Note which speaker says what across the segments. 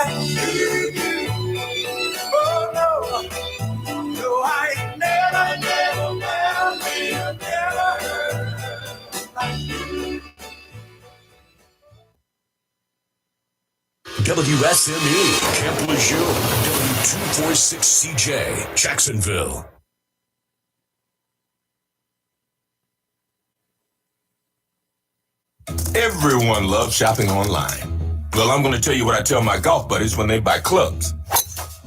Speaker 1: like you do. Oh no, no, I ain't never heard like you.
Speaker 2: WSME, Camp Lejeune, W246CJ, Jacksonville.
Speaker 3: Everyone loves shopping online. Well, I'm going to tell you what I tell my golf buddies when they buy clubs.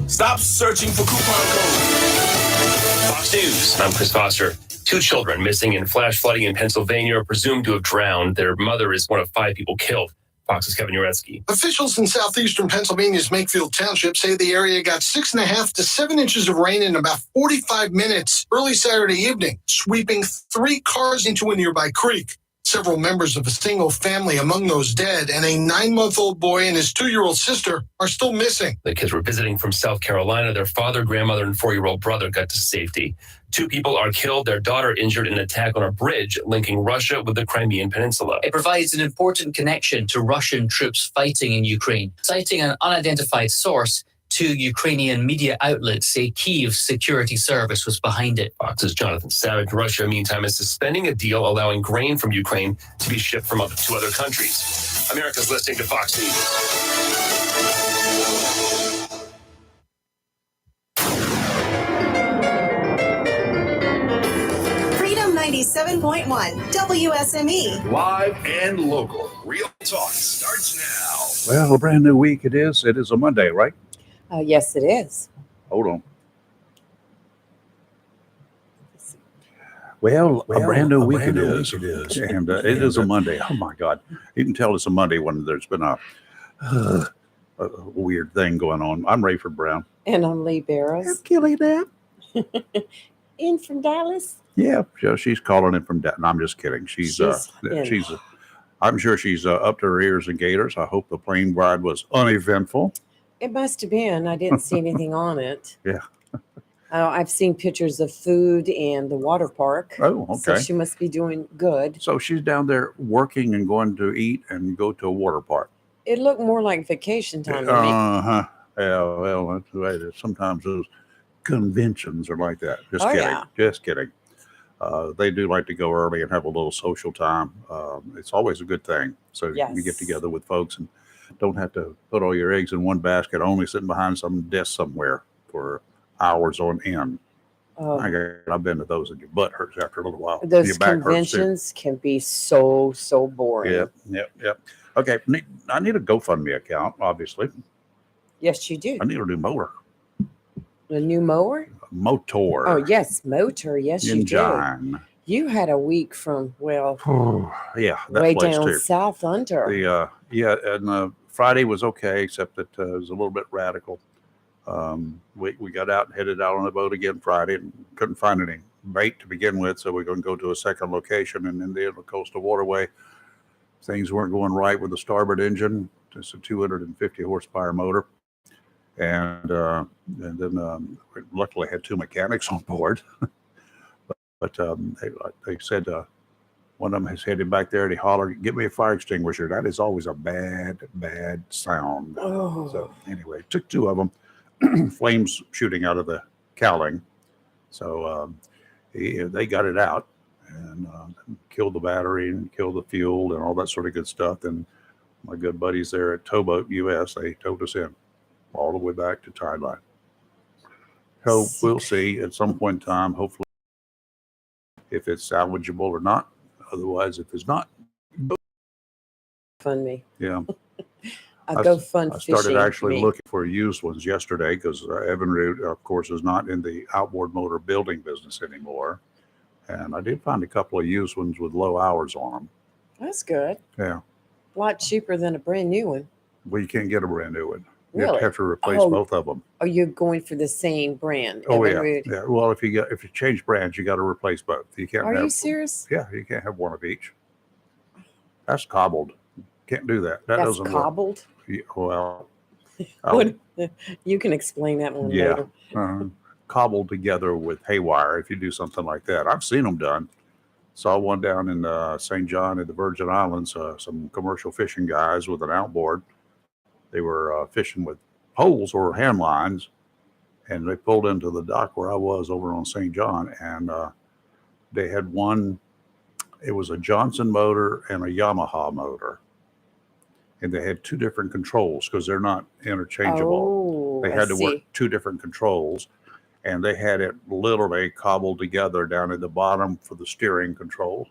Speaker 3: Stop searching for coupon codes.
Speaker 4: Fox News, I'm Chris Foster. 2 children missing in flash flooding in Pennsylvania are presumed to have drowned. Their mother is one of 5 people killed. Fox's Kevin Uretsky.
Speaker 5: Officials in southeastern Pennsylvania's Makefield Township say the area got 6.5 to 7 inches of rain in about 45 minutes early Saturday evening, sweeping 3 cars into a nearby creek. Several members of a single family among those dead and a 9-month-old boy and his 2-year-old sister are still missing.
Speaker 4: The kids were visiting from South Carolina. Their father, grandmother, and 4-year-old brother got to safety. 2 people are killed, their daughter injured in an attack on a bridge linking Russia with the Crimean Peninsula.
Speaker 6: It provides an important connection to Russian troops fighting in Ukraine. Citing an unidentified source, 2 Ukrainian media outlets say Kyiv's security service was behind it.
Speaker 4: Fox's Jonathan Savage. Russia, meantime, is suspending a deal allowing grain from Ukraine to be shipped to other countries. America's listening to Fox News.
Speaker 7: Freedom 97.1 WSME.
Speaker 2: Live and local. Real talk starts now.
Speaker 8: Well, a brand new week it is. It is a Monday, right?
Speaker 9: Yes, it is.
Speaker 8: Hold on. Well, a brand new week it is. And it is a Monday. Oh, my God. You can tell it's a Monday when there's been a weird thing going on. I'm Rayford Brown.
Speaker 9: And I'm Lee Barrows.
Speaker 8: I'm Kelly Knapp.
Speaker 9: In from Dallas?
Speaker 8: Yeah, she's calling in from Dallas. No, I'm just kidding. I'm sure she's up to her ears in gators. I hope the plane ride was uneventful.
Speaker 9: It must have been. I didn't see anything on it.
Speaker 8: Yeah.
Speaker 9: I've seen pictures of food and the water park.
Speaker 8: Oh, okay.
Speaker 9: So she must be doing good.
Speaker 8: So she's down there working and going to eat and go to a water park.
Speaker 9: It looked more like vacation time to me.
Speaker 8: Uh-huh. Yeah, well, that's the way it is. Sometimes those conventions are like that. Just kidding.
Speaker 9: Yeah.
Speaker 8: Just kidding. They do like to go early and have a little social time. It's always a good thing. So you get together with folks and don't have to put all your eggs in one basket, only sitting behind some desk somewhere for hours on end. I've been to those and your butt hurts after a little while.
Speaker 9: Those
Speaker 8: your back
Speaker 9: conventions can be so boring.
Speaker 8: Yep. Okay, I need a GoFundMe account, obviously.
Speaker 9: Yes, you do.
Speaker 8: I need a new mower.
Speaker 9: A new mower?
Speaker 8: Motor.
Speaker 9: Oh, yes, motor. Yes, you do. You had a week from,
Speaker 8: yeah, that
Speaker 9: way
Speaker 8: place
Speaker 9: down
Speaker 8: too.
Speaker 9: south under.
Speaker 8: Friday was okay, except that it was a little bit radical. We got out and headed out on the boat again Friday and couldn't find any bait to begin with, so we're going to go to a second location, and in the Coastal Waterway, things weren't going right with the starboard engine. It's a 250 horsepower motor, and then luckily I had 2 mechanics on board. But they said one of them is headed back there and he hollered, "Get me a fire extinguisher." That is always a bad sound.
Speaker 9: Oh.
Speaker 8: So anyway, took 2 of them, flames shooting out of the cowling. So they got it out and killed the battery and killed the fuel and all that sort of good stuff. And my good buddies there at Towboat US, they towed us in all the way back to Tideline. So we'll see at some point in time, hopefully, if it's salvageable or not. Otherwise, if it's not,
Speaker 9: Fund me.
Speaker 8: yeah.
Speaker 9: Go fund fishing.
Speaker 8: I started actually looking for used ones yesterday because Evinrude, of course, is not in the outboard motor building business anymore. And I did find a couple of used ones with low hours on them.
Speaker 9: That's good.
Speaker 8: Yeah.
Speaker 9: A lot cheaper than a brand new one.
Speaker 8: Well, you can't get a brand new one. You
Speaker 9: Really?
Speaker 8: have to replace both of them.
Speaker 9: Are you going for the same brand?
Speaker 8: Oh,
Speaker 9: Evinrude?
Speaker 8: yeah. Well, if you change brands, you got to replace both. You can't.
Speaker 9: Are
Speaker 8: have,
Speaker 9: you serious?
Speaker 8: Yeah, you can't have one of each. That's cobbled. Can't do that. That
Speaker 9: That's
Speaker 8: doesn't work.
Speaker 9: cobbled?
Speaker 8: Yeah, well,
Speaker 9: What? You can explain that one
Speaker 8: yeah,
Speaker 9: later.
Speaker 8: cobbled together with haywire. If you do something like that, I've seen them done. Saw one down in St. John at the Virgin Islands. Some commercial fishing guys with an outboard. They were fishing with poles or hand lines, and they pulled into the dock where I was over on St. John, and they had one. It was a Johnson motor and a Yamaha motor, and they had two different controls because they're not interchangeable.
Speaker 9: Oh,
Speaker 8: They
Speaker 9: I
Speaker 8: had to work
Speaker 9: see.
Speaker 8: two different controls, and they had it literally cobbled together down at the bottom for the steering control.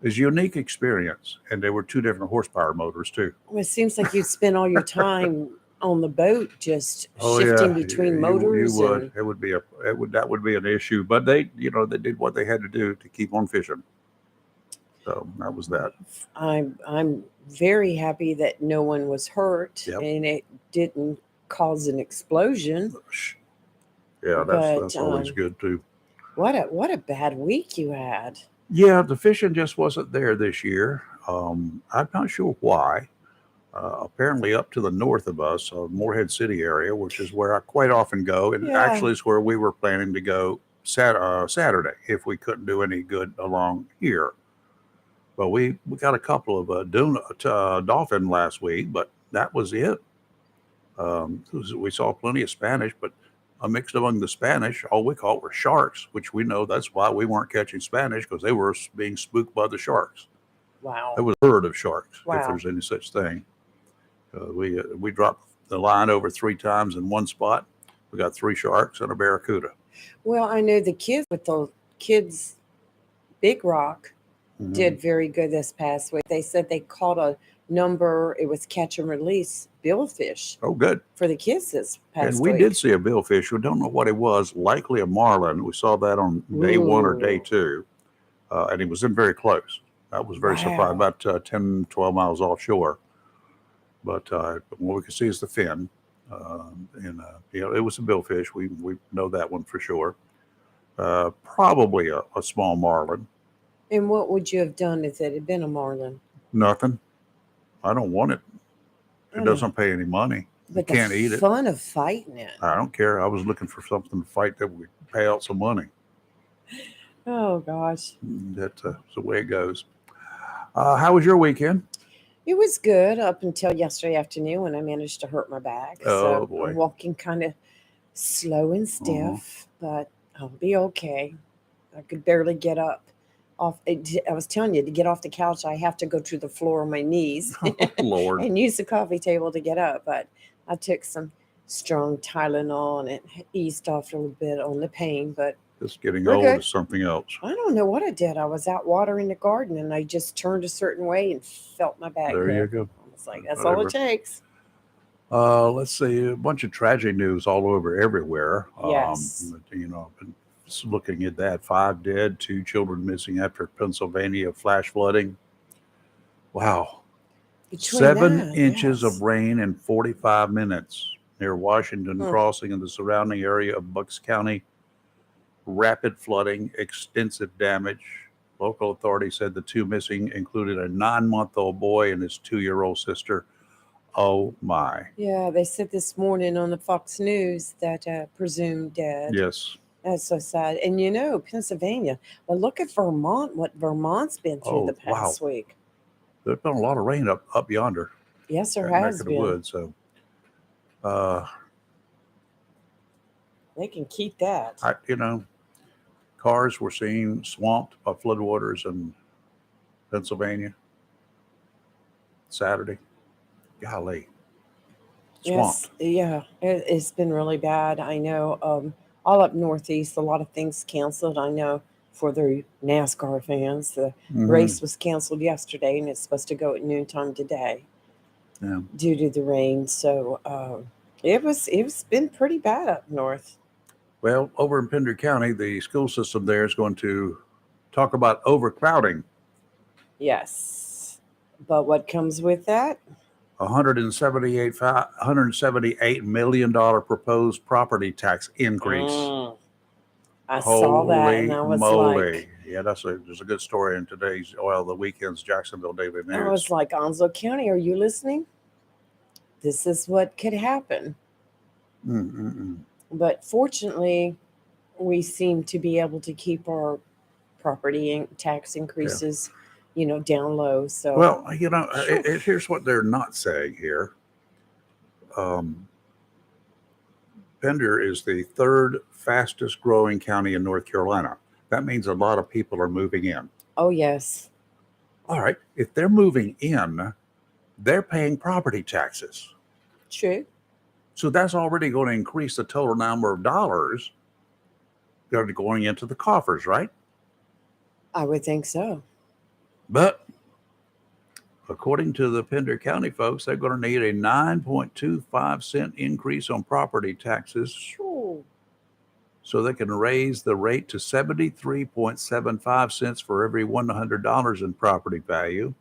Speaker 8: It was a unique experience, and they were two different horsepower motors too.
Speaker 9: Well, it seems like you spend all your time on the boat just
Speaker 8: Oh
Speaker 9: shifting
Speaker 8: yeah,
Speaker 9: between
Speaker 8: you
Speaker 9: motors.
Speaker 8: would.
Speaker 9: And
Speaker 8: It would be that would be an issue, but they did what they had to do to keep on fishing. So that was that.
Speaker 9: I'm very happy that no one was hurt
Speaker 8: Yep.
Speaker 9: and it didn't cause an explosion.
Speaker 8: Yeah,
Speaker 9: But,
Speaker 8: that's always good too.
Speaker 9: What a bad week you had.
Speaker 8: Yeah, the fishing just wasn't there this year. I'm not sure why. Apparently, up to the north of us, Morehead City area, which is where I quite often go, and
Speaker 9: Yeah.
Speaker 8: actually is where we were planning to go Saturday if we couldn't do any good along here. But we got a couple of dolphin last week, but that was it. We saw plenty of Spanish, but mixed among the Spanish, all we caught were sharks, which we know that's why we weren't catching Spanish, because they were being spooked by the sharks.
Speaker 9: Wow.
Speaker 8: There was a herd of sharks, if
Speaker 9: Wow.
Speaker 8: there's any such thing. We dropped the line over 3 times in one spot. We got 3 sharks and a barracuda.
Speaker 9: Well, I know the kids with the kids Big Rock
Speaker 8: Mhm.
Speaker 9: did very good this past week. They said they caught a number, it was catch and release billfish
Speaker 8: Oh, good.
Speaker 9: for the kids this past
Speaker 8: And we
Speaker 9: week.
Speaker 8: did see a billfish. We don't know what it was. Likely a marlin. We saw that on day 1 or day
Speaker 9: Ooh.
Speaker 8: 2, and it was in very close. I was very surprised,
Speaker 9: Wow.
Speaker 8: about 10, 12 miles offshore. But what we could see is the fin, and it was a billfish. We know that one for sure. Probably a small marlin.
Speaker 9: And what would you have done if it had been a marlin?
Speaker 8: Nothing. I don't want it.
Speaker 9: I
Speaker 8: It
Speaker 9: know.
Speaker 8: doesn't pay any money.
Speaker 9: But
Speaker 8: can't
Speaker 9: the
Speaker 8: eat it.
Speaker 9: fun of fighting it.
Speaker 8: I don't care. I was looking for something to fight that would pay out some money.
Speaker 9: Oh gosh.
Speaker 8: That's the way it goes. How was your weekend?
Speaker 9: It was good up until yesterday afternoon when I managed to hurt my back.
Speaker 8: Oh,
Speaker 9: So
Speaker 8: boy.
Speaker 9: I'm walking kind of slow and stiff, but I'll be okay. I could barely get up. I was telling you, to get off the couch, I have to go to the floor on my knees
Speaker 8: Oh, Lord.
Speaker 9: and use the coffee table to get up. But I took some strong Tylenol and it eased off a little bit on the pain. But
Speaker 8: Just getting
Speaker 9: We're
Speaker 8: old
Speaker 9: good.
Speaker 8: is something else.
Speaker 9: I don't know what I did. I was out watering the garden and I just turned a certain way and felt my back.
Speaker 8: There you
Speaker 9: hurt.
Speaker 8: go.
Speaker 9: I was like, that's all
Speaker 8: Whatever.
Speaker 9: it takes.
Speaker 8: Let's see, a bunch of tragic news all over everywhere.
Speaker 9: Yes.
Speaker 8: I've been just looking at that. 5 dead, 2 children missing after Pennsylvania flash flooding. Wow.
Speaker 9: Between
Speaker 8: 7
Speaker 9: that,
Speaker 8: inches
Speaker 9: yes.
Speaker 8: of rain in 45 minutes near Washington
Speaker 9: Hmm.
Speaker 8: Crossing and the surrounding area of Bucks County. Rapid flooding, extensive damage. Local authorities said the 2 missing included a 9-month-old boy and his 2-year-old sister. Oh my.
Speaker 9: Yeah, they said this morning on the Fox News that presumed dead.
Speaker 8: Yes.
Speaker 9: That's so sad. And Pennsylvania. Well, look at Vermont, what Vermont's been through
Speaker 8: Oh,
Speaker 9: the past week.
Speaker 8: There's been a lot of rain up yonder.
Speaker 9: Yes, there
Speaker 8: that neck
Speaker 9: has
Speaker 8: of the
Speaker 9: been.
Speaker 8: woods. So,
Speaker 9: They can keep that.
Speaker 8: cars were seen swamped by floodwaters in Pennsylvania Saturday. Golly. Swamped.
Speaker 9: Yes, yeah, it's been really bad. I know all up northeast, a lot of things canceled. I know for the NASCAR fans, the
Speaker 8: Mhm.
Speaker 9: race was canceled yesterday and it's supposed to go at noontime today
Speaker 8: Yeah.
Speaker 9: due to the rain. So it's been pretty bad up north.
Speaker 8: Well, over in Pender County, the school system there is going to talk about overcrowding.
Speaker 9: Yes, but what comes with that?
Speaker 8: $178 million proposed property tax increase.
Speaker 9: I saw that and I was like,
Speaker 8: Yeah, there's a good story in today's the weekend's Jacksonville Daily News.
Speaker 9: I was like, Onslow County, are you listening? This is what could happen.
Speaker 8: Mm-mm-mm.
Speaker 9: But fortunately, we seem to be able to keep our property tax increases, down low. So
Speaker 8: Well, here's what they're not saying here. Pender is the third fastest growing county in North Carolina. That means a lot of people are moving in.
Speaker 9: Oh, yes.
Speaker 8: All right. If they're moving in, they're paying property taxes.
Speaker 9: True.
Speaker 8: So that's already going to increase the total number of dollars that are going into the coffers, right?
Speaker 9: I would think so.
Speaker 8: But according to the Pender County folks, they're going to need a 9.25-cent increase on property taxes
Speaker 9: Sure.
Speaker 8: so they can raise the rate to 73.75 cents for every $100 in property value.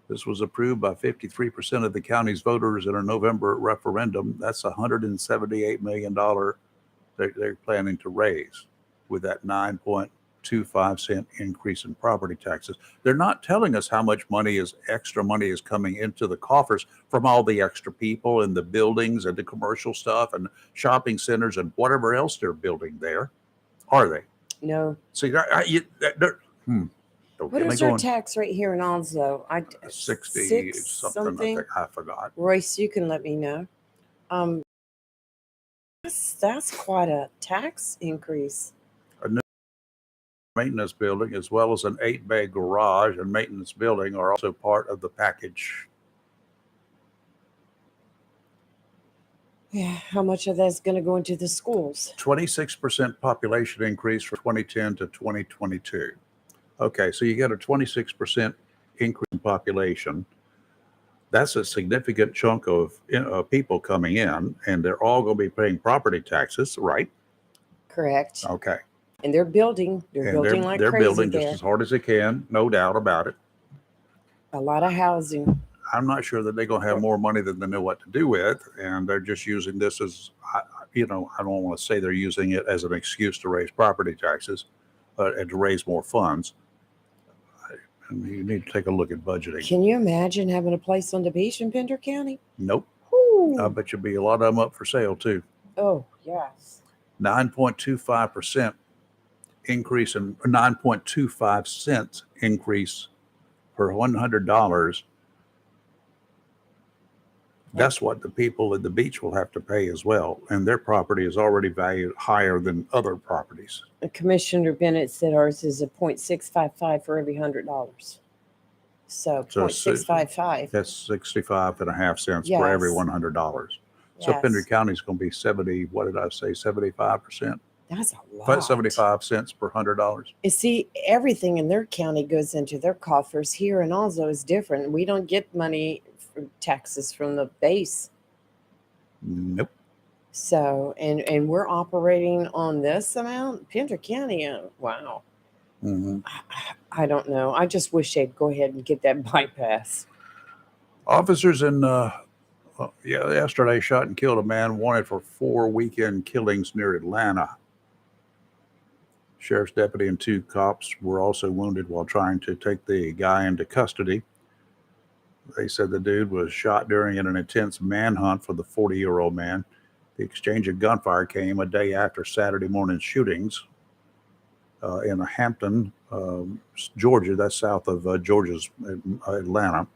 Speaker 8: This was approved by 53% of the county's voters in a November referendum. That's $178 million they're planning to raise with that 9.25-cent increase in property taxes. They're not telling us how much extra money is coming into the coffers from all the extra people and the buildings and the commercial stuff and shopping centers and whatever else they're building there, are they?
Speaker 9: No.
Speaker 8: See, don't
Speaker 9: What
Speaker 8: get me
Speaker 9: is our
Speaker 8: going.
Speaker 9: tax rate here in Onslow?
Speaker 8: 60 something. I think I forgot.
Speaker 9: Royce, you can let me know. That's quite a tax increase.
Speaker 8: Maintenance building as well as an 8-bay garage and maintenance building are also part of the package.
Speaker 9: Yeah, how much of that's going to go into the schools?
Speaker 8: 26% population increase from 2010 to 2022. Okay, so you get a 26% increase in population. That's a significant chunk of people coming in, and they're all going to be paying property taxes, right?
Speaker 9: Correct.
Speaker 8: Okay.
Speaker 9: And they're building. They're building like
Speaker 8: they're
Speaker 9: crazy
Speaker 8: building
Speaker 9: there.
Speaker 8: just as hard as they can, no doubt about it.
Speaker 9: A lot of housing.
Speaker 8: I'm not sure that they're going to have more money than they know what to do with, and they're just using this as, I don't want to say they're using it as an excuse to raise property taxes and to raise more funds. You need to take a look at budgeting.
Speaker 9: Can you imagine having a place on the beach in Pender County?
Speaker 8: Nope.
Speaker 9: Ooh.
Speaker 8: I bet you'll be a lot of them up for sale too.
Speaker 9: Oh, yes.
Speaker 8: 9.25% increase in 9.25 cents increase per $100. That's what the people at the beach will have to pay as well. And their property is already valued higher than other properties.
Speaker 9: Commissioner Bennett said ours is a 0.655 for every $100. So 0.655.
Speaker 8: That's 65.5 cents
Speaker 9: Yes.
Speaker 8: for every $100. So
Speaker 9: Yes.
Speaker 8: Pender County is going to be 70, what did I say, 75%?
Speaker 9: That's a lot.
Speaker 8: 75 cents per $100.
Speaker 9: You see, everything in their county goes into their coffers. Here in Onslow is different. We don't get money for taxes from the base.
Speaker 8: Nope.
Speaker 9: So, and we're operating on this amount. Pender County, wow.
Speaker 8: Mm-hmm.
Speaker 9: I don't know. I just wish they'd go ahead and get that bypass.
Speaker 8: Officers in yesterday shot and killed a man wanted for 4 weekend killings near Atlanta. Sheriff's deputy and 2 cops were also wounded while trying to take the guy into custody. They said the dude was shot during an intense manhunt for the 40-year-old man. The exchange of gunfire came a day after Saturday morning shootings in Hampton, Georgia. That's south of Georgia's Atlanta.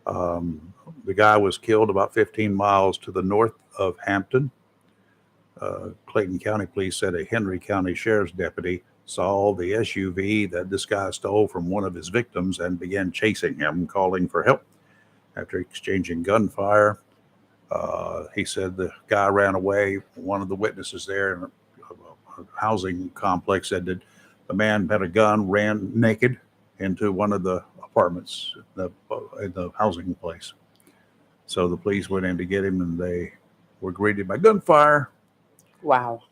Speaker 8: The guy was killed about 15 miles to the north of Hampton. Clayton County Police said a Henry County Sheriff's deputy saw the SUV that this guy stole from one of his victims and began chasing him, calling for help. After exchanging gunfire, he said the guy ran away. One of the witnesses there in a housing complex said that the man had a gun, ran naked into one of the apartments in the housing place. So the police went in to get him, and they were greeted by gunfire.
Speaker 9: Wow.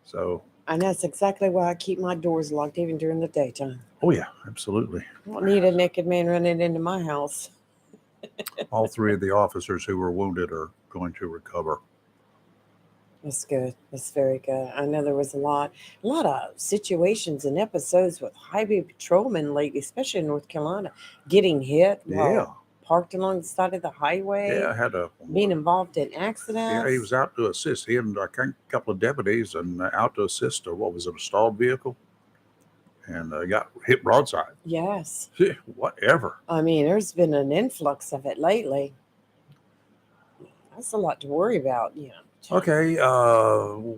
Speaker 8: So.
Speaker 9: And that's exactly why I keep my doors locked even during the daytime.
Speaker 8: Oh, yeah, absolutely.
Speaker 9: I don't need a naked man running into my house.
Speaker 8: All 3 of the officers who were wounded are going to recover.
Speaker 9: That's good. That's very good. I know there was a lot of situations and episodes with highway patrolmen lately, especially in North Carolina, getting hit while parked along the side of the highway.
Speaker 8: Yeah, I had
Speaker 9: being involved in accidents.
Speaker 8: Yeah, he was out to assist. He and a couple of deputies and out to assist a stalled vehicle, and got hit broadside.
Speaker 9: Yes.
Speaker 8: Whatever.
Speaker 9: I mean, there's been an influx of it lately. That's a lot to worry about. Yeah.
Speaker 8: Okay,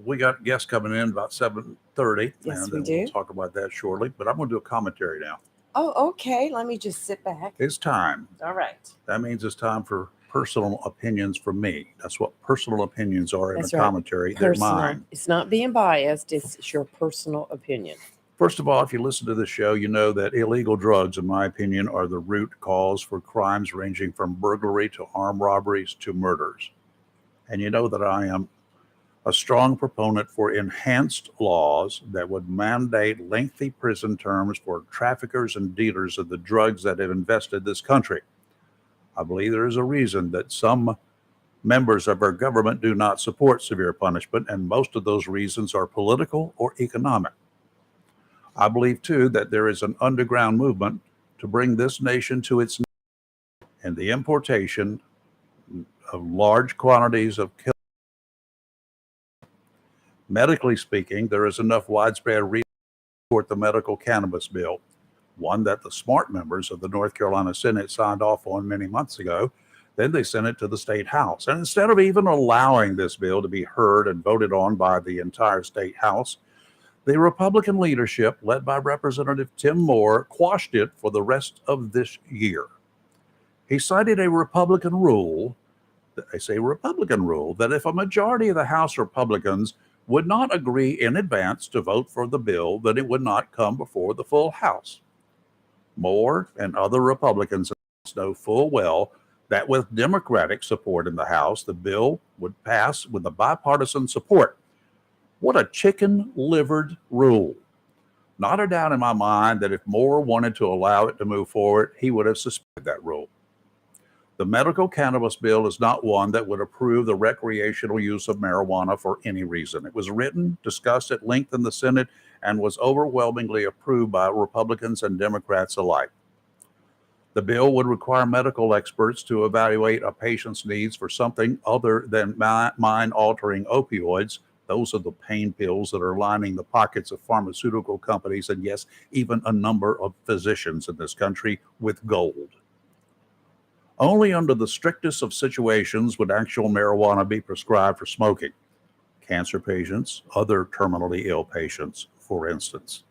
Speaker 8: we got guests coming in about 7:30.
Speaker 9: Yes,
Speaker 8: and
Speaker 9: we
Speaker 8: then we'll
Speaker 9: do.
Speaker 8: talk about that shortly. But I'm going to do a commentary now.
Speaker 9: Oh, okay. Let me just sit back.
Speaker 8: It's time.
Speaker 9: All right.
Speaker 8: That means it's time for personal opinions from me. That's what personal opinions are in
Speaker 9: That's
Speaker 8: a
Speaker 9: right.
Speaker 8: commentary. They're
Speaker 9: Personal.
Speaker 8: mine.
Speaker 9: It's not being biased. It's your personal opinion.
Speaker 8: First of all, if you listen to the show, you know that illegal drugs, in my opinion, are the root cause for crimes ranging from burglary to armed robberies to murders. And you know that I am a strong proponent for enhanced laws that would mandate lengthy prison terms for traffickers and dealers of the drugs that have infested this country. I believe there is a reason that some members of our government do not support severe punishment, and most of those reasons are political or economic. I believe, too, that there is an underground movement to bring this nation to its knees, and the importation of large quantities of killers. Medically speaking, there is enough widespread reason to support the medical cannabis bill, one that the smart members of the North Carolina Senate signed off on many months ago. Then they sent it to the state house. And instead of even allowing this bill to be heard and voted on by the entire state house, the Republican leadership, led by Representative Tim Moore, quashed it for the rest of this year. He cited a Republican rule, they say Republican rule, that if a majority of the House Republicans would not agree in advance to vote for the bill, then it would not come before the full House. Moore and other Republicans know full well that with Democratic support in the House, the bill would pass with a bipartisan support. What a chicken-livered rule. Not a doubt in my mind that if Moore wanted to allow it to move forward, he would have suspended that rule. The medical cannabis bill is not one that would approve the recreational use of marijuana for any reason. It was written, discussed at length in the Senate, and was overwhelmingly approved by Republicans and Democrats alike. The bill would require medical experts to evaluate a patient's needs for something other than mind-altering opioids. Those are the pain pills that are lining the pockets of pharmaceutical companies and, yes, even a number of physicians in this country with gold. Only under the strictest of situations would actual marijuana be prescribed for smoking. Cancer patients, other terminally ill patients, for instance.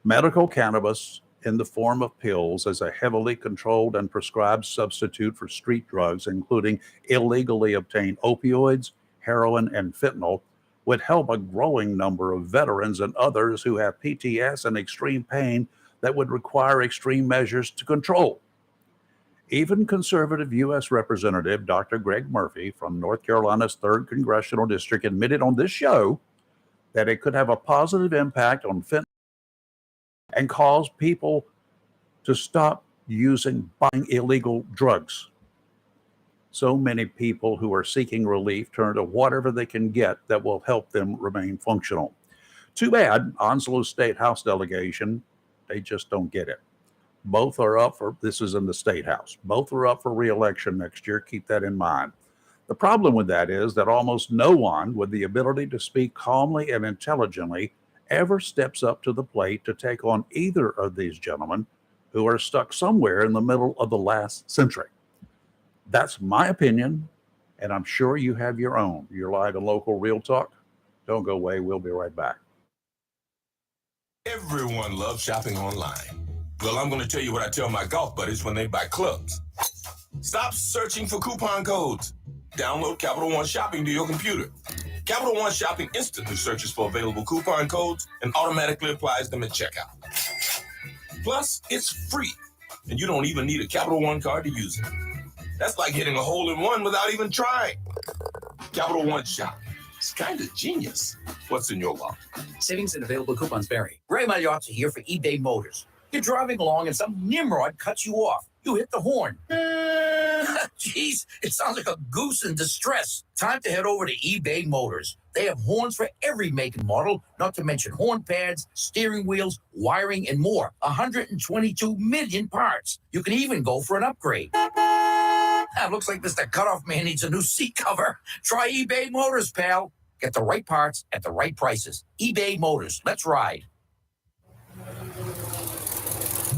Speaker 8: Medical cannabis in the form of pills as a heavily controlled and prescribed substitute for street drugs, including illegally obtained opioids, heroin, and fentanyl, would help a growing number of veterans and others who have PTS and extreme pain that would require extreme measures to control. Even conservative U.S. Representative Dr. Greg Murphy from North Carolina's 3rd Congressional District admitted on this show that it could have a positive impact on fentanyl and cause people to stop buying illegal drugs. So many people who are seeking relief turn to whatever they can get that will help them remain functional. Too bad, Onslow State House delegation, they just don't get it. Both are up for, this is in the State House, both are up for re-election next year. Keep that in mind. The problem with that is that almost no one with the ability to speak calmly and intelligently ever steps up to the plate to take on either of these gentlemen who are stuck somewhere in the middle of the last century. That's my opinion, and I'm sure you have your own. You're live and local Real Talk. Don't go away. We'll be right back.
Speaker 3: Everyone loves shopping online. Well, I'm going to tell you what I tell my golf buddies when they buy clubs. Stop searching for coupon codes. Download Capital One Shopping to your computer. Capital One Shopping instantly searches for available coupon codes and automatically applies them at checkout. Plus, it's free, and you don't even need a Capital One card to use it. That's like hitting a hole in one without even trying. Capital One Shopping. It's kind of genius. What's in your wallet?
Speaker 10: Savings and available coupons vary. Ray Magliozzi here for eBay Motors. You're driving along and some nimrod cuts you off. You hit the horn. Jeez, it sounds like a goose in distress. Time to head over to eBay Motors. They have horns for every make and model, not to mention horn pads, steering wheels, wiring, and more. 122 million parts. You can even go for an upgrade. Looks like Mr. Cutoff Man needs a new seat cover. Try eBay Motors, pal. Get the right parts at the right prices. eBay Motors. Let's ride.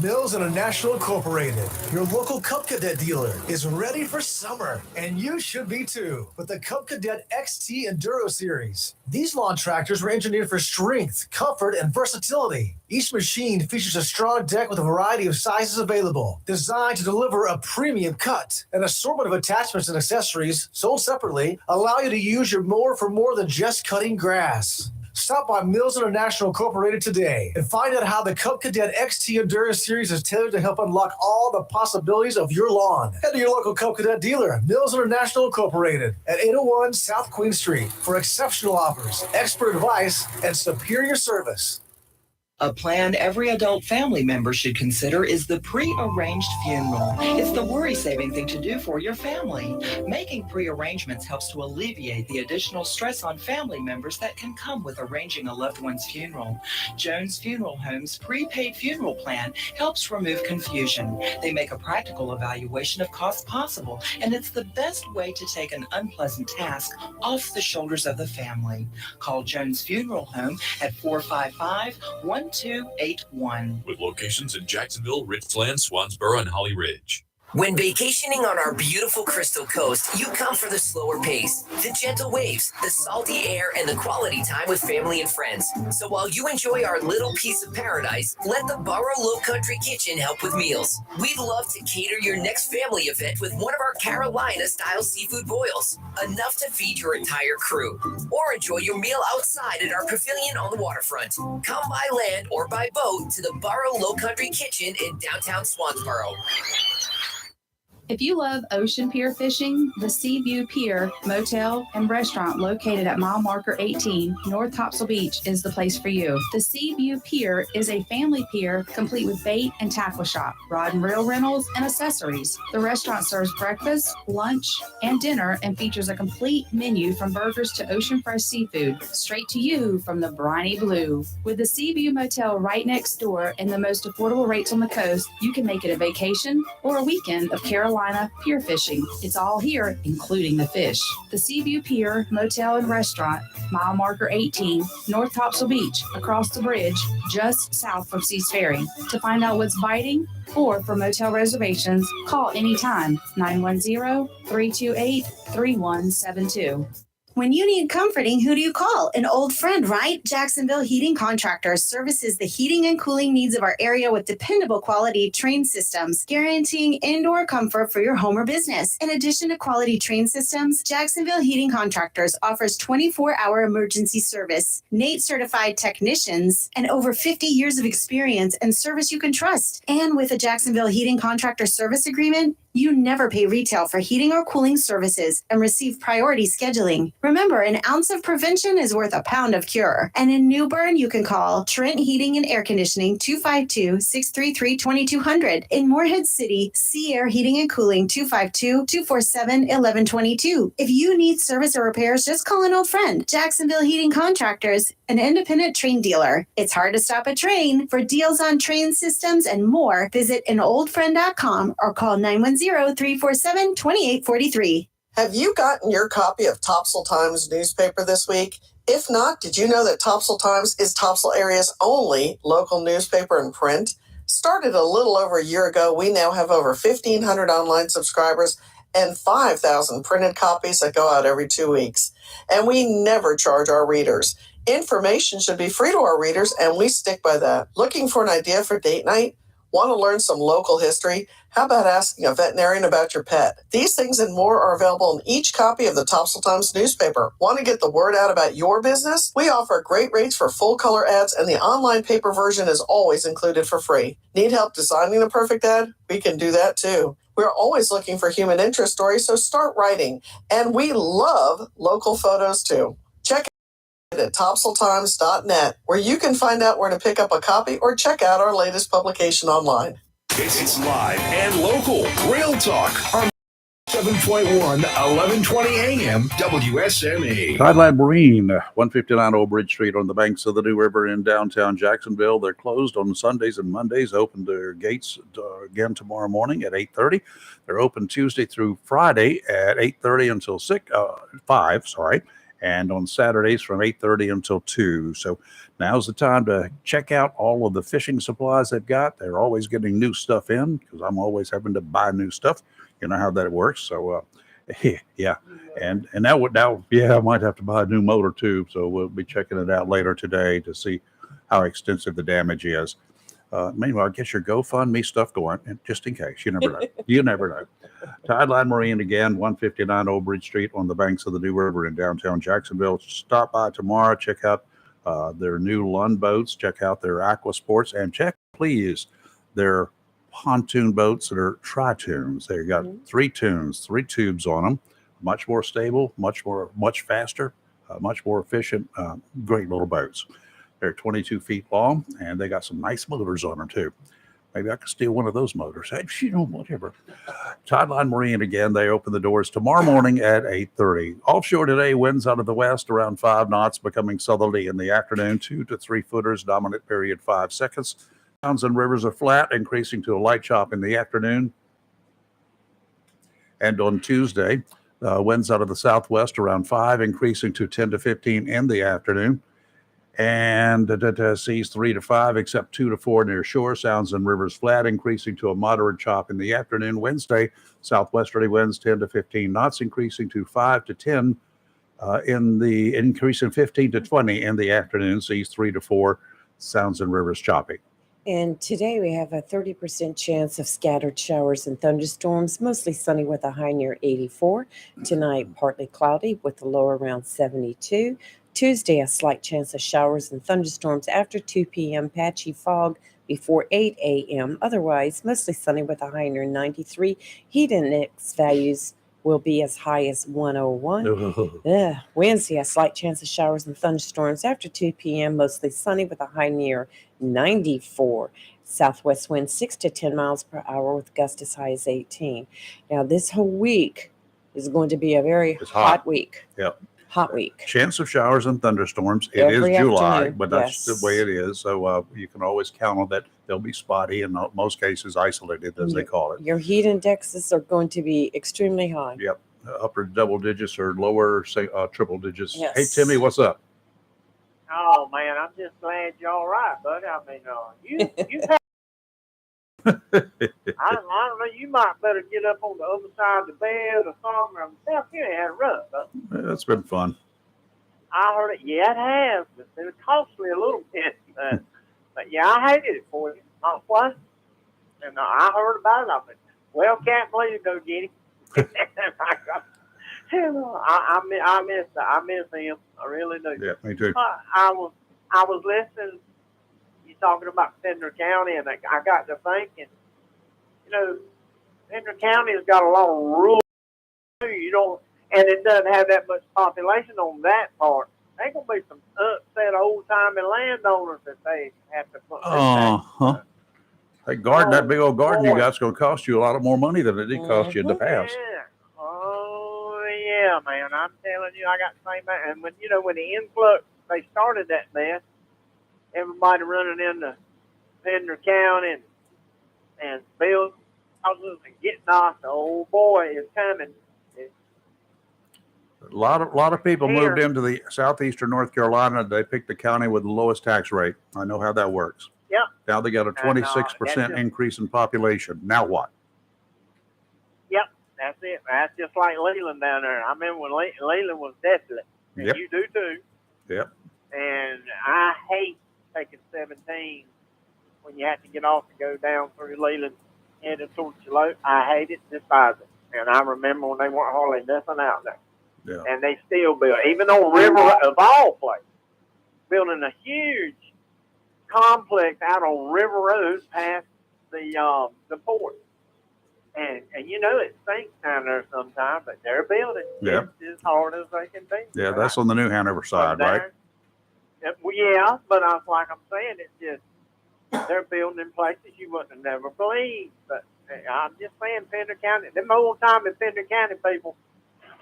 Speaker 1: Mills International Incorporated, your local Cub Cadet dealer, is ready for summer, and you should be too, with the Cub Cadet XT Enduro Series. These lawn tractors were engineered for strength, comfort, and versatility. Each machine features a strong deck with a variety of sizes available, designed to deliver a premium cut. An assortment of attachments and accessories, sold separately, allow you to use your mower for more than just cutting grass. Stop by Mills International Incorporated today and find out how the Cub Cadet XT Endurance Series is tailored to help unlock all the possibilities of your lawn. Head to your local Cub Cadet dealer, Mills International Incorporated, at 801 South Queen Street for exceptional offers, expert advice, and superior service.
Speaker 11: A plan every adult family member should consider is the pre-arranged funeral. It's the worry-saving thing to do for your family. Making pre-arrangements helps to alleviate the additional stress on family members that can come with arranging a loved one's funeral. Jones Funeral Home's prepaid funeral plan helps remove confusion. They make a practical evaluation of costs possible, and it's the best way to take an unpleasant task off the shoulders of the family. Call Jones Funeral Home at 455-1281.
Speaker 12: With locations in Jacksonville, Richland, Swansboro, and Holly Ridge.
Speaker 13: When vacationing on our beautiful Crystal Coast, you come for the slower pace, the gentle waves, the salty air, and the quality time with family and friends. So while you enjoy our little piece of paradise, let the Burrow Low Country Kitchen help with meals. We'd love to cater your next family event with one of our Carolina-style seafood boils, enough to feed your entire crew. Or enjoy your meal outside at our pavilion on the waterfront. Come by land or by boat to the Burrow Low Country Kitchen in downtown Swansboro.
Speaker 14: If you love ocean pier fishing, the Seaview Pier Motel and Restaurant located at mile marker 18, North Topsail Beach is the place for you. The Seaview Pier is a family pier complete with bait and tackle shop, rod and reel rentals, and accessories. The restaurant serves breakfast, lunch, and dinner and features a complete menu from burgers to ocean fresh seafood, straight to you from the briny blue. With the Seaview Motel right next door and the most affordable rates on the coast, you can make it a vacation or a weekend of Carolina pier fishing. It's all here, including the fish. The Seaview Pier Motel and Restaurant, mile marker 18, North Topsail Beach, across the bridge, just south from Seas Ferry. To find out what's biting or for motel reservations, call anytime, 910-328-3172.
Speaker 7: When you need comforting, who do you call? An old friend, right? Jacksonville Heating Contractors services the heating and cooling needs of our area with dependable quality train systems, guaranteeing indoor comfort for your home or business. In addition to quality train systems, Jacksonville Heating Contractors offers 24-hour emergency service, NATE certified technicians, and over 50 years of experience and service you can trust. And with a Jacksonville Heating Contractor service agreement, you never pay retail for heating or cooling services and receive priority scheduling. Remember, an ounce of prevention is worth a pound of cure. And in New Bern, you can call Trent Heating and Air Conditioning 252-633-2200. In Morehead City, Sea Air Heating and Cooling 252-247-1122. If you need service or repairs, just call an old friend. Jacksonville Heating Contractors, an independent train dealer. It's hard to stop a train. For deals on train systems and more, visit anoldfriend.com or call 910-347-2843.
Speaker 15: Have you gotten your copy of Topsail Times newspaper this week? If not, did you know that Topsail Times is Topsail area's only local newspaper in print? Started a little over a year ago, we now have over 1,500 online subscribers and 5,000 printed copies that go out every 2 weeks. And we never charge our readers. Information should be free to our readers, and we stick by that. Looking for an idea for date night? Want to learn some local history? How about asking a veterinarian about your pet? These things and more are available in each copy of the Topsail Times newspaper. Want to get the word out about your business? We offer great rates for full color ads, and the online paper version is always included for free. Need help designing the perfect ad? We can do that too. We're always looking for human interest stories, so start writing. And we love local photos too. Check at topsailtimes.net, where you can find out where to pick up a copy or check out our latest publication online.
Speaker 2: It's live and local. Real talk on 7.1, 1120 AM, WSME.
Speaker 8: Tideline Marine, 159 Old Bridge Street on the banks of the New River in downtown Jacksonville. They're closed on Sundays and Mondays, open their gates again tomorrow morning at 8:30. They're open Tuesday through Friday at 8:30 until 5, and on Saturdays from 8:30 until 2. So now's the time to check out all of the fishing supplies they've got. They're always getting new stuff in because I'm always having to buy new stuff. You know how that works. So, yeah. And now, yeah, I might have to buy a new motor too. So we'll be checking it out later today to see how extensive the damage is. Meanwhile, get your GoFundMe stuff going, just in case. You never know. You never know. Tideline Marine again, 159 Old Bridge Street on the banks of the New River in downtown Jacksonville. Stop by tomorrow. Check out their new Lund boats. Check out their aqua sports, and check, please, their pontoon boats that are tri-tunes. They got 3 tunes, 3 tubes on them. Much more stable, much faster, much more efficient. Great little boats. They're 22 feet long, and they got some nice motors on them too. Maybe I could steal one of those motors. Hey, whatever. Tideline Marine again. They open the doors tomorrow morning at 8:30. Offshore today, winds out of the west around 5 knots, becoming southerly in the afternoon. 2 to 3 footers, dominant period 5 seconds. Sounds and rivers are flat, increasing to a light chop in the afternoon. And on Tuesday, winds out of the southwest around 5, increasing to 10 to 15 in the afternoon. And seas 3 to 5, except 2 to 4 near shore. Sounds and rivers flat, increasing to a moderate chop in the afternoon. Wednesday, southwesterly winds 10 to 15 knots, increasing to 5 to 10 increasing 15 to 20 in the afternoon. Seas 3 to 4. Sounds and rivers choppy.
Speaker 9: And today we have a 30% chance of scattered showers and thunderstorms, mostly sunny with a high near 84. Tonight, partly cloudy with a low around 72. Tuesday, a slight chance of showers and thunderstorms after 2 p.m., patchy fog before 8 a.m. Otherwise, mostly sunny with a high near 93. Heat index values will be as high as 101. Wednesday, a slight chance of showers and thunderstorms after 2 p.m., mostly sunny with a high near 94. Southwest wind 6 to 10 miles per hour with gusts as high as 18. Now, this whole week is going to be a very hot week.
Speaker 8: Yep.
Speaker 9: Hot week.
Speaker 8: Chance of showers and thunderstorms. It
Speaker 9: Every
Speaker 8: is July,
Speaker 9: afternoon,
Speaker 8: but that's
Speaker 9: yes.
Speaker 8: the way it is. So you can always count on that. They'll be spotty and in most cases isolated, as they call it.
Speaker 9: Your heat indexes are going to be extremely high.
Speaker 8: Yep. Upper double digits or lower, say, triple digits.
Speaker 9: Yes.
Speaker 8: Hey, Timmy, what's up?
Speaker 16: Oh man, I'm just glad you're all right, buddy. I mean, you had, I don't know. You might better get up on the other side of the bed or something. I'm telling you, it had rough. Huh?
Speaker 8: It's been fun.
Speaker 16: I heard it. Yeah, it has. It cost me a little bit, but yeah, I hated it for you. What? And I heard about it. I said, well, can't believe you go get him. I miss him. I really do.
Speaker 8: Yeah, me too.
Speaker 16: I was listening. You talking about Pender County, and I got to thinking. You know, Pender County has got a lot of rules. You don't, and it doesn't have that much population on that part. There's gonna be some upset old timey landowners that they have to put.
Speaker 8: That garden, that big old garden you got's going to cost you a lot more money than it did cost you in the past.
Speaker 16: Yeah. Oh yeah, man. I'm telling you, I got the same. And when the influx, they started that mess. Everybody running into Pender County and building houses and getting off. Oh boy, it's coming.
Speaker 8: A lot of people moved into the southeastern North Carolina. They picked the county with the lowest tax rate. I know how that works.
Speaker 16: Yep.
Speaker 8: Now they got a 26% increase in population. Now what?
Speaker 16: Yep, that's it. That's just like Leland down there. I remember when Leland was desolate. And
Speaker 8: Yep.
Speaker 16: you do too.
Speaker 8: Yep.
Speaker 16: And I hate taking 17 when you have to get off to go down through Leland headed towards Charlotte. I hate it, despise it. And I remember when they weren't hardly nothing out there.
Speaker 8: Yeah.
Speaker 16: And they still build, even on River of all places, building a huge complex out on River Road past the port. And it stinks down there sometimes, but they're building
Speaker 8: Yeah.
Speaker 16: just as hard as they can be.
Speaker 8: Yeah, that's on the New Hanover side, right?
Speaker 16: Well, yeah, but I was like I'm saying, it's just they're building in places you wouldn't have never believed. But I'm just saying, Pender County, them old timey Pender County people,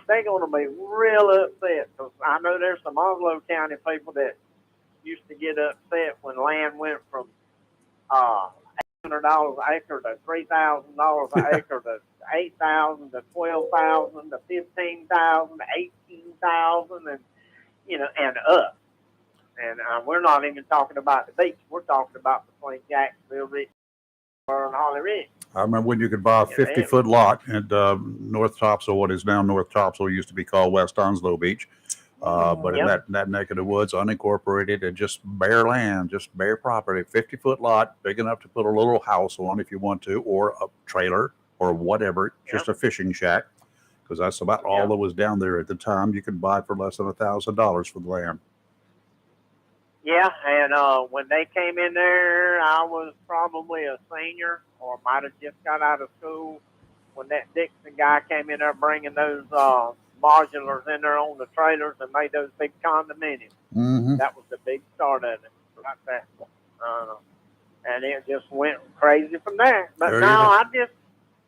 Speaker 16: they're going to be real upset. Cause I know there's some Onslow County people that used to get upset when land went from $800 an acre to $3,000 an acre to $8,000 to $12,000 to $15,000 to $18,000, and up. And we're not even talking about the beach. We're talking about between Jacksonville, Richmond, and Holly Ridge.
Speaker 8: I remember when you could buy a 50-foot lot at North Topsail, what is now North Topsail, used to be called West Onslow Beach. But in that neck of the woods, unincorporated and just bare land, just bare property, 50-foot lot, big enough to put a little house on if you want to, or a trailer or whatever, just a fishing shack, because that's about all that was down there at the time. You could buy for less than $1,000 for the land.
Speaker 16: Yeah, and when they came in there, I was probably a senior or might have just got out of school when that Dixon guy came in there bringing those modulars in there on the trailers and made those big condominiums.
Speaker 8: Mm-hmm.
Speaker 16: That was the big start of it, like that. And it just went crazy from there. But
Speaker 8: There you
Speaker 16: now
Speaker 8: go.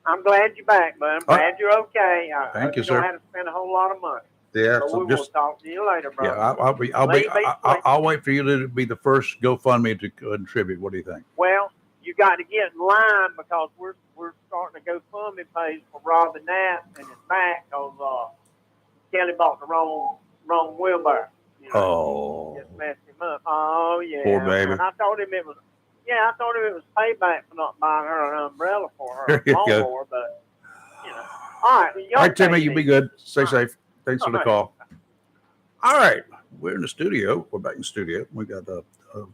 Speaker 16: I'm glad you're back, bud. I'm glad you're okay.
Speaker 8: Thank you,
Speaker 16: You
Speaker 8: sir.
Speaker 16: don't have to spend a whole lot of money.
Speaker 8: Yeah,
Speaker 16: But
Speaker 8: so
Speaker 16: we will
Speaker 8: just
Speaker 16: talk to you later, bro.
Speaker 8: I'll wait for you to be the first GoFundMe to contribute. What do you think?
Speaker 16: Well, you got to get in line because we're starting to GoFundMe page for Robin Knapp and his back because Kelly bought the wrong wheelbarrow.
Speaker 8: Oh,
Speaker 16: Just messed him up. Oh yeah.
Speaker 8: Poor baby.
Speaker 16: And I told him it was payback for not buying her an umbrella for her
Speaker 8: There you go.
Speaker 16: lawnmower. But all right.
Speaker 8: All right, Timmy, you be good. Stay safe. Thanks for the call. All right, we're in the studio. We're back in the studio. We got a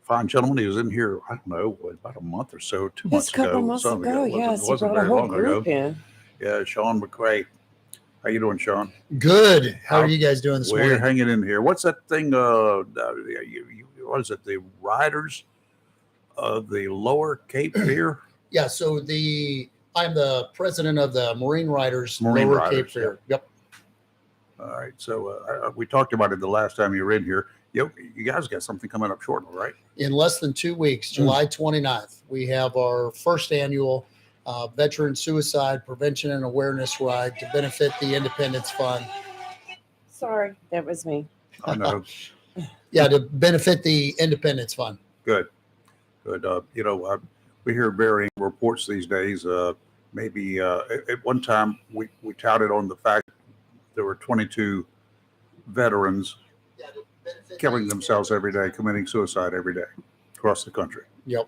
Speaker 8: fine gentleman. He was in here, I don't know, about a month or so, 2 months
Speaker 9: Just a couple
Speaker 8: ago.
Speaker 9: months
Speaker 8: something
Speaker 9: ago,
Speaker 8: It
Speaker 9: yes. He
Speaker 8: wasn't
Speaker 9: brought a
Speaker 8: very
Speaker 9: whole
Speaker 8: long
Speaker 9: group
Speaker 8: ago.
Speaker 9: in.
Speaker 8: Yeah, Sean McCray. How you doing, Sean?
Speaker 17: Good. How are you guys doing this
Speaker 8: We're
Speaker 17: morning?
Speaker 8: hanging in here. What's that thing? What is it? The Riders of the Lower Cape Fear?
Speaker 17: Yeah, so I'm the president of the Marine Riders
Speaker 8: Marine
Speaker 17: Lower
Speaker 8: Riders,
Speaker 17: Cape Fear. Yep.
Speaker 8: All right. So we talked about it the last time you were in here. You guys got something coming up shortly, right?
Speaker 17: In less than 2 weeks, July 29th, we have our first annual Veteran Suicide Prevention and Awareness Ride to benefit the Independence Fund.
Speaker 9: Sorry, that was me.
Speaker 8: I know.
Speaker 17: Yeah, to benefit the Independence Fund.
Speaker 8: Good. We hear varying reports these days. Maybe at one time we touted on the fact there were 22 veterans killing themselves every day, committing suicide every day across the country.
Speaker 17: Yep.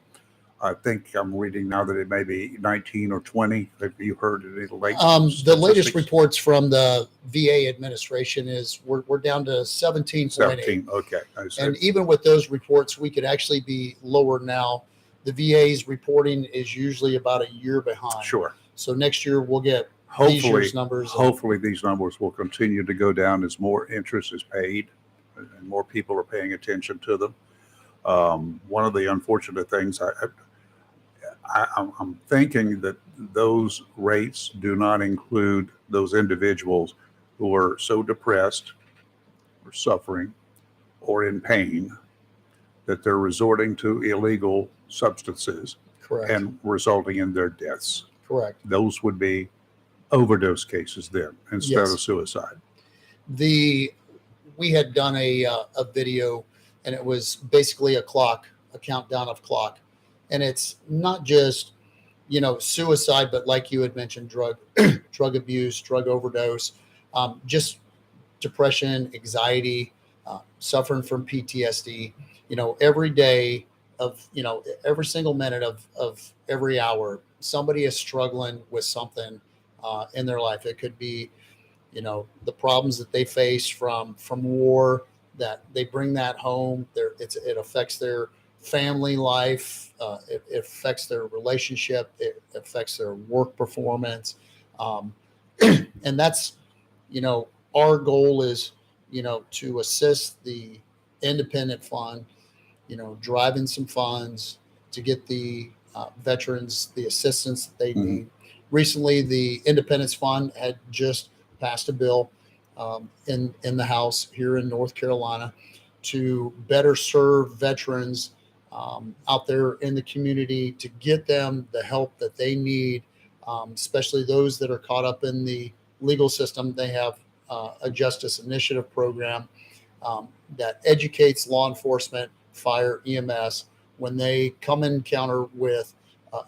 Speaker 8: I think I'm reading now that it may be 19 or 20. Have you heard any late
Speaker 17: The latest
Speaker 8: statistics?
Speaker 17: reports from the VA administration is we're down to 17.8.
Speaker 8: 17. Okay. I see.
Speaker 17: And even with those reports, we could actually be lower now. The VA's reporting is usually about a year behind.
Speaker 8: Sure.
Speaker 17: So next year we'll get these year's numbers.
Speaker 8: Hopefully these numbers will continue to go down as more interest is paid and more people are paying attention to them. One of the unfortunate things I'm thinking that those rates do not include those individuals who are so depressed or suffering or in pain that they're resorting to illegal substances.
Speaker 17: Correct.
Speaker 8: And resulting in their deaths.
Speaker 17: Correct.
Speaker 8: Those would be overdose cases then instead
Speaker 17: Yes.
Speaker 8: of suicide.
Speaker 17: We had done a video, and it was basically a countdown of clock, and it's not just suicide, but like you had mentioned, drug abuse, drug overdose, just depression, anxiety, suffering from PTSD. Every day of every single minute of every hour, somebody is struggling with something in their life. It could be the problems that they face from war, that they bring that home. It affects their family life. It affects their relationship. It affects their work performance. And that's, our goal is, to assist the Independent Fund, driving some funds to get the veterans the assistance that they need. Recently, the Independence Fund had just passed a bill in the House here in North Carolina to better serve veterans out there in the community, to get them the help that they need, especially those that are caught up in the legal system. They have a Justice Initiative program that educates law enforcement, fire, EMS, when they come encounter with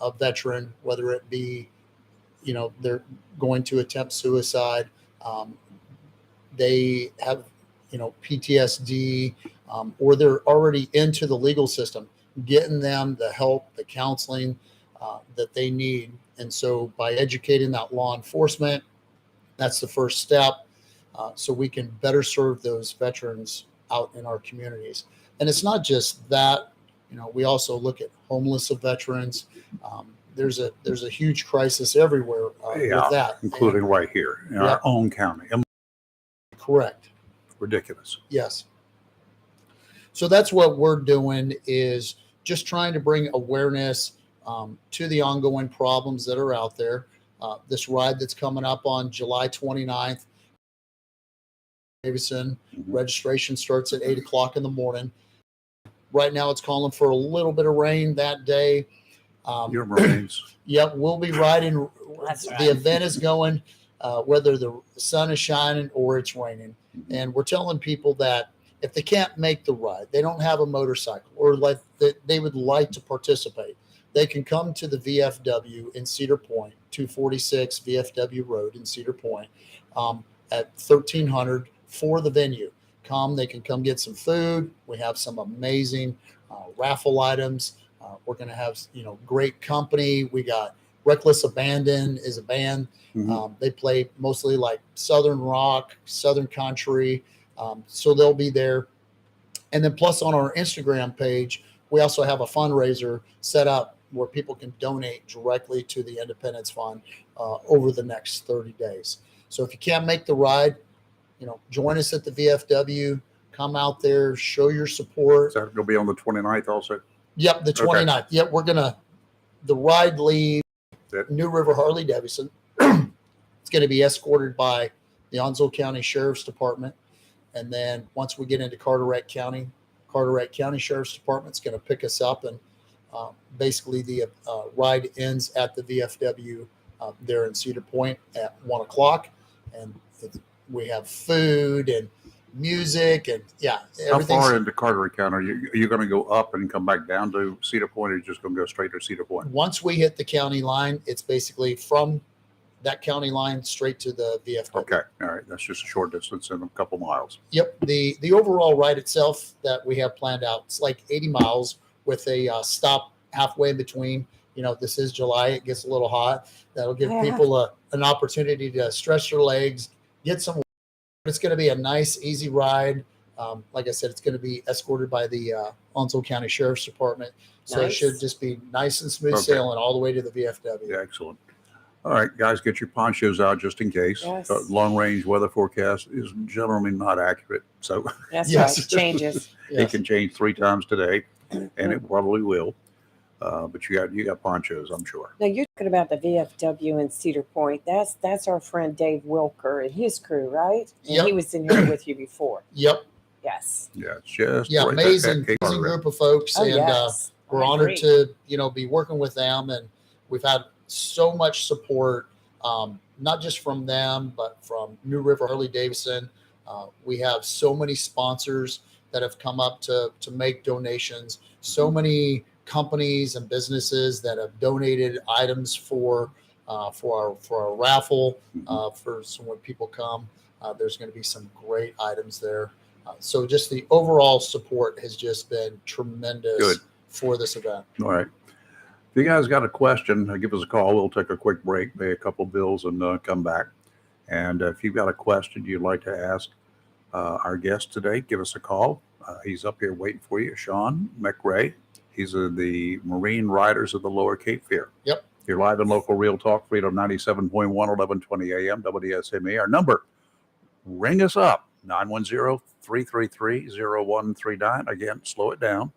Speaker 17: a veteran, whether it be, they're going to attempt suicide. They have PTSD, or they're already into the legal system, getting them the help, the counseling that they need. And so by educating that law enforcement, that's the first step, so we can better serve those veterans out in our communities. And it's not just that, we also look at homeless veterans. There's a huge crisis everywhere with that,
Speaker 8: including right here in our own county.
Speaker 17: Correct.
Speaker 8: Ridiculous.
Speaker 17: Yes. So that's what we're doing, is just trying to bring awareness to the ongoing problems that are out there. This ride that's coming up on July 29th, Davidson, registration starts at 8:00 in the morning. Right now it's calling for a little bit of rain that day.
Speaker 8: Your Marines.
Speaker 17: Yep, we'll be riding. The event is going, whether the sun is shining or it's raining. And we're telling people that if they can't make the ride, they don't have a motorcycle, or like they would like to participate, they can come to the VFW in Cedar Point, 246 VFW Road in Cedar Point, at 1300 for the venue. They can come get some food. We have some amazing raffle items. We're going to have, great company. We got Reckless Abandon is a band. They play mostly like Southern rock, Southern country. So they'll be there. And then plus on our Instagram page, we also have a fundraiser set up where people can donate directly to the Independence Fund over the next 30 days. So if you can't make the ride, join us at the VFW, come out there, show your support.
Speaker 8: So it'll be on the 29th also?
Speaker 17: Yep, the 29th. Okay. Yep, the ride leaves New River Harley Davidson. It's going to be escorted by the Onslow County Sheriff's Department. And then once we get into Carteret County Sheriff's Department is going to pick us up. And basically the ride ends at the VFW there in Cedar Point at 1:00. And we have food and music and
Speaker 8: How far into Carteret County are you going to go up and come back down to Cedar Point, or are you just going to go straight to Cedar Point?
Speaker 17: Once we hit the county line, it's basically from that county line straight to the VFW.
Speaker 8: Okay. All right. That's just a short distance and a couple miles.
Speaker 17: Yep. The overall ride itself that we have planned out, it's like 80 miles with a stop halfway in between. This is July. It gets a little hot. That'll give people an opportunity to stretch their legs, get some. It's going to be a nice, easy ride. Like I said, it's going to be escorted by the Onslow County Sheriff's Department. So It should just be nice and smooth sailing all the way to the VFW.
Speaker 8: Yeah, excellent. All right, guys, get your ponchos out just in case.
Speaker 9: Yes.
Speaker 8: Long-range weather forecast is generally not accurate. So
Speaker 9: That's right. It changes.
Speaker 8: It can change 3 times today, and it probably will. But you got ponchos, I'm sure.
Speaker 9: Now you're talking about the VFW in Cedar Point. That's our friend Dave Wilker and his crew, right? And
Speaker 17: Yep.
Speaker 9: he was in here with you before.
Speaker 17: Yep.
Speaker 9: Yes.
Speaker 8: Yeah, it's just
Speaker 17: Yeah,
Speaker 8: right
Speaker 17: amazing
Speaker 8: back at
Speaker 17: group of folks.
Speaker 9: Oh,
Speaker 17: And
Speaker 9: yes.
Speaker 17: we're
Speaker 9: I
Speaker 17: honored
Speaker 9: agree.
Speaker 17: to, be working with them. And we've had so much support, not just from them, but from New River Harley Davidson. We have so many sponsors that have come up to make donations. So many companies and businesses that have donated items for our raffle. So when people come, there's going to be some great items there. So just the overall support has just been tremendous for this event.
Speaker 8: All right. If you guys got a question, give us a call. We'll take a quick break, pay a couple bills, and come back. And if you've got a question you'd like to ask our guest today, give us a call. He's up here waiting for you, Sean McRae. He's the Marine Riders of the Lower Cape Fear.
Speaker 17: Yep.
Speaker 8: You're live in local Real Talk, Freedom 97.1, 1120 AM, WSME. Our number, ring us up, 910-333-0139. Again, slow it down,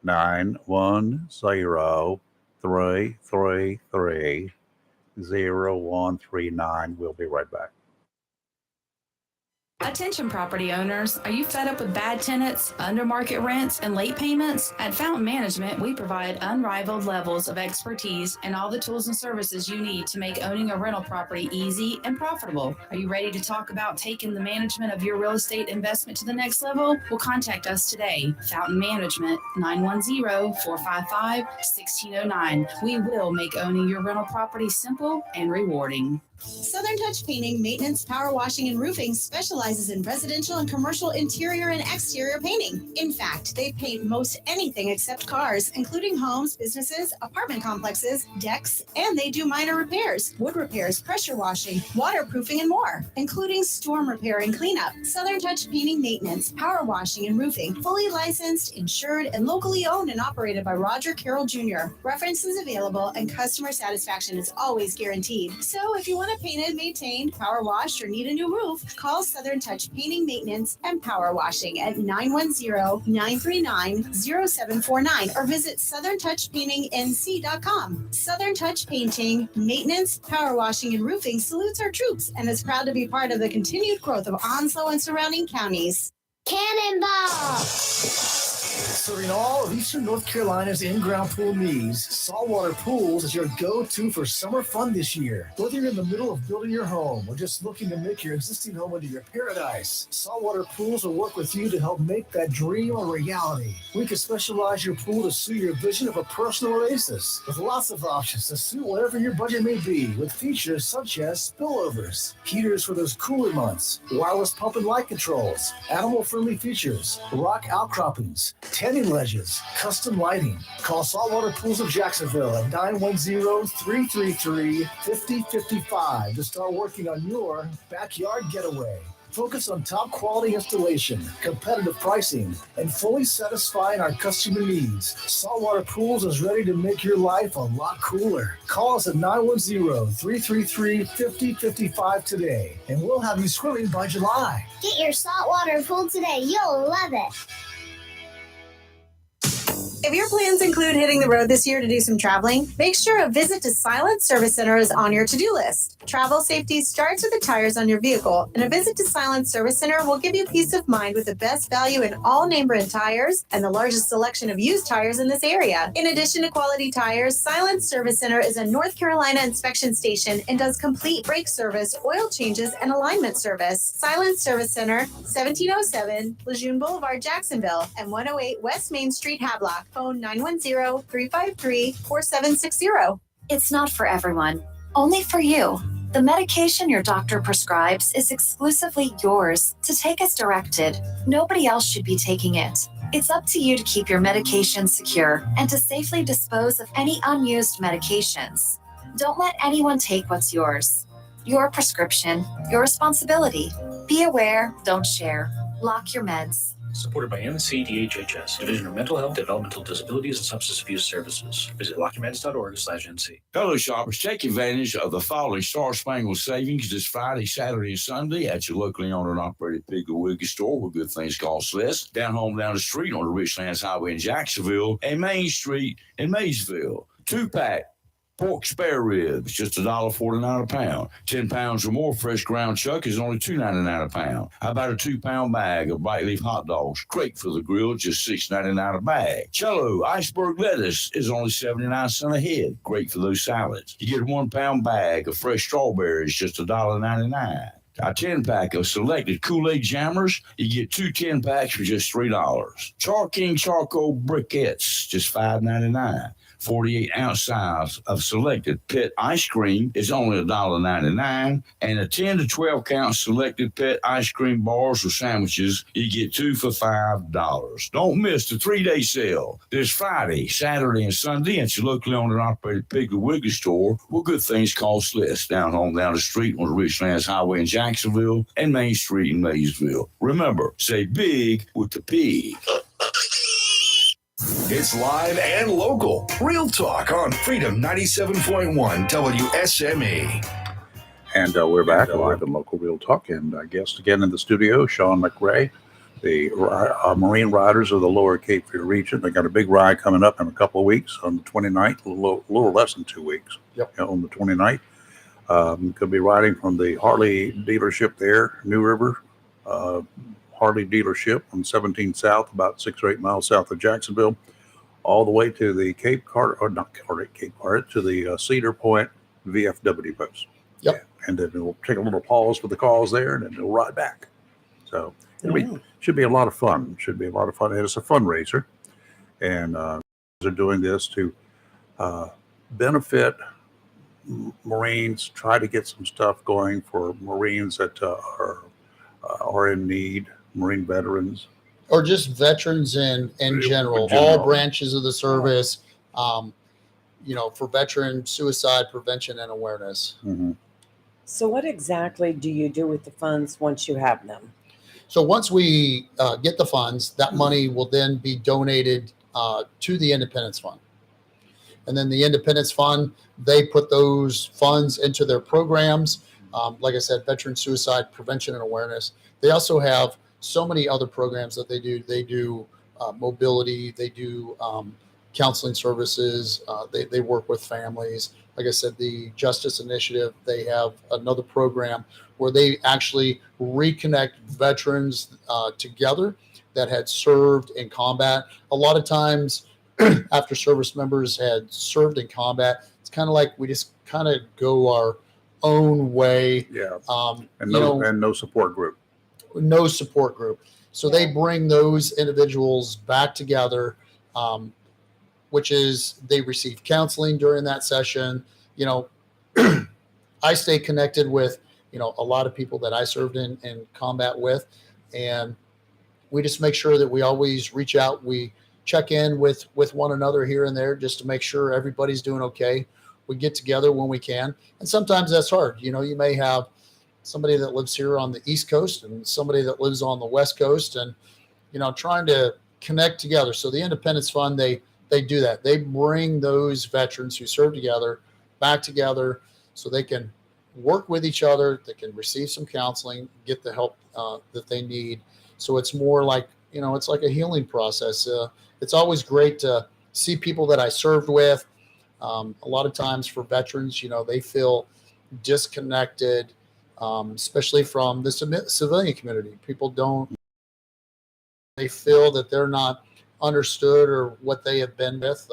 Speaker 8: 910-333-0139. We'll be right back.
Speaker 14: Attention property owners, are you fed up with bad tenants, under market rents, and late payments? At Fountain Management, we provide unrivaled levels of expertise and all the tools and services you need to make owning a rental property easy and profitable. Are you ready to talk about taking the management of your real estate investment to the next level? Well, contact us today. Fountain Management, 910-455-1609. We will make owning your rental property simple and rewarding.
Speaker 7: Southern Touch Painting, Maintenance, Power Washing, and Roofing specializes in residential and commercial interior and exterior painting. In fact, they paint most anything except cars, including homes, businesses, apartment complexes, decks, and they do minor repairs, wood repairs, pressure washing, waterproofing, and more, including storm repair and cleanup. Southern Touch Painting, Maintenance, Power Washing, and Roofing, fully licensed, insured, and locally owned and operated by Roger Carroll Jr. References available and customer satisfaction is always guaranteed. So if you want to paint and maintained, power washed, or need a new roof, call Southern Touch Painting, Maintenance, and Power Washing at 910-939-0749 or visit southerntouchpaintingnc.com. Southern Touch Painting, Maintenance, Power Washing, and Roofing salutes our troops and is proud to be part of the continued growth of Onslow and surrounding counties.
Speaker 1: Cannonball! Serving all of Eastern North Carolina's in-ground pool needs, Saltwater Pools is your go-to for summer fun this year. Whether you're in the middle of building your home or just looking to make your existing home into your paradise, Saltwater Pools will work with you to help make that dream a reality. We can specialize your pool to suit your vision of a personal oasis, with lots of options to suit whatever your budget may be, with features such as spillovers, heaters for those cooler months, wireless pump and light controls, animal-friendly features, rock outcroppings, tanning ledges, custom lighting. Call Saltwater Pools of Jacksonville at 910-333-5055 to start working on your backyard getaway. Focus on top quality installation, competitive pricing, and fully satisfying our customer needs. Saltwater Pools is ready to make your life a lot cooler. Call us at 910-333-5055 today, and we'll have you swimming by July.
Speaker 18: Get your saltwater pool today. You'll love it.
Speaker 7: If your plans include hitting the road this year to do some traveling, make sure a visit to Silent Service Center is on your to-do list. Travel safety starts with the tires on your vehicle, and a visit to Silent Service Center will give you peace of mind with the best value in all name brand tires and the largest selection of used tires in this area. In addition to quality tires, Silent Service Center is a North Carolina inspection station and does complete brake service, oil changes, and alignment service. Silent Service Center, 1707 Lejeune Boulevard, Jacksonville, and 108 West Main Street, Havelock. Phone 910-353-4760.
Speaker 19: It's not for everyone, only for you. The medication your doctor prescribes is exclusively yours to take as directed. Nobody else should be taking it. It's up to you to keep your medication secure and to safely dispose of any unused medications. Don't let anyone take what's yours. Your prescription, your responsibility. Be aware, don't share. Lock your meds.
Speaker 20: Supported by NCDHHS, Division of Mental Health, Developmental Disabilities, and Substance Abuse Services. Visit lockyourmeds.org/NC.
Speaker 21: Hello, shoppers. Take advantage of the following Star Spangled savings this Friday, Saturday, and Sunday at your locally owned and operated Piggly Wiggly store, where good things cost less. Down home, down the street on the Richlands Highway in Jacksonville, and Main Street in Maysville. 2-pack pork spare ribs, just $1.49 a pound. 10 pounds or more fresh ground chuck is only $2.99 a pound. How about a 2-pound bag of bright leaf hot dogs? Great for the grill, just $6.99 a bag. Cello iceberg lettuce is only 79 cents a head. Great for those salads. You get a 1-pound bag of fresh strawberries, just $1.99. A 10-pack of selected Kool-Aid Jammers, you get 2 10-packs for just $3. Char King charcoal briquettes, just $5.99. 48-ounce size of selected pet ice cream is only $1.99, and a 10 to 12-count selected pet ice cream bars or sandwiches, you get 2 for $5. Don't miss the 3-day sale this Friday, Saturday, and Sunday at your locally owned and operated Piggly Wiggly store, where good things cost less. Down home, down the street on the Richlands Highway in Jacksonville and Main Street in Maysville. Remember, say big with the pig.
Speaker 2: It's live and local. Real talk on Freedom 97.1 WSME.
Speaker 8: And we're back live and local Real Talk. And our guest again in the studio, Sean McRae, the Marine Riders of the Lower Cape Fear region. They got a big ride coming up in a couple of weeks on the 29th, a little less than 2 weeks.
Speaker 17: Yep.
Speaker 8: On the 29th. Could be riding from the Harley dealership there, New River. Harley dealership on 17 South, about 6 or 8 miles south of Jacksonville, all the way to the Cape Carter, or not Cape Carter, to the Cedar Point VFW post.
Speaker 17: Yep.
Speaker 8: Yeah. And then we'll take a little pause for the calls there, and then we'll ride back. So should be a lot of fun. Should be a lot of fun. And it's a fundraiser, and they're doing this to benefit Marines, try to get some stuff going for Marines that are in need, Marine veterans.
Speaker 17: Or just veterans in general, all branches of the service, for veteran suicide prevention and awareness.
Speaker 8: Mm-hmm.
Speaker 9: So what exactly do you do with the funds once you have them?
Speaker 17: So once we get the funds, that money will then be donated to the Independence Fund. And then the Independence Fund, they put those funds into their programs. Like I said, veteran suicide prevention and awareness. They also have so many other programs that they do. They do mobility. They do counseling services. They work with families. Like I said, the Justice Initiative, they have another program where they actually reconnect veterans together that had served in combat. A lot of times after service members had served in combat, it's kind of like we just kind of go our own way.
Speaker 8: Yeah. And no support group.
Speaker 17: No support group. So they bring those individuals back together, which is they receive counseling during that session. I stay connected with, a lot of people that I served in combat with, and we just make sure that we always reach out. We check in with one another here and there just to make sure everybody's doing okay. We get together when we can. And sometimes that's hard. You may have somebody that lives here on the East Coast and somebody that lives on the West Coast, and, trying to connect together. So the Independence Fund, they do that. They bring those veterans who serve together back together so they can work with each other. They can receive some counseling, get the help that they need. So it's more like, it's like a healing process. It's always great to see people that I served with. A lot of times for veterans, they feel disconnected, especially from the civilian community. They feel that they're not understood or what they have been with,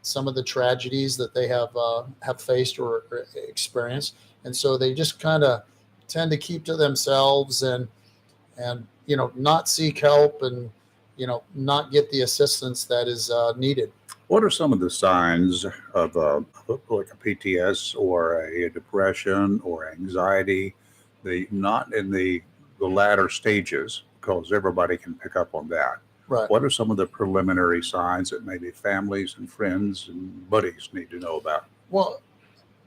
Speaker 17: some of the tragedies that they have faced or experienced. And so they just kind of tend to keep to themselves and not seek help and, not get the assistance that is needed.
Speaker 8: What are some of the signs of like a PTS or a depression or anxiety, not in the latter stages, because everybody can pick up on that?
Speaker 17: Right.
Speaker 8: What are some of the preliminary signs that maybe families and friends and buddies need to know about?
Speaker 17: Well,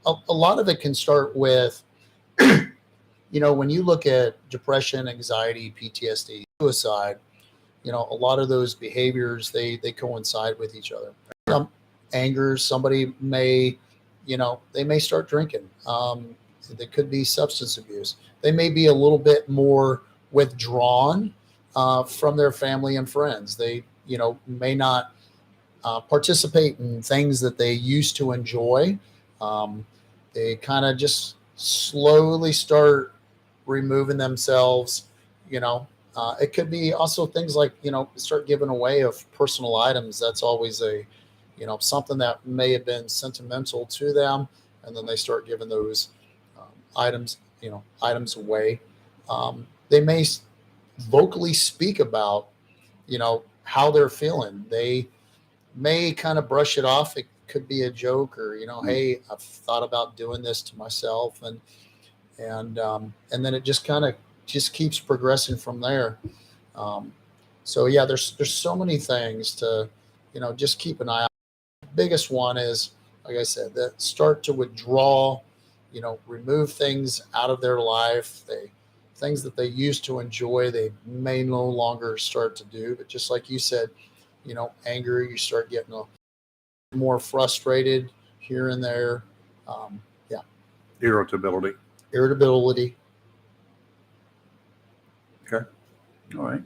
Speaker 17: a lot of it can start with, when you look at depression, anxiety, PTSD, suicide, a lot of those behaviors, they coincide with each other. Anger, somebody may, they may start drinking. There could be substance abuse. They may be a little bit more withdrawn from their family and friends. They, may not participate in things that they used to enjoy. They kind of just slowly start removing themselves. It could be also things like, start giving away of personal items. That's always something that may have been sentimental to them. And then they start giving those items away. They may vocally speak about, how they're feeling. They may kind of brush it off. It could be a joke or, hey, I've thought about doing this to myself. And then it just kind of keeps progressing from there. So yeah, there's so many things to, just keep an eye on. The biggest one is, like I said, that start to withdraw, remove things out of their life. Things that they used to enjoy, they may no longer start to do. But just like you said, anger, you start getting more frustrated here and there.
Speaker 8: Irritability. Okay. All right.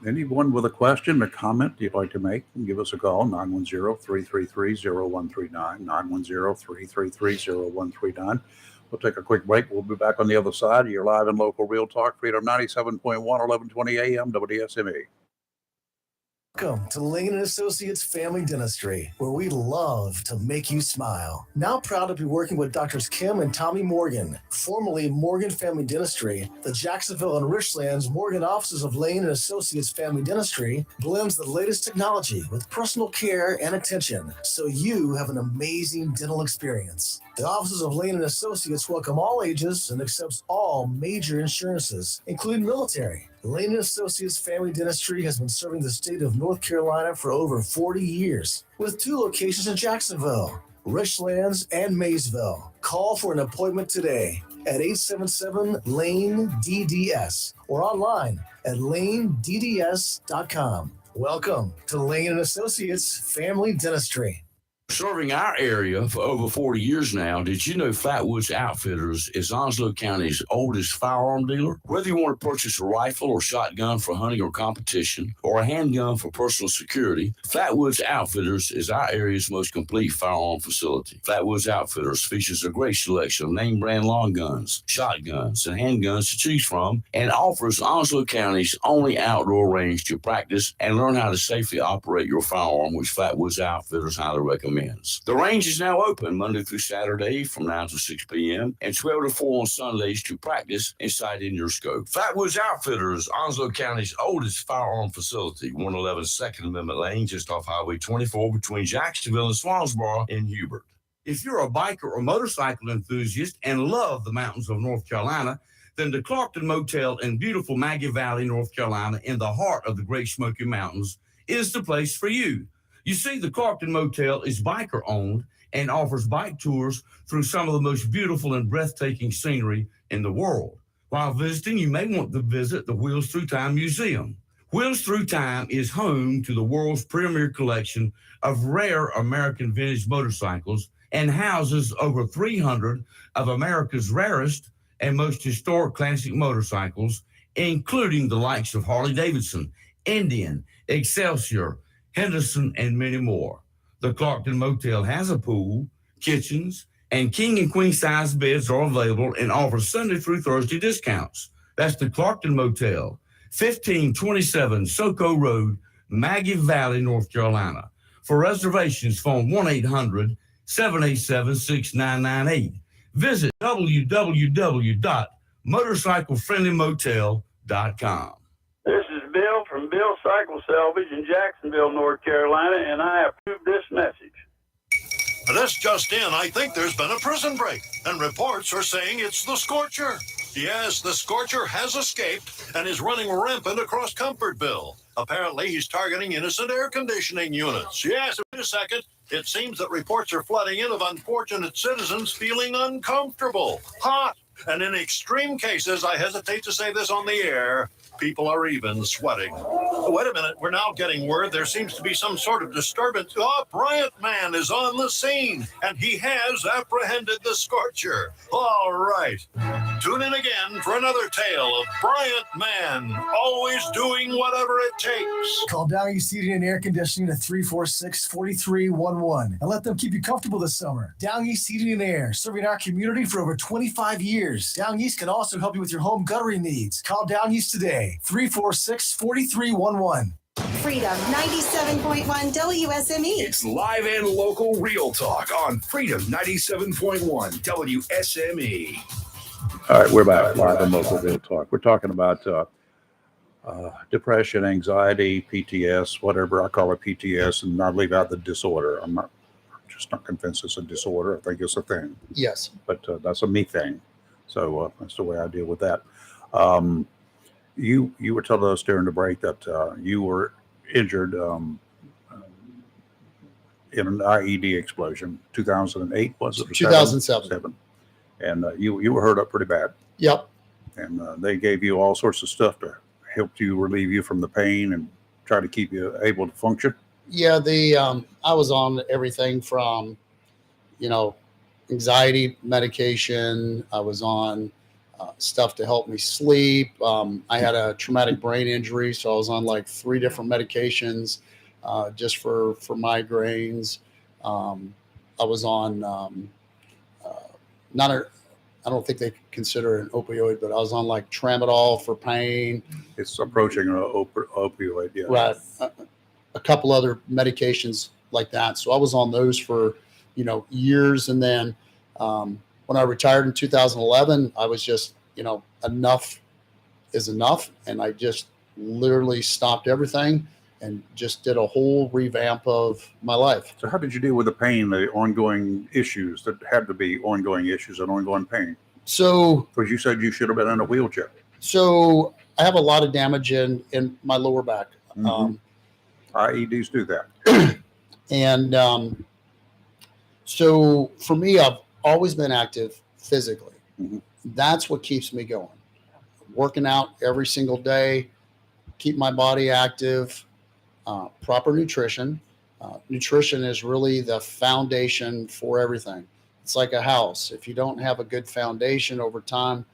Speaker 8: Anyone with a question or comment you'd like to make, give us a call, 910-333-0139, 910-333-0139. We'll take a quick break. We'll be back on the other side. You're live and local Real Talk, Freedom 97.1, 1120 AM, WSME.
Speaker 1: Welcome to Lane & Associates Family Dentistry, where we love to make you smile. Now proud to be working with Doctors Kim and Tommy Morgan, formerly Morgan Family Dentistry. The Jacksonville and Richlands Morgan offices of Lane & Associates Family Dentistry blends the latest technology with personal care and attention, so you have an amazing dental experience. The offices of Lane & Associates welcome all ages and accepts all major insurances, including military. Lane & Associates Family Dentistry has been serving the state of North Carolina for over 40 years, with 2 locations in Jacksonville, Richlands, and Maysville. Call for an appointment today at 877-LANE-DDS or online at lanedds.com. Welcome to Lane & Associates Family Dentistry.
Speaker 21: Serving our area for over 40 years now, did you know Flatwoods Outfitters is Onslow County's oldest firearm dealer? Whether you want to purchase a rifle or shotgun for hunting or competition, or a handgun for personal security, Flatwoods Outfitters is our area's most complete firearm facility. Flatwoods Outfitters features a great selection of name brand long guns, shotguns, and handguns to choose from, and offers Onslow County's only outdoor range to practice and learn how to safely operate your firearm, which Flatwoods Outfitters highly recommend. The range is now open Monday through Saturday from 9 to 6 p.m. and 12 to 4 on Sundays to practice and sight in your scope. Flatwoods Outfitters, Onslow County's oldest firearm facility, 111 Second Amendment Lane, just off Highway 24 between Jacksonville and Swansboro in Hubert. If you're a biker or motorcycle enthusiast and love the mountains of North Carolina, then the Clarkton Motel in beautiful Maggie Valley, North Carolina, in the heart of the Great Smoky Mountains, is the place for you. You see, the Clarkton Motel is biker-owned and offers bike tours through some of the most beautiful and breathtaking scenery in the world. While visiting, you may want to visit the Wheels Through Time Museum. Wheels Through Time is home to the world's premier collection of rare American vintage motorcycles and houses over 300 of America's rarest and most historic classic motorcycles, including the likes of Harley-Davidson, Indian, Excelsior, Henderson, and many more. The Clarkton Motel has a pool, kitchens, and king and queen size beds are available and offers Sunday through Thursday discounts. That's the Clarkton Motel, 1527 Soco Road, Maggie Valley, North Carolina. For reservations, phone 1-800-787-6998. Visit www.motorcyclefriendlymotel.com.
Speaker 5: This is Bill from Bill Cycle Salvage in Jacksonville, North Carolina, and I approve this message.
Speaker 22: This just in, I think there's been a prison break, and reports are saying it's the Scorcher. Yes, the Scorcher has escaped and is running rampant across Comfortville. Apparently, he's targeting innocent air conditioning units. Yes, wait a second. It seems that reports are flooding in of unfortunate citizens feeling uncomfortable, hot, and in extreme cases, I hesitate to say this on the air, people are even sweating. Wait a minute, we're now getting word there seems to be some sort of disturbance. Bryant Man is on the scene, and he has apprehended the Scorcher. All right. Tune in again for another tale of Bryant Man, always doing whatever it takes.
Speaker 1: Call Down East Heating and Air Conditioning at 346-4311 and let them keep you comfortable this summer. Down East Heating and Air, serving our community for over 25 years. Down East can also help you with your home guttering needs. Call Down East today, 346-4311.
Speaker 7: Freedom 97.1 WSME.
Speaker 2: It's live and local real talk on Freedom 97.1 WSME.
Speaker 8: All right, we're back live and local real talk. We're talking about depression, anxiety, PTS, whatever. I call it PTS, and I leave out the disorder. I'm just not convinced it's a disorder. I think it's a thing.
Speaker 17: Yes.
Speaker 8: But that's a me thing. So that's the way I deal with that. You were telling us during the break that you were injured in an IED explosion. 2008 was it?
Speaker 17: 2007.
Speaker 8: And you were hurt up pretty bad.
Speaker 17: Yep.
Speaker 8: And they gave you all sorts of stuff to help you relieve you from the pain and try to keep you able to function.
Speaker 17: Yeah, I was on everything from, anxiety medication. I was on stuff to help me sleep. I had a traumatic brain injury, so I was on like 3 different medications just for migraines. I was on I don't think they consider it an opioid, but I was on like tramadol for pain.
Speaker 8: It's approaching an opioid, yeah.
Speaker 17: Right. a couple other medications like that. So I was on those for, years. And then when I retired in 2011, I was just, enough is enough. And I just literally stopped everything and just did a whole revamp of my life.
Speaker 8: So how did you deal with the pain, the ongoing issues that had to be ongoing issues and ongoing pain?
Speaker 17: So,
Speaker 8: because you said you should have been in a wheelchair.
Speaker 17: So I have a lot of damage in my lower back.
Speaker 8: IEDs do that.
Speaker 17: And so for me, I've always been active physically. That's what keeps me going. Working out every single day, keep my body active, proper nutrition. Nutrition is really the foundation for everything. It's like a house. If you don't have a good foundation over time,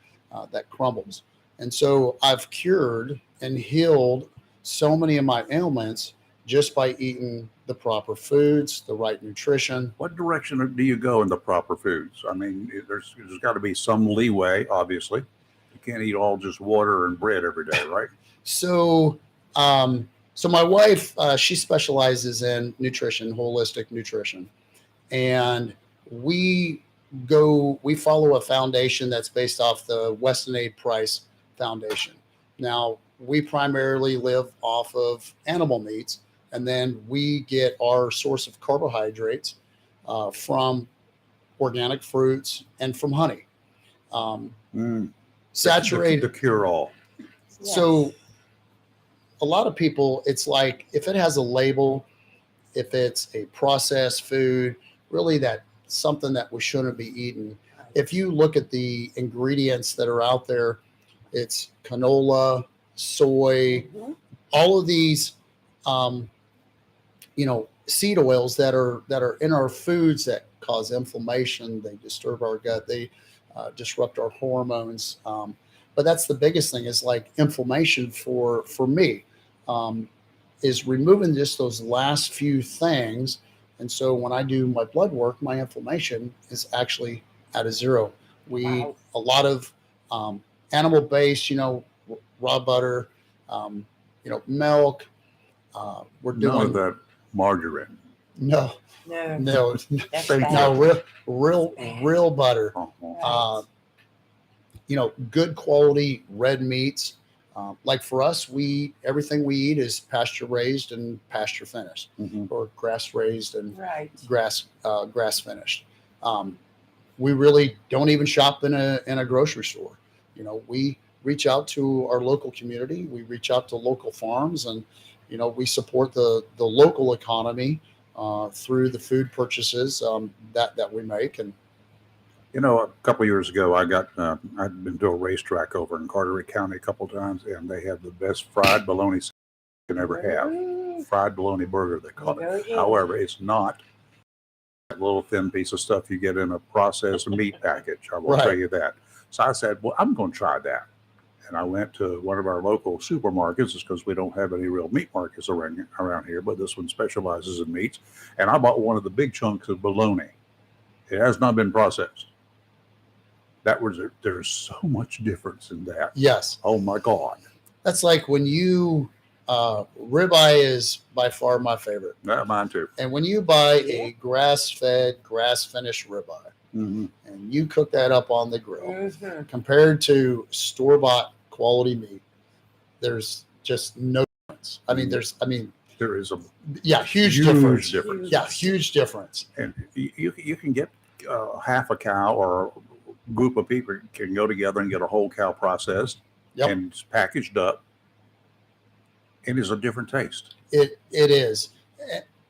Speaker 17: that crumbles. And so I've cured and healed so many of my ailments just by eating the proper foods, the right nutrition.
Speaker 8: What direction do you go in the proper foods? I mean, there's got to be some leeway, obviously. You can't eat all just water and bread every day, right?
Speaker 17: So my wife, she specializes in nutrition, holistic nutrition. And we follow a foundation that's based off the Weston Aid Price Foundation. Now, we primarily live off of animal meats, and then we get our source of carbohydrates from organic fruits and from honey. Saturated.
Speaker 8: The cure-all.
Speaker 17: So a lot of people, it's like if it has a label, if it's a processed food, really that something that we shouldn't be eating. If you look at the ingredients that are out there, it's canola, soy, all of these, seed oils that are in our foods that cause inflammation. They disturb our gut. They disrupt our hormones. But that's the biggest thing is like inflammation for me, is removing just those last few things. And so when I do my blood work, my inflammation is actually at a zero. We eat a lot of animal-based, raw butter, milk. We're doing
Speaker 8: none of that margarine.
Speaker 17: No.
Speaker 9: That's bad.
Speaker 17: No, real butter. Good quality red meats. Like for us, everything we eat is pasture raised and pasture finished, or grass raised and grass finished. We really don't even shop in a grocery store. We reach out to our local community. We reach out to local farms, and we support the local economy through the food purchases that we make. And
Speaker 8: a couple of years ago, I'd been to a racetrack over in Carteret County a couple of times, and they have the best fried bologna you can ever have. Fried bologna burger, they call it. However, it's not that little thin piece of stuff you get in a processed meat package. I will tell you that. So I said, well, I'm going to try that. And I went to one of our local supermarkets, because we don't have any real meat markets around here, but this one specializes in meats. And I bought one of the big chunks of bologna. It has not been processed. There's so much difference in that.
Speaker 17: Yes.
Speaker 8: Oh my God.
Speaker 17: That's like when you, ribeye is by far my favorite.
Speaker 8: Yeah, mine too.
Speaker 17: And when you buy a grass-fed, grass-finished ribeye, and you cook that up on the grill, compared to store-bought quality meat, there's just no difference.
Speaker 8: There is a
Speaker 17: huge difference. Yeah, huge difference.
Speaker 8: And you can get half a cow, or a group of people can go together and get a whole cow processed and it's packaged up. It is a different taste.
Speaker 17: It is.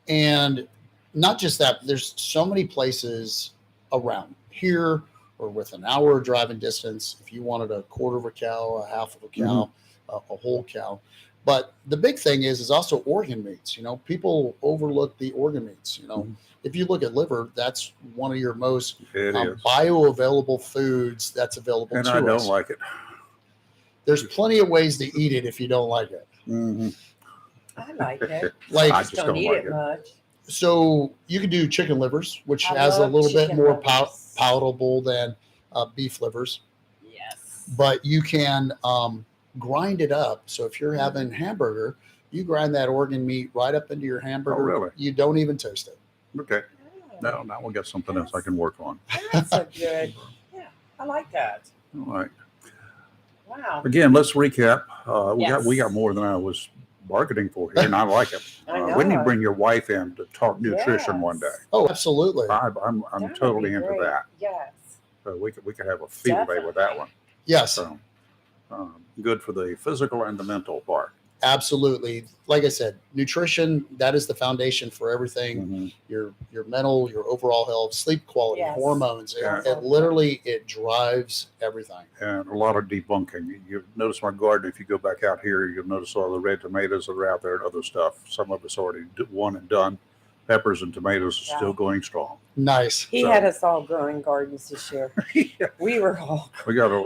Speaker 17: And not just that, there's so many places around here or within an hour driving distance. If you wanted a quarter of a cow, a half of a cow, a whole cow. But the big thing is also organ meats. People overlook the organ meats. If you look at liver, that's one of your most bioavailable foods that's available
Speaker 8: and
Speaker 17: to us.
Speaker 8: And I don't like it.
Speaker 17: There's plenty of ways to eat it if you don't like it.
Speaker 9: I like it.
Speaker 17: I
Speaker 9: just don't eat it much.
Speaker 17: So you can do chicken livers, which has a little bit more palatable than beef livers.
Speaker 9: Yes.
Speaker 17: But you can grind it up. So if you're having hamburger, You grind that organ meat right up into your hamburger.
Speaker 8: Oh, really?
Speaker 17: You don't even toast it.
Speaker 8: Okay. No, now we'll get something else I can work on.
Speaker 9: That's a good. Yeah, I like that.
Speaker 8: All right.
Speaker 9: Wow.
Speaker 8: Again, let's recap. We
Speaker 9: Yes.
Speaker 8: got more than I was bargaining for here, and I like it.
Speaker 9: I
Speaker 8: We need to
Speaker 9: know.
Speaker 8: bring your wife in to talk nutrition one day.
Speaker 17: Oh, absolutely.
Speaker 8: I'm
Speaker 9: That would
Speaker 8: totally
Speaker 9: be
Speaker 8: into
Speaker 9: great.
Speaker 8: that.
Speaker 9: Yes.
Speaker 8: So we could have a field day with that one.
Speaker 17: Yes.
Speaker 8: So, good for the physical and the mental part.
Speaker 17: Absolutely. Like I said, nutrition, that is the foundation for everything.
Speaker 8: Mm-hmm.
Speaker 17: Your mental, your overall health, sleep quality,
Speaker 9: Yes.
Speaker 17: hormones.
Speaker 8: Yeah.
Speaker 17: It literally, it drives everything.
Speaker 8: And a lot of debunking. You notice my garden. If you go back out here, you'll notice all the red tomatoes that are out there and other stuff. Some of it's already one and done. Peppers and tomatoes are still going strong.
Speaker 17: Nice.
Speaker 9: He
Speaker 8: So-
Speaker 9: had us all growing gardens this year. We were all.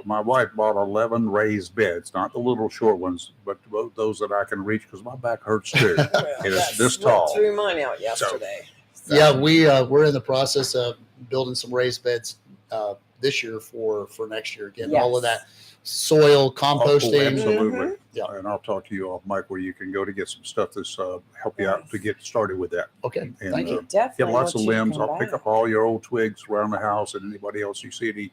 Speaker 8: My wife bought 11 raised beds, not the little short ones, but those that I can reach because my back hurts too. It is this tall.
Speaker 9: Threw mine out yesterday.
Speaker 17: Yeah, we're in the process of building some raised beds this year for next year. Again, all of
Speaker 9: Yes.
Speaker 17: that soil
Speaker 8: Oh,
Speaker 17: composting.
Speaker 8: absolutely.
Speaker 17: Yeah.
Speaker 8: And I'll talk to you off mic where you can go to get some stuff that's help you out to get started with that.
Speaker 17: Okay.
Speaker 8: And,
Speaker 17: Thank you.
Speaker 9: Definitely
Speaker 8: get lots of
Speaker 9: want you to
Speaker 8: limbs.
Speaker 9: come
Speaker 8: I'll pick
Speaker 9: back.
Speaker 8: up all your old twigs around the house, and anybody else you see any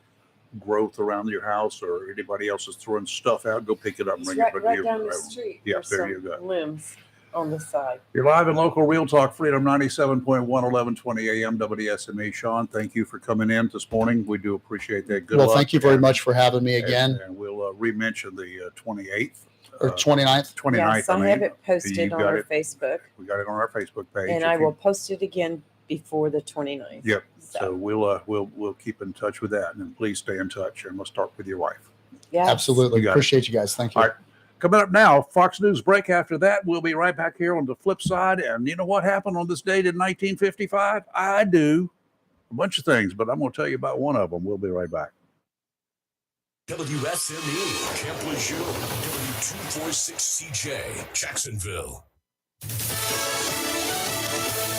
Speaker 8: growth around your house or anybody else is throwing stuff out, go pick it up and
Speaker 9: It's
Speaker 8: bring it.
Speaker 9: right down the street.
Speaker 8: Yeah,
Speaker 9: There's
Speaker 8: there
Speaker 9: some
Speaker 8: you go.
Speaker 9: limbs on the side.
Speaker 8: You're live in local Real Talk Freedom 97.1, 1120 AM WSME. Sean, thank you for coming in this morning. We do appreciate that. Good
Speaker 17: Well,
Speaker 8: luck.
Speaker 17: thank you very much for having me again.
Speaker 8: And we'll re-mention the 28th.
Speaker 17: Or 29th.
Speaker 8: 29th.
Speaker 9: Yes, I have it posted
Speaker 8: You
Speaker 9: on
Speaker 8: got
Speaker 9: our
Speaker 8: it.
Speaker 9: Facebook,
Speaker 8: We got it on our Facebook page.
Speaker 9: and
Speaker 8: If
Speaker 9: I
Speaker 8: you-
Speaker 9: will post it again before the 29th.
Speaker 8: Yep. So we'll keep in touch with that, and please stay in touch, and let's talk with your wife.
Speaker 9: Yeah.
Speaker 17: Absolutely.
Speaker 8: You got it.
Speaker 17: Appreciate you guys. Thank you.
Speaker 8: All right. Coming up now, Fox News break. After that, we'll be right back here on the flip side. And you know what happened on this date in 1955? I do. A bunch of things, but I'm going to tell you about one of them. We'll be right back.
Speaker 4: WSME, Camp Lejeune, W246CJ, Jacksonville.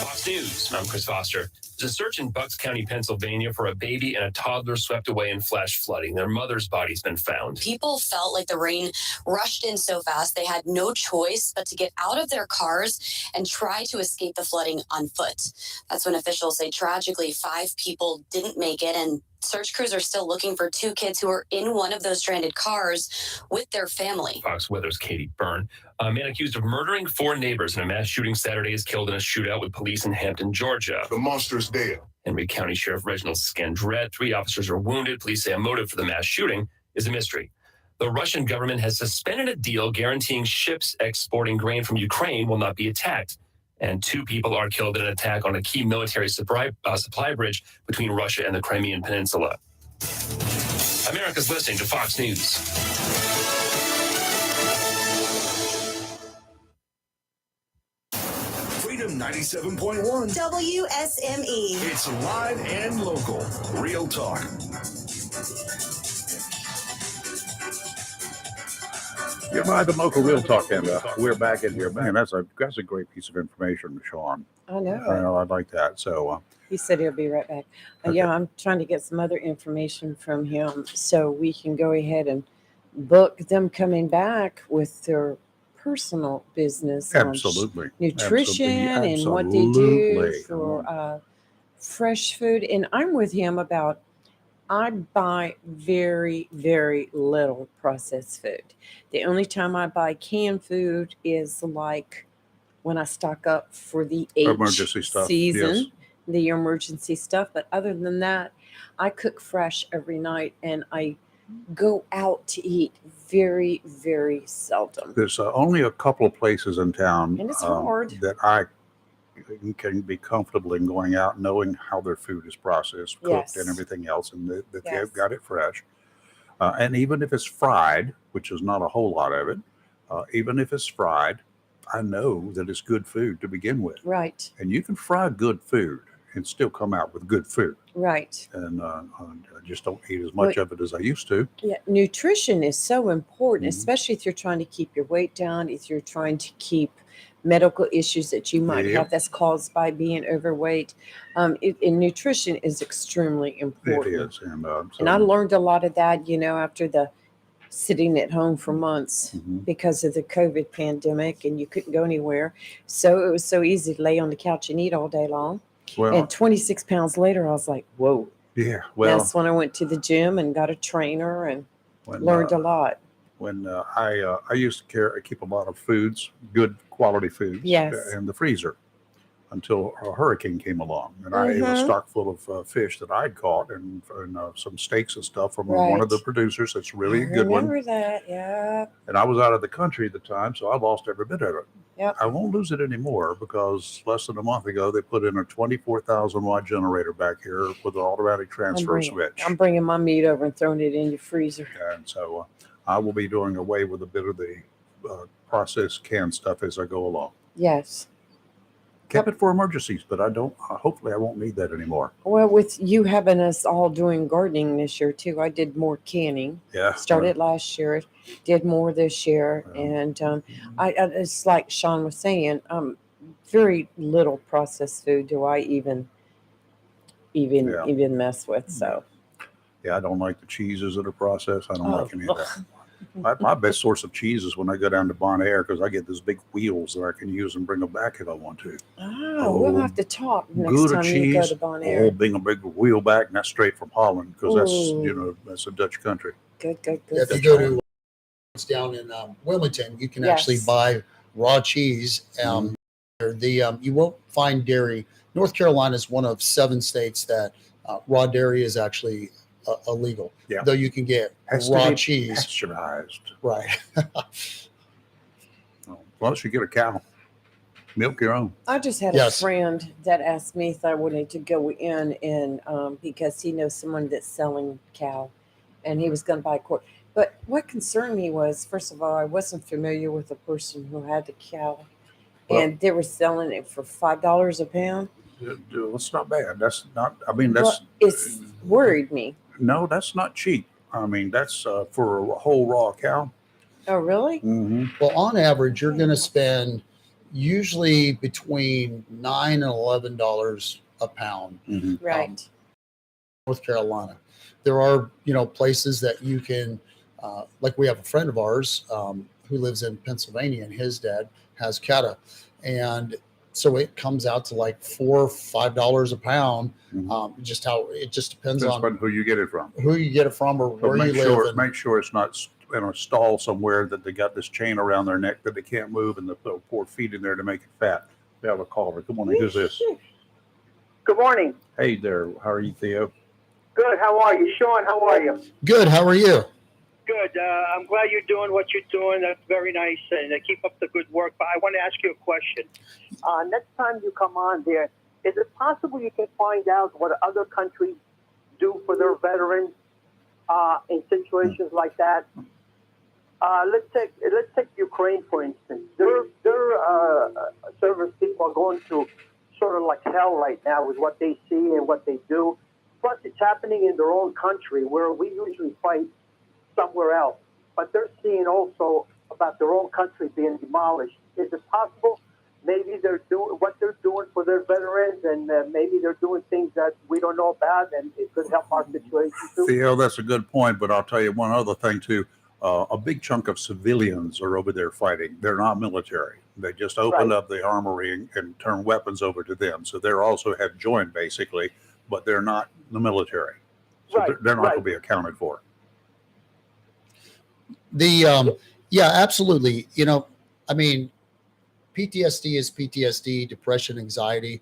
Speaker 6: Fox News. I'm Chris Foster. There's a search in Bucks County, Pennsylvania for a baby and a toddler swept away in flash flooding. Their mother's body's been found.
Speaker 23: People felt like the rain rushed in so fast they had no choice but to get out of their cars and try to escape the flooding on foot. That's when officials say tragically 5 people didn't make it, and search crews are still looking for 2 kids who were in one of those stranded cars with their family.
Speaker 6: Fox Weather's Katie Byrne. A man accused of murdering 4 neighbors in a mass shooting Saturday is killed in a shootout with police in Hampton, Georgia.
Speaker 4: The monster is dead.
Speaker 6: Henry County Sheriff Reginald Scandrette. 3 officers are wounded. Police say a motive for the mass shooting is a mystery. The Russian government has suspended a deal guaranteeing ships exporting grain from Ukraine will not be attacked. And 2 people are killed in an attack on a key military supply bridge between Russia and the Crimean Peninsula. America's listening to Fox News.
Speaker 2: Freedom 97.1.
Speaker 7: WSME.
Speaker 2: It's live and local. Real talk.
Speaker 8: You're live in local Real Talk, and we're back in here. Man, that's a great piece of information, Sean.
Speaker 9: I know.
Speaker 8: I like that. So
Speaker 9: He said he'll be right back. Yeah, I'm trying to get some other information from him so we can go ahead and book them coming back with their personal business on
Speaker 8: absolutely.
Speaker 9: nutrition
Speaker 8: Absolutely.
Speaker 9: and what they do
Speaker 8: Absolutely.
Speaker 9: for fresh food. And I'm with him about I buy very, very little processed food. The only time I buy canned food is like when I stock up for the
Speaker 8: Emergency stuff,
Speaker 9: season,
Speaker 8: yes.
Speaker 9: the emergency stuff. But other than that, I cook fresh every night, and I go out to eat very, very seldom.
Speaker 8: There's only a couple of places in town
Speaker 9: And it's hard.
Speaker 8: that I can be comfortable in going out knowing how their food is processed, cooked,
Speaker 9: Yes.
Speaker 8: and everything else, and that
Speaker 9: Yes.
Speaker 8: they've got it fresh. And even if it's fried, which is not a whole lot of it, even if it's fried, I know that it's good food to begin with.
Speaker 9: Right,
Speaker 8: And you can fry good food and still come out with good food.
Speaker 9: right.
Speaker 8: And I just don't eat as much
Speaker 9: Well,
Speaker 8: of it as I used to.
Speaker 9: Yeah, nutrition is so important,
Speaker 8: Mm-hmm.
Speaker 9: especially if you're trying to keep your weight down, if you're trying to keep medical issues that you might
Speaker 8: Yep.
Speaker 9: have that's caused by being overweight. And nutrition is extremely
Speaker 8: It
Speaker 9: important.
Speaker 8: is. And
Speaker 9: And I learned a lot of that, after the sitting at home for months
Speaker 8: Mm-hmm.
Speaker 9: because of the COVID pandemic, and you couldn't go anywhere. So it was so easy to lay on the couch and eat all day long.
Speaker 8: Well,
Speaker 9: And 26 pounds later, I was like, whoa.
Speaker 8: yeah. Well,
Speaker 9: That's when I went to the gym and got a trainer and
Speaker 8: when,
Speaker 9: learned a lot.
Speaker 8: when I used to keep a lot of foods, good quality foods,
Speaker 9: Yes.
Speaker 8: in the freezer until a hurricane came along, and I ate a
Speaker 9: Mhm.
Speaker 8: stock full of fish that I'd caught and some steaks and stuff from one of the
Speaker 9: Right.
Speaker 8: producers. That's really a
Speaker 9: I
Speaker 8: good one.
Speaker 9: remember that. Yeah.
Speaker 8: And I was out of the country at the time, so I lost every bit of it.
Speaker 9: Yep.
Speaker 8: I won't lose it anymore because less than a month ago they put in a 24,000 watt generator back here with an automatic transfer switch.
Speaker 9: I'm bringing my meat over and throwing it in your freezer.
Speaker 8: And so I will be doing away with a bit of the processed canned stuff as I go along.
Speaker 9: Yes.
Speaker 8: Kept it for emergencies, but I don't. Hopefully, I won't need that anymore.
Speaker 9: Well, with you having us all doing gardening this year too, I did more canning.
Speaker 8: Yeah.
Speaker 9: Started last year, did more this year, and I it's like Sean was saying, very little processed food do I even mess with. So
Speaker 8: Yeah, I don't like the cheeses that are processed. I don't
Speaker 9: Oh,
Speaker 8: like any of that. My best source of cheese is when I go down to Bon Air because I get those big wheels that I can use and bring them back if I want to.
Speaker 9: we'll have to talk next
Speaker 8: Gouda
Speaker 9: time you go
Speaker 8: cheese,
Speaker 9: to Bon Air.
Speaker 8: bring a big wheel back, and that's straight from Holland because that's
Speaker 9: Ooh.
Speaker 8: that's a Dutch country.
Speaker 9: Good, good, good.
Speaker 17: Yeah, if you go to it's down in Wilmington, you can actually
Speaker 9: Yes.
Speaker 17: buy raw cheese. You won't find dairy. North Carolina is one of 7 states that raw dairy is actually illegal.
Speaker 8: Yeah.
Speaker 17: Though you can get
Speaker 8: Has to
Speaker 17: raw
Speaker 8: be
Speaker 17: cheese.
Speaker 8: pasteurized.
Speaker 17: Right.
Speaker 8: Plus, you get a cow, milk your own.
Speaker 9: I just had
Speaker 17: Yes.
Speaker 9: a friend that asked me if I wanted to go in and because he knows someone that's selling cow, and he was going to buy a quart. But what concerned me was, first of all, I wasn't familiar with the person who had the cow,
Speaker 8: Well-
Speaker 9: and they were selling it for $5 a pound.
Speaker 8: That's not bad. That's not. I mean, that's
Speaker 9: Well, it's worried me.
Speaker 8: no, that's not cheap. I mean, that's for a whole raw cow.
Speaker 9: Oh, really?
Speaker 8: Mm-hmm.
Speaker 17: Well, on average, you're going to spend usually between $9 and $11 a pound.
Speaker 9: Right.
Speaker 17: North Carolina. There are, places that you can, like we have a friend of ours who lives in Pennsylvania, and his dad has cattle, and so it comes out to like $4 or $5 a pound. Just how it just depends on
Speaker 8: who you get it from.
Speaker 17: who you get it from or
Speaker 8: So
Speaker 17: where you
Speaker 8: make
Speaker 17: live.
Speaker 8: make sure it's not in a stall somewhere that they got this chain around their neck that they can't move, and they'll pour feed in there to make it fat. We have a caller. Good morning. Who's this?
Speaker 16: Good morning.
Speaker 8: Hey there. How are you, Theo?
Speaker 16: Good. How are you, Sean? How are you?
Speaker 17: Good. How are you?
Speaker 16: Good. I'm glad you're doing what you're doing. That's very nice, and keep up the good work. But I want to ask you a question. Next time you come on there, is it possible you can find out what other countries do for their veterans in situations like that? Let's take Ukraine for instance. Their service people are going through sort of like hell right now with what they see and what they do. Plus, it's happening in their own country where we usually fight somewhere else. But they're seeing also about their own country being demolished. Is it possible? Maybe they're doing what they're doing for their veterans, and maybe they're doing things that we don't know about, and it could help our situation too.
Speaker 8: Theo, that's a good point, but I'll tell you one other thing too. A big chunk of civilians are over there fighting. They're not military. They just opened up the armory and turned weapons over to them. So they're also have joined basically, but they're not the military. So they're not going to be accounted for.
Speaker 17: Yeah, absolutely. I mean, PTSD is PTSD, depression, anxiety,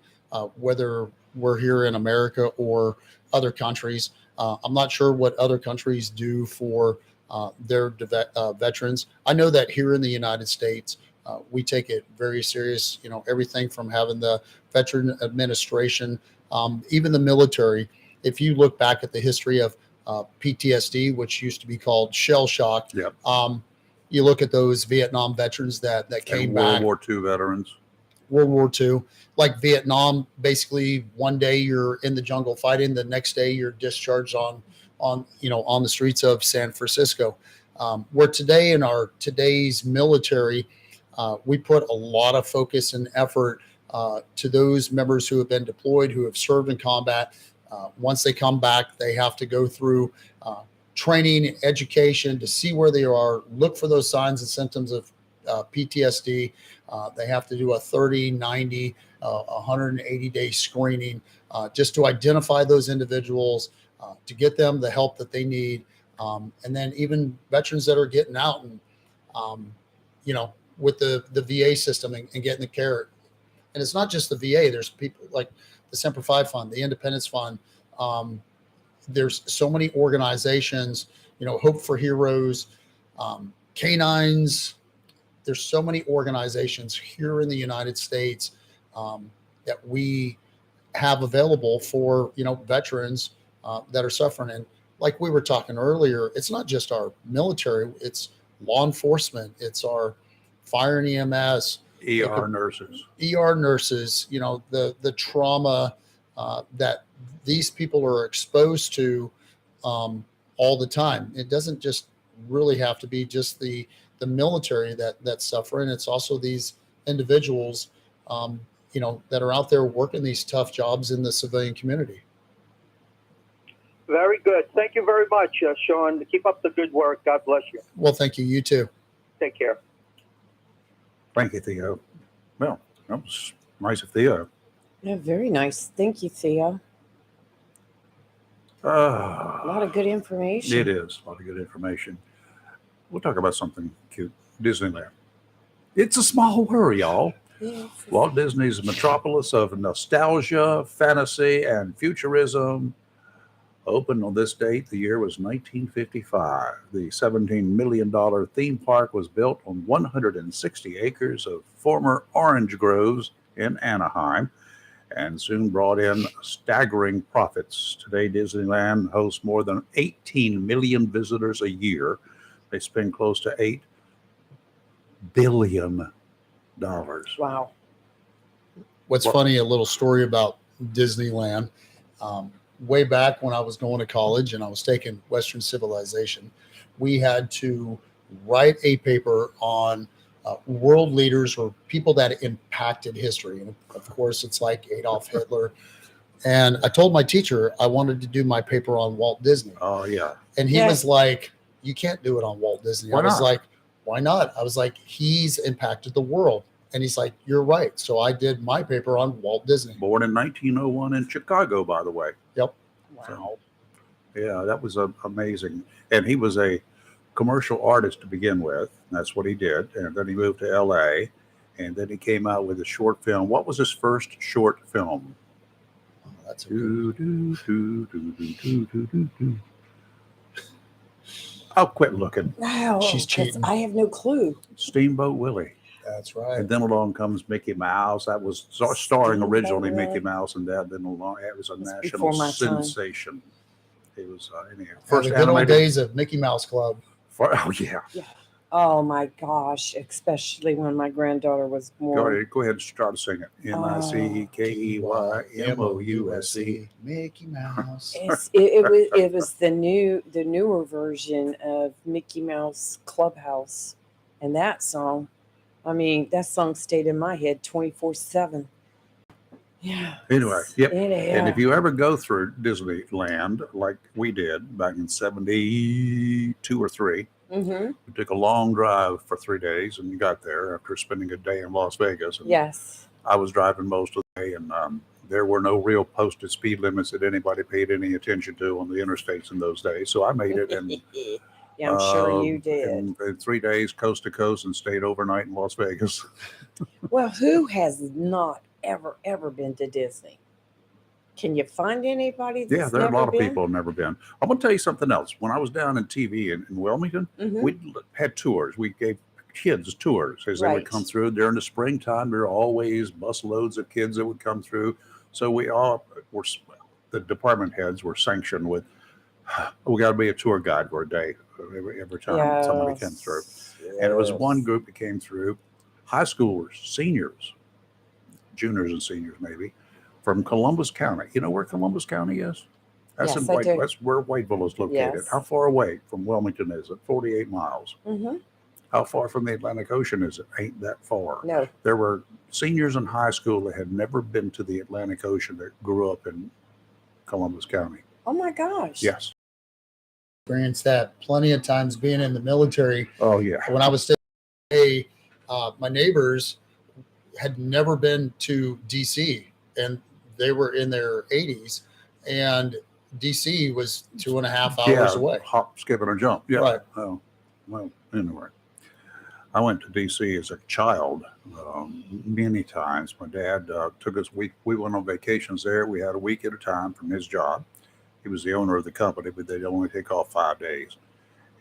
Speaker 17: whether we're here in America or other countries. I'm not sure what other countries do for their veterans. I know that here in the United States, we take it very serious. Everything from having the Veteran Administration, even the military. If you look back at the history of PTSD, which used to be called shell shock, you look at those Vietnam veterans that came
Speaker 8: And
Speaker 17: back.
Speaker 8: World War II veterans.
Speaker 17: World War II, like Vietnam, basically one day you're in the jungle fighting, the next day you're discharged on the streets of San Francisco. Where today in our today's military, we put a lot of focus and effort to those members who have been deployed, who have served in combat. Once they come back, they have to go through training, education to see where they are, look for those signs and symptoms of PTSD. They have to do a 30, 90, 180-day screening just to identify those individuals, to get them the help that they need. And then even veterans that are getting out and, with the VA system and getting the care. And it's not just the VA. There's people like the Semper Fi Fund, the Independence Fund. There's so many organizations, Hope for Heroes, Canines. There's so many organizations here in the United States that we have available for, veterans that are suffering. And like we were talking earlier, it's not just our military, it's law enforcement, it's our fire and EMS,
Speaker 8: ER nurses,
Speaker 17: the trauma that these people are exposed to all the time. It doesn't just really have to be just the military that's suffering. It's also these individuals, that are out there working these tough jobs in the civilian community.
Speaker 16: Very good. Thank you very much, Sean. Keep up the good work. God bless you.
Speaker 17: Well, thank you. You too.
Speaker 16: Take care.
Speaker 8: Thank you, Theo. Well, that was nice of Theo.
Speaker 9: Yeah, very nice. Thank you, Theo. A lot of good information.
Speaker 8: It is a lot of good information. We'll talk about something cute. Disneyland. It's a small world, y'all.
Speaker 9: Yes.
Speaker 8: Walt Disney's metropolis of nostalgia, fantasy, and futurism opened on this date. The year was 1955. The $17 million theme park was built on 160 acres of former orange groves in Anaheim and soon brought in staggering profits. Today, Disneyland hosts more than 18 million visitors a year. They spend close to $8 billion.
Speaker 9: Wow.
Speaker 17: What's funny, a little story about Disneyland. Way back when I was going to college and I was taking Western Civilization, we had to write a paper on world leaders or people that impacted history. And of course, it's like Adolf Hitler. And I told my teacher I wanted to do my paper on Walt Disney.
Speaker 8: Oh, yeah.
Speaker 17: And he was like, you can't do it on Walt Disney.
Speaker 8: Why
Speaker 17: I was
Speaker 8: not?
Speaker 17: like, why not? I was like, he's impacted the world. And he's like, you're right. So I did my paper on Walt Disney.
Speaker 8: Born in 1901 in Chicago, by the way.
Speaker 17: Yep.
Speaker 9: Wow.
Speaker 8: So, yeah, that was amazing. And he was a commercial artist to begin with. That's what he did. And then he moved to LA. And then he came out with a short film. What was his first short film?
Speaker 17: Oh, that's a
Speaker 8: I'll quit looking.
Speaker 9: Wow.
Speaker 17: She's cheating.
Speaker 9: I have no clue.
Speaker 8: Steamboat Willie.
Speaker 17: That's right.
Speaker 8: And then along comes Mickey Mouse. That was starring
Speaker 9: Steamboat
Speaker 8: originally
Speaker 9: Willie.
Speaker 8: Mickey Mouse, and that then along it was a
Speaker 9: That's
Speaker 8: national
Speaker 9: before my time.
Speaker 8: sensation. It was anyhow,
Speaker 17: First the good old days of Mickey Mouse Club.
Speaker 8: Oh yeah.
Speaker 9: Oh my gosh, especially when my granddaughter was born.
Speaker 8: Go ahead and start singing. MICKEYMOUSE.
Speaker 17: Mickey Mouse.
Speaker 9: It was the newer version of Mickey Mouse Clubhouse, and that song. I mean, that song stayed in my head 24/7. Yeah.
Speaker 8: Anyway, yep.
Speaker 9: Yeah.
Speaker 8: And if you ever go through Disneyland like we did back in 72 or 3,
Speaker 9: Mm-hmm.
Speaker 8: we took a long drive for 3 days and got there after spending a day in Las Vegas. And
Speaker 9: Yes.
Speaker 8: I was driving most of the day, and there were no real posted speed limits that anybody paid any attention to on the interstates in those days. So I made it, and
Speaker 9: Yeah, I'm sure you did.
Speaker 8: in 3 days, coast to coast, and stayed overnight in Las Vegas.
Speaker 9: Well, who has not ever been to Disney? Can you find anybody that's
Speaker 8: Yeah, there are a
Speaker 9: never
Speaker 8: lot of
Speaker 9: been?
Speaker 8: people who have never been. I'm going to tell you something else. When I was down in TV in Wilmington,
Speaker 9: Mhm.
Speaker 8: we had tours. We gave kids tours as they would
Speaker 9: Right.
Speaker 8: come through. During the springtime, there were always busloads of kids that would come through. So we all were, the department heads were sanctioned with, we got to be a tour guide for a day every time somebody came through. And it was one group that came through, high schoolers, seniors, juniors and seniors maybe, from Columbus County. You know where Columbus County is? That's
Speaker 9: Yes, I do.
Speaker 8: that's where Whiteville is located.
Speaker 9: Yes.
Speaker 8: How far away from Wilmington is it? 48 miles.
Speaker 9: Mm-hmm.
Speaker 8: How far from the Atlantic Ocean is it? Ain't that far.
Speaker 9: No.
Speaker 8: There were seniors in high school that had never been to the Atlantic Ocean that grew up in Columbus County.
Speaker 9: Oh my gosh.
Speaker 8: Yes.
Speaker 17: experienced that plenty of times being in the military.
Speaker 8: Oh yeah.
Speaker 17: When I was staying, my neighbors had never been to DC, and they were in their 80s, and DC was 2.5 hours away.
Speaker 8: Hop, skip, and a jump. Yeah.
Speaker 17: Right.
Speaker 8: Oh, well, anyway, I went to DC as a child many times. My dad took us. We went on vacations there. We had a week at a time from his job. He was the owner of the company, but they'd only take off 5 days,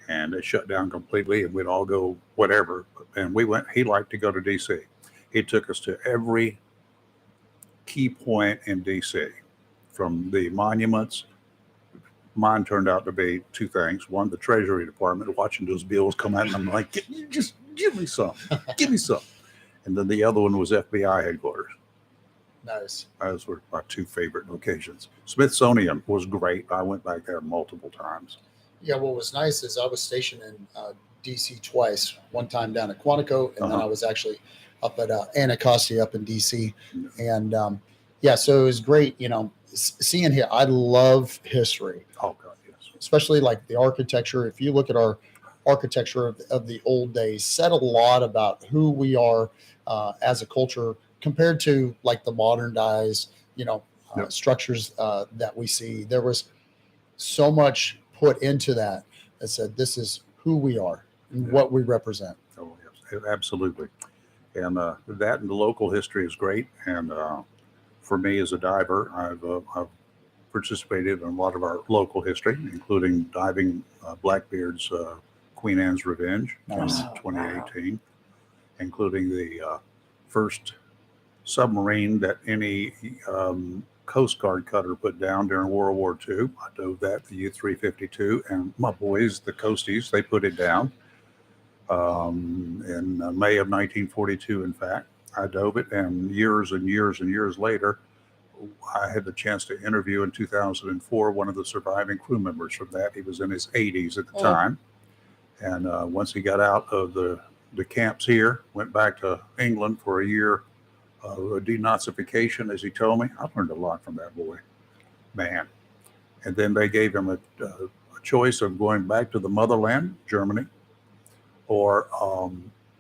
Speaker 8: and it shut down completely. And we'd all go whatever. And we went. He liked to go to DC. He took us to every key point in DC, from the monuments. Mine turned out to be two things. One, the Treasury Department, watching those bills come out, and I'm like, just give me some, give me some. And then the other one was FBI headquarters.
Speaker 17: Nice.
Speaker 8: Those were my two favorite locations. Smithsonian was great. I went back there multiple times.
Speaker 17: Yeah, what was nice is I was stationed in DC twice. One time down at Quantico, and then I was actually up at Anacostia up in DC. And yeah, so it was great, seeing here. I love history.
Speaker 8: Oh God, yes.
Speaker 17: Especially like the architecture. If you look at our architecture of the old days, said a lot about who we are as a culture compared to like the modernized, structures that we see. There was so much put into that said this is who we are and what we represent.
Speaker 8: Oh yes, absolutely. And that and the local history is great. And for me as a diver, I've participated in a lot of our local history, including diving Blackbeard's Queen Anne's Revenge in 2018, including the first submarine that any Coast Guard cutter put down during World War II. I dove that, the U-352, and my boys, the Coasties, they put it down in May of 1942, in fact. I dove it, and years and years and years later, I had the chance to interview in 2004 one of the surviving crew members from that. He was in his 80s at the time. And once he got out of the camps here, went back to England for a year of denazification, as he told me. I learned a lot from that boy, man. And then they gave him a choice of going back to the motherland, Germany, or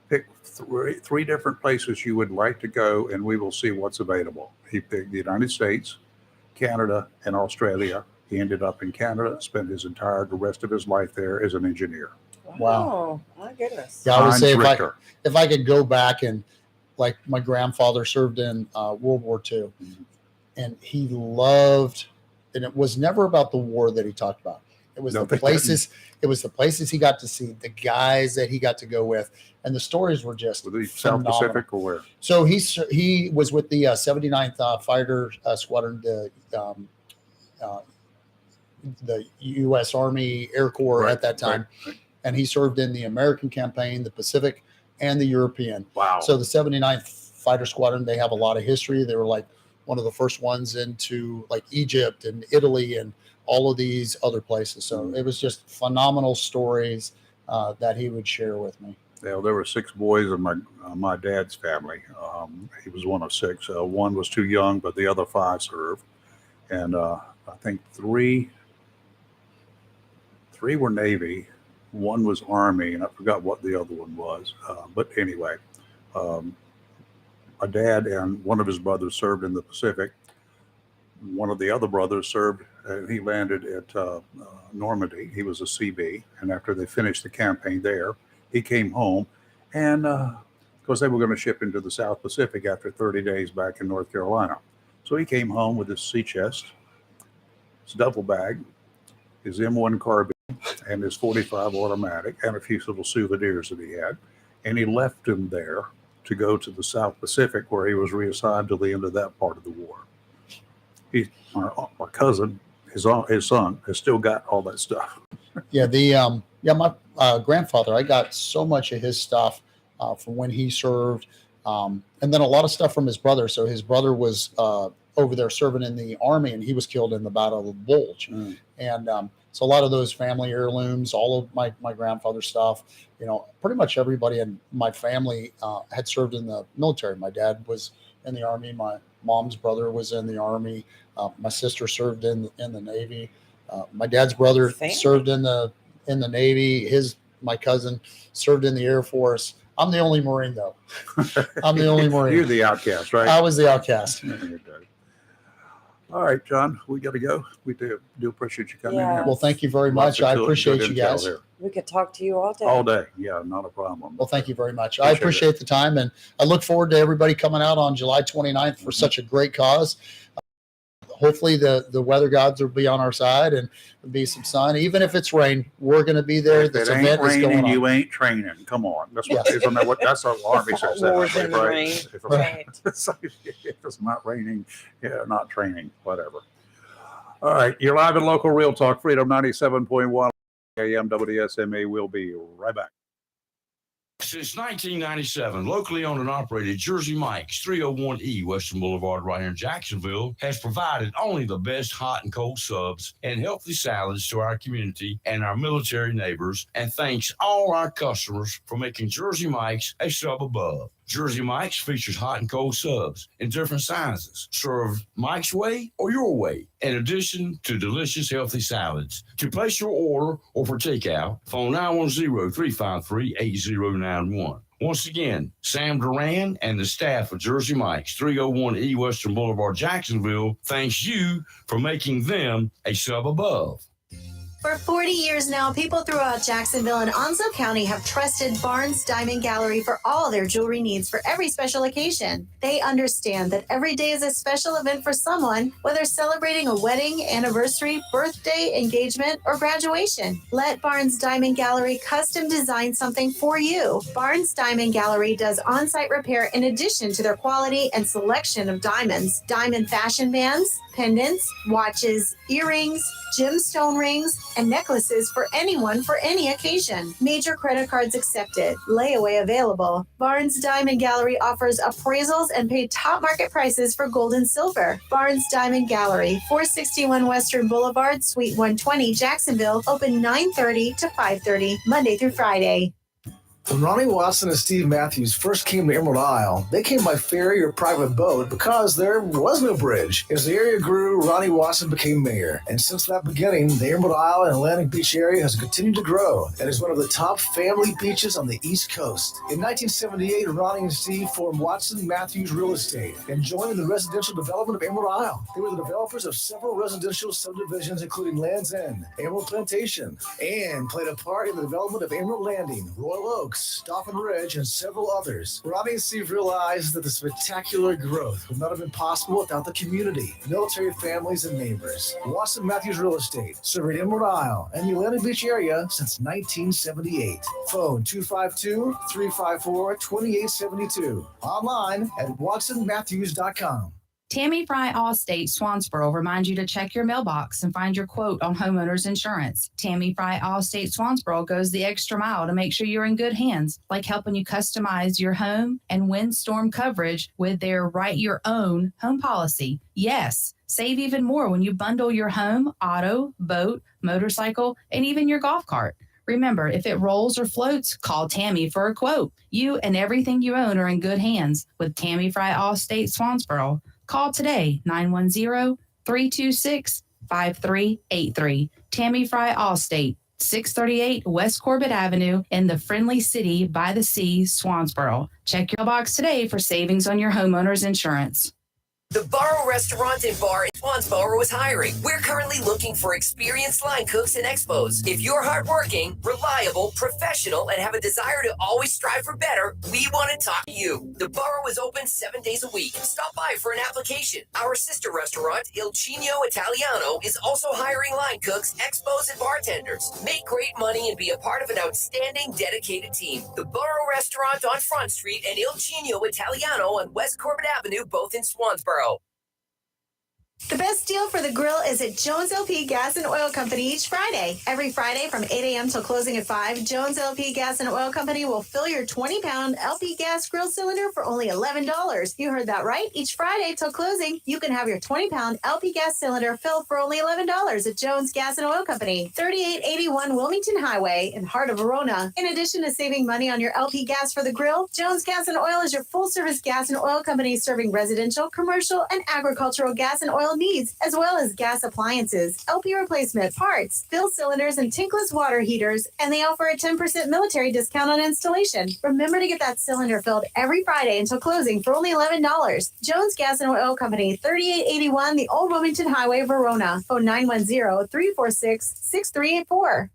Speaker 8: pick three different places you would like to go, and we will see what's available. He picked the United States, Canada, and Australia. He ended up in Canada, spent the rest of his life there as an engineer.
Speaker 17: Wow.
Speaker 9: My goodness.
Speaker 17: Yeah, I would say
Speaker 8: Richter.
Speaker 17: if I could go back, and like my grandfather served in World War II, and he loved, and it was never about the war that he talked about. It was the places. It was the places he got to see, the guys that he got to go with, and the stories were just
Speaker 8: South
Speaker 17: phenomenal.
Speaker 8: Pacific or where?
Speaker 17: So he was with the 79th Fighter Squadron, the U.S. Army Air Corps at that time, and he served in the American campaign, the Pacific, and the European.
Speaker 8: Wow!
Speaker 17: So the 79th Fighter Squadron, they have a lot of history. They were like one of the first ones into like Egypt and Italy and all of these other places. So it was just phenomenal stories that he would share with me.
Speaker 8: Yeah, there were 6 boys in my dad's family. He was one of 6. One was too young, but the other 5 served. And I think 3 were Navy, 1 was Army, and I forgot what the other one was. But anyway, my dad and one of his brothers served in the Pacific. One of the other brothers served, he landed at Normandy. He was a CB. And after they finished the campaign there, he came home. And because they were going to ship into the South Pacific after 30 days back in North Carolina. So he came home with his sea chest, his duffel bag, his M1 carbine, and his .45 automatic, and a few little souvenirs that he had. And he left him there to go to the South Pacific, where he was reassigned to the end of that part of the war. My cousin, his son, has still got all that stuff.
Speaker 17: Yeah, my grandfather, I got so much of his stuff from when he served, and then a lot of stuff from his brother. So his brother was over there serving in the Army, and he was killed in the Battle of the Bulge. And so a lot of those family heirlooms, all of my grandfather's stuff, pretty much everybody in my family had served in the military. My dad was in the Army. My mom's brother was in the Army. My sister served in the Navy. My dad's brother
Speaker 9: Family.
Speaker 17: served in the Navy. My cousin served in the Air Force. I'm the only Marine, though. I'm the only Marine.
Speaker 8: You're the outcast, right?
Speaker 17: I was the outcast.
Speaker 8: All right, John, we got to go. We do appreciate you coming in
Speaker 9: Yeah.
Speaker 8: here.
Speaker 17: Well, thank you very
Speaker 8: Lots
Speaker 17: much.
Speaker 8: of
Speaker 17: I
Speaker 8: good
Speaker 17: appreciate you
Speaker 8: intel
Speaker 17: guys.
Speaker 8: here.
Speaker 9: We could talk to you all day.
Speaker 8: All day. Yeah, not a problem.
Speaker 17: Well, thank you very much. I appreciate the time, and I look forward to everybody coming out on July 29th for such a great cause. Hopefully the weather gods will be on our side and there'll be some sun. Even if it's rain, we're going to be there.
Speaker 8: If
Speaker 17: This
Speaker 8: it ain't
Speaker 17: event is going
Speaker 8: raining,
Speaker 17: on.
Speaker 8: you ain't training. Come on. That's what, isn't that what, that's what Army says. that,
Speaker 9: More
Speaker 8: I think,
Speaker 9: than the
Speaker 8: right?
Speaker 9: rain.
Speaker 8: If it's,
Speaker 9: Right.
Speaker 8: if it's not raining, yeah, not training, whatever. All right. You're live in local Real Talk, Freedom 97.1 AM WSMA. We'll be right back.
Speaker 21: Since 1997, locally owned and operated Jersey Mike's 301E Western Boulevard right here in Jacksonville has provided only the best hot and cold subs and healthy salads to our community and our military neighbors, and thanks all our customers for making Jersey Mike's a sub above. Jersey Mike's features hot and cold subs in different sizes, served Mike's way or your way, in addition to delicious, healthy salads. To place your order or for takeout, phone 910-353-8091. Once again, Sam Duran and the staff of Jersey Mike's, 301 E Western Boulevard, Jacksonville, thanks you for making them a sub above.
Speaker 7: For 40 years now, people throughout Jacksonville and Onslow County have trusted Barnes Diamond Gallery for all their jewelry needs for every special occasion. They understand that every day is a special event for someone, whether celebrating a wedding, anniversary, birthday, engagement, or graduation. Let Barnes Diamond Gallery custom design something for you. Barnes Diamond Gallery does on-site repair in addition to their quality and selection of diamonds, diamond fashion bands, pendants, watches, earrings, gemstone rings, and necklaces for anyone for any occasion. Major credit cards accepted. Layaway available. Barnes Diamond Gallery offers appraisals and paid top market prices for gold and silver. Barnes Diamond Gallery, 461 Western Boulevard, Suite 120, Jacksonville, open 9:30 to 5:30, Monday through Friday.
Speaker 1: When Ronnie Watson and Steve Matthews first came to Emerald Isle, they came by ferry or private boat because there was no bridge. As the area grew, Ronnie Watson became mayor. And since that beginning, the Emerald Isle and Atlantic Beach area has continued to grow and is one of the top family beaches on the East Coast. In 1978, Ronnie and Steve formed Watson Matthews Real Estate and joined the residential development of Emerald Isle. They were the developers of several residential subdivisions, including Land's End, Emerald Plantation, and played a part in the development of Emerald Landing, Royal Oaks, Stauffen Ridge, and several others. Ronnie and Steve realized that the spectacular growth would not have been possible without the community, military families, and neighbors. Watson Matthews Real Estate, serving Emerald Isle and the Atlantic Beach area since 1978. Phone 252-354-2872. Online at watsonmatthews.com.
Speaker 14: Tammy Fry Allstate Swansboro reminds you to check your mailbox and find your quote on homeowners insurance. Tammy Fry Allstate Swansboro goes the extra mile to make sure you're in good hands, like helping you customize your home and windstorm coverage with their Write Your Own home policy. Yes, save even more when you bundle your home, auto, boat, motorcycle, and even your golf cart. Remember, if it rolls or floats, call Tammy for a quote. You and everything you own are in good hands with Tammy Fry Allstate Swansboro. Call today, 910-326-5383. Tammy Fry Allstate, 638 West Corbett Avenue in the friendly city by the sea, Swansboro. Check your box today for savings on your homeowner's insurance.
Speaker 13: The Burrow Restaurant and Bar in Swansboro is hiring. We're currently looking for experienced line cooks and expos. If you're hardworking, reliable, professional, and have a desire to always strive for better, we want to talk to you. The Burrow is open 7 days a week. Stop by for an application. Our sister restaurant, Il Cigno Italiano, is also hiring line cooks, expos, and bartenders. Make great money and be a part of an outstanding, dedicated team. The Burrow Restaurant on Front Street and Il Cigno Italiano on West Corbett Avenue, both in Swansboro.
Speaker 7: The best deal for the grill is at Jones LP Gas and Oil Company each Friday. Every Friday from 8 a.m. till closing at 5, Jones LP Gas and Oil Company will fill your 20-pound LP gas grill cylinder for only $11. You heard that right. Each Friday till closing, you can have your 20-pound LP gas cylinder filled for only $11 at Jones Gas and Oil Company, 3881 Wilmington Highway in heart of Verona. In addition to saving money on your LP gas for the grill, Jones Gas and Oil is your full-service gas and oil company serving residential, commercial, and agricultural gas and oil oil needs, as well as gas appliances, LP replacement, parts, fill cylinders, and tankless water heaters. And they offer a 10% military discount on installation. Remember to get that cylinder filled every Friday until closing for only $11. Jones Gas and Oil Company, 3881 The Old Wilmington Highway, Verona. Phone 910-346-6384.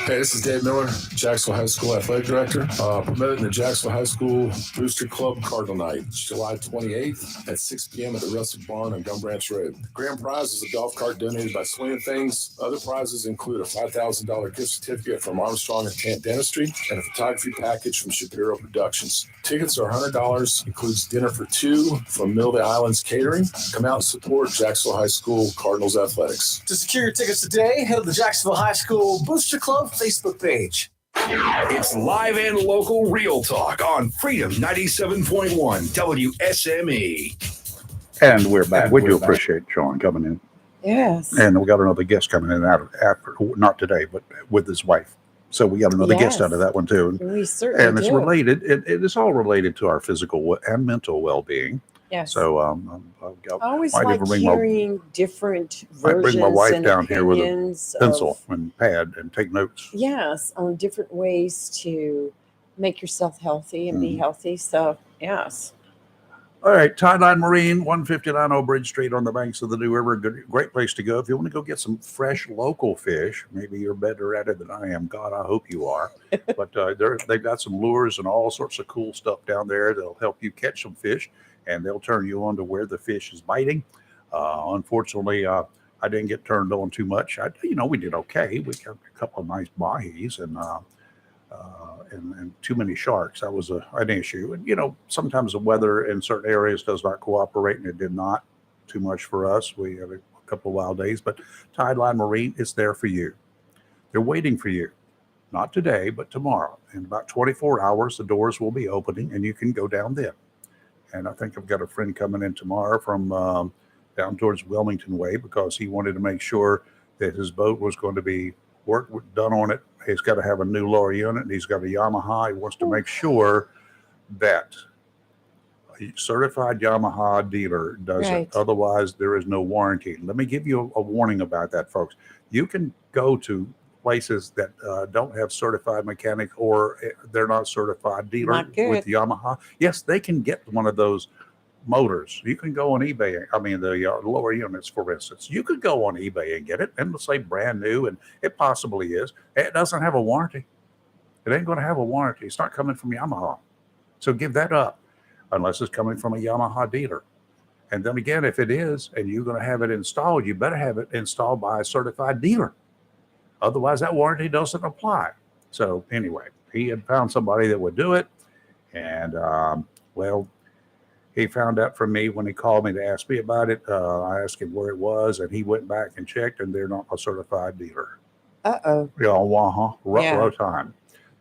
Speaker 3: Hey, this is Dave Miller, Jacksonville High School Athletic Director. Promoting the Jacksonville High School Booster Club Cardinal Night, July 28th at 6 p.m. at the Rustic Barn on Gum Branch Road. The grand prize is a golf cart donated by Swinging Things. Other prizes include a $5,000 gift certificate from Armstrong and Tant Dentistry and a photography package from Shapiro Productions. Tickets are $100, includes dinner for two from Mill the Islands Catering. Come out and support Jacksonville High School Cardinals Athletics.
Speaker 1: To secure your tickets today, head to the Jacksonville High School Booster Club Facebook page.
Speaker 2: It's live and local real talk on Freedom 97.1 WSME.
Speaker 8: And we're back. We do appreciate Sean coming in.
Speaker 9: Yes.
Speaker 8: And we got another guest coming in after, not today, but with his wife. So we got another guest out of that one too.
Speaker 9: We certainly
Speaker 8: and it's
Speaker 9: do.
Speaker 8: related. It is all related to our physical and mental well-being.
Speaker 9: Yes.
Speaker 8: So
Speaker 9: I always
Speaker 8: might
Speaker 9: like
Speaker 8: even bring
Speaker 9: hearing different
Speaker 8: might
Speaker 9: versions
Speaker 8: bring my wife
Speaker 9: and
Speaker 8: down here with a
Speaker 9: opinions
Speaker 8: pencil
Speaker 9: of,
Speaker 8: and pad and take notes.
Speaker 9: yes, on different ways to make yourself healthy and be healthy. So, yes.
Speaker 8: All right, Tideline Marine, 159 Old Bridge Street on the banks of the New River. Great place to go if you want to go get some fresh local fish. Maybe you're better at it than I am. God, I hope you are. But they've got some lures and all sorts of cool stuff down there that'll help you catch some fish, and they'll turn you on to where the fish is biting. Unfortunately, I didn't get turned on too much. We did okay. We got a couple of nice mahis and too many sharks. That was an issue. And, sometimes the weather in certain areas does not cooperate, and it did not too much for us. We had a couple of wild days, but Tideline Marine is there for you. They're waiting for you. Not today, but tomorrow. In about 24 hours, the doors will be opening, and you can go down then. And I think I've got a friend coming in tomorrow from down towards Wilmington Way because he wanted to make sure that his boat was going to be work done on it. He's got to have a new lower unit, and he's got a Yamaha. He wants to make sure that a certified Yamaha dealer does it. Otherwise, there is no warranty. Let me give you a warning about that, folks. You can go to places that don't have certified mechanic or they're not certified dealer with Yamaha. Yes, they can get one of those motors. You can go on eBay. The lower units, for instance, you could go on eBay and get it and it'll say brand new, and it possibly is. It doesn't have a warranty. It ain't going to have a warranty. It's not coming from Yamaha. So give that up unless it's coming from a Yamaha dealer. And then again, if it is, and you're going to have it installed, you better have it installed by a certified dealer. Otherwise, that warranty doesn't apply. So anyway, he had found somebody that would do it. And, he found out from me when he called me to ask me about it. I asked him where it was, and he went back and checked, and they're not a certified dealer. Row time.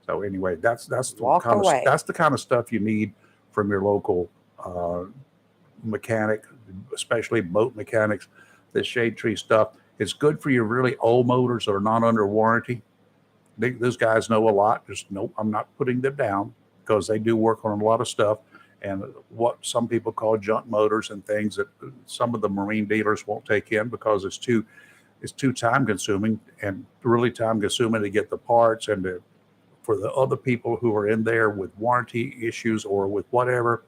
Speaker 8: So anyway, that's the kind of stuff you need from your local mechanic, especially boat mechanics. This shade tree stuff. It's good for your really old motors that are not under warranty. Those guys know a lot. I'm not putting them down because they do work on a lot of stuff. And what some people call junk motors and things that some of the marine dealers won't take in because it's too time consuming and really time consuming to get the parts, and for the other people who are in there with warranty issues or with whatever,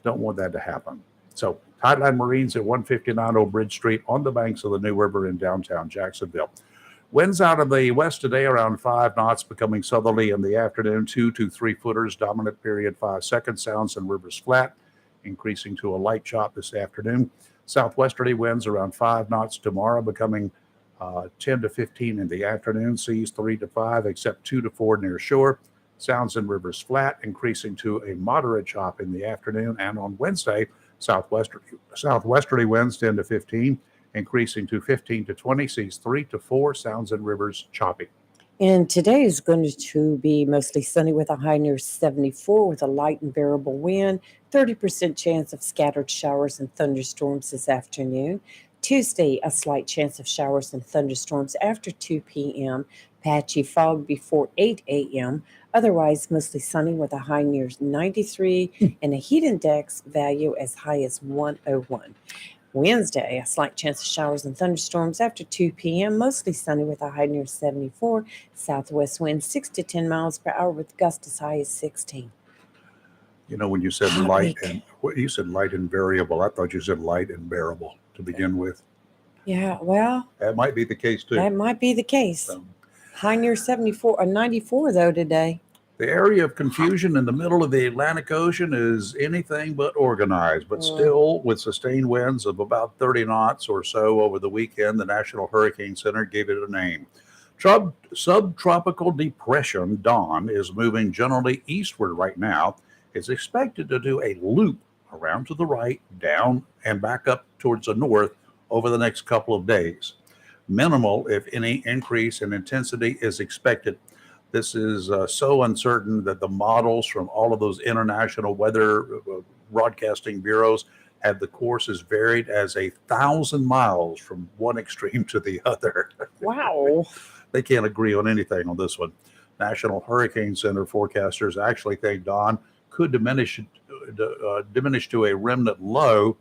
Speaker 8: don't want that to happen. So Tideline Marines at 159 Old Bridge Street on the banks of the New River in downtown Jacksonville. Winds out of the west today around 5 knots, becoming southerly in the afternoon, 2 to 3 footers, dominant period 5 seconds, sounds and rivers flat, increasing to a light chop this afternoon. Southwesterly winds around 5 knots tomorrow, becoming 10 to 15 in the afternoon, seas 3 to 5, except 2 to 4 near shore. Sounds and rivers flat, increasing to a moderate chop in the afternoon. And on Wednesday, southwesterly winds 10 to 15, increasing to 15 to 20, seas 3 to 4, sounds and rivers choppy.
Speaker 9: And today is going to be mostly sunny with a high near 74 with a light and variable wind, 30% chance of scattered showers and thunderstorms this afternoon. Tuesday, a slight chance of showers and thunderstorms after 2 p.m., Patchy fog before 8 a.m. Otherwise, mostly sunny with a high near 93 and a heat index value as high as 101. Wednesday, a slight chance of showers and thunderstorms after 2 p.m. Mostly sunny with a high near 74. Southwest wind 6 to 10 miles per hour with gusts as high as 16.
Speaker 8: You know, when you said
Speaker 9: Hot
Speaker 8: light
Speaker 9: week.
Speaker 8: and what you said light and variable, I thought you said light and bearable to begin with.
Speaker 9: Yeah, well,
Speaker 8: That might be the case too.
Speaker 9: that might be the case. High near 74 or 94 though today.
Speaker 8: The area of confusion in the middle of the Atlantic Ocean is anything but organized, but still with sustained winds of about 30 knots or so over the weekend, the National Hurricane Center gave it a name. Subtropical depression Dawn is moving generally eastward right now. It's expected to do a loop around to the right, down, and back up towards the north over the next couple of days. Minimal, if any, increase in intensity is expected. This is so uncertain that the models from all of those international weather broadcasting bureaus have the courses varied as 1,000 miles from one extreme to the other.
Speaker 9: Wow.
Speaker 8: They can't agree on anything on this one. National Hurricane Center forecasters actually think Dawn could diminish to a remnant low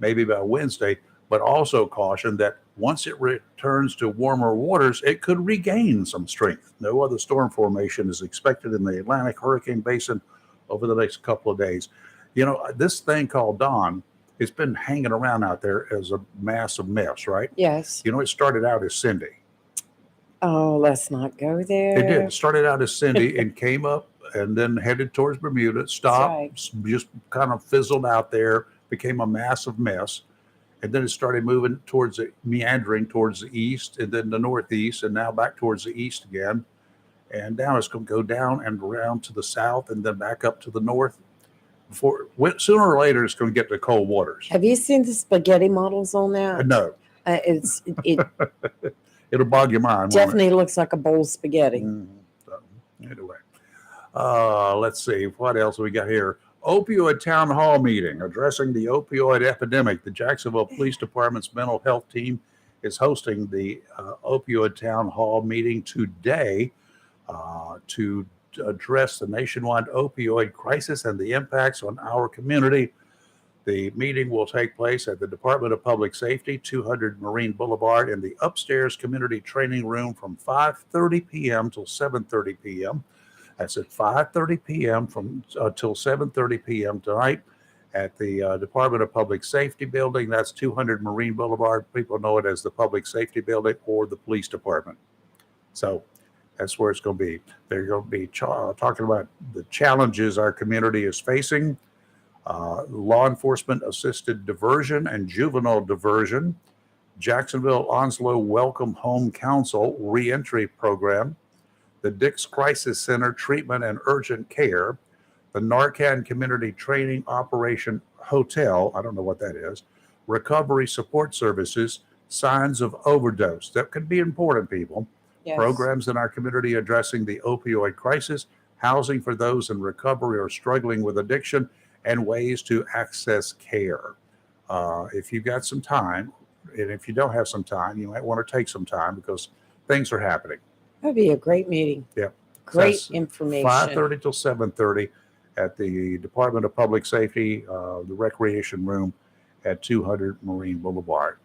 Speaker 8: maybe by Wednesday, but also caution that once it returns to warmer waters, it could regain some strength. No other storm formation is expected in the Atlantic Hurricane Basin over the next couple of days. You know, this thing called Dawn, it's been hanging around out there as a massive mess, right?
Speaker 9: Yes.
Speaker 8: You know, it started out as Cindy.
Speaker 9: Oh, let's not go there.
Speaker 8: It did. It started out as Cindy and came up and then headed towards Bermuda, stopped, just kind of fizzled out there, became a massive mess. And then it started moving towards meandering towards the east and then the northeast and now back towards the east again. And now it's going to go down and around to the south and then back up to the north. Sooner or later, it's going to get to cold waters.
Speaker 9: Have you seen the spaghetti models on that?
Speaker 8: No.
Speaker 9: It
Speaker 8: It'll bog your mind. won't it?
Speaker 9: definitely looks like a bowl of spaghetti.
Speaker 8: Anyway, let's see. What else we got here? Opioid Town Hall meeting addressing the opioid epidemic. The Jacksonville Police Department's mental health team is hosting the Opioid Town Hall meeting today to address the nationwide opioid crisis and the impacts on our community. The meeting will take place at the Department of Public Safety, 200 Marine Boulevard, in the upstairs community training room from 5:30 p.m. till 7:30 p.m. That's at 5:30 p.m. till 7:30 p.m. tonight at the Department of Public Safety building. That's 200 Marine Boulevard. People know it as the Public Safety building or the Police Department. So that's where it's going to be. They're going to be talking about the challenges our community is facing, law enforcement assisted diversion and juvenile diversion, Jacksonville Onslow Welcome Home Council reentry program, the Dix Crisis Center Treatment and Urgent Care, the Narcan Community Training Operation Hotel, I don't know what that is, Recovery Support Services, Signs of Overdose. That could be important, people.
Speaker 9: Yes.
Speaker 8: Programs in our community addressing the opioid crisis, housing for those in recovery or struggling with addiction, and ways to access care. If you've got some time, and if you don't have some time, you might want to take some time because things are happening.
Speaker 9: That'd be a great meeting.
Speaker 8: Yeah.
Speaker 9: Great information.
Speaker 8: 5:30 till 7:30 at the Department of Public Safety, the Recreation Room at 200 Marine Boulevard.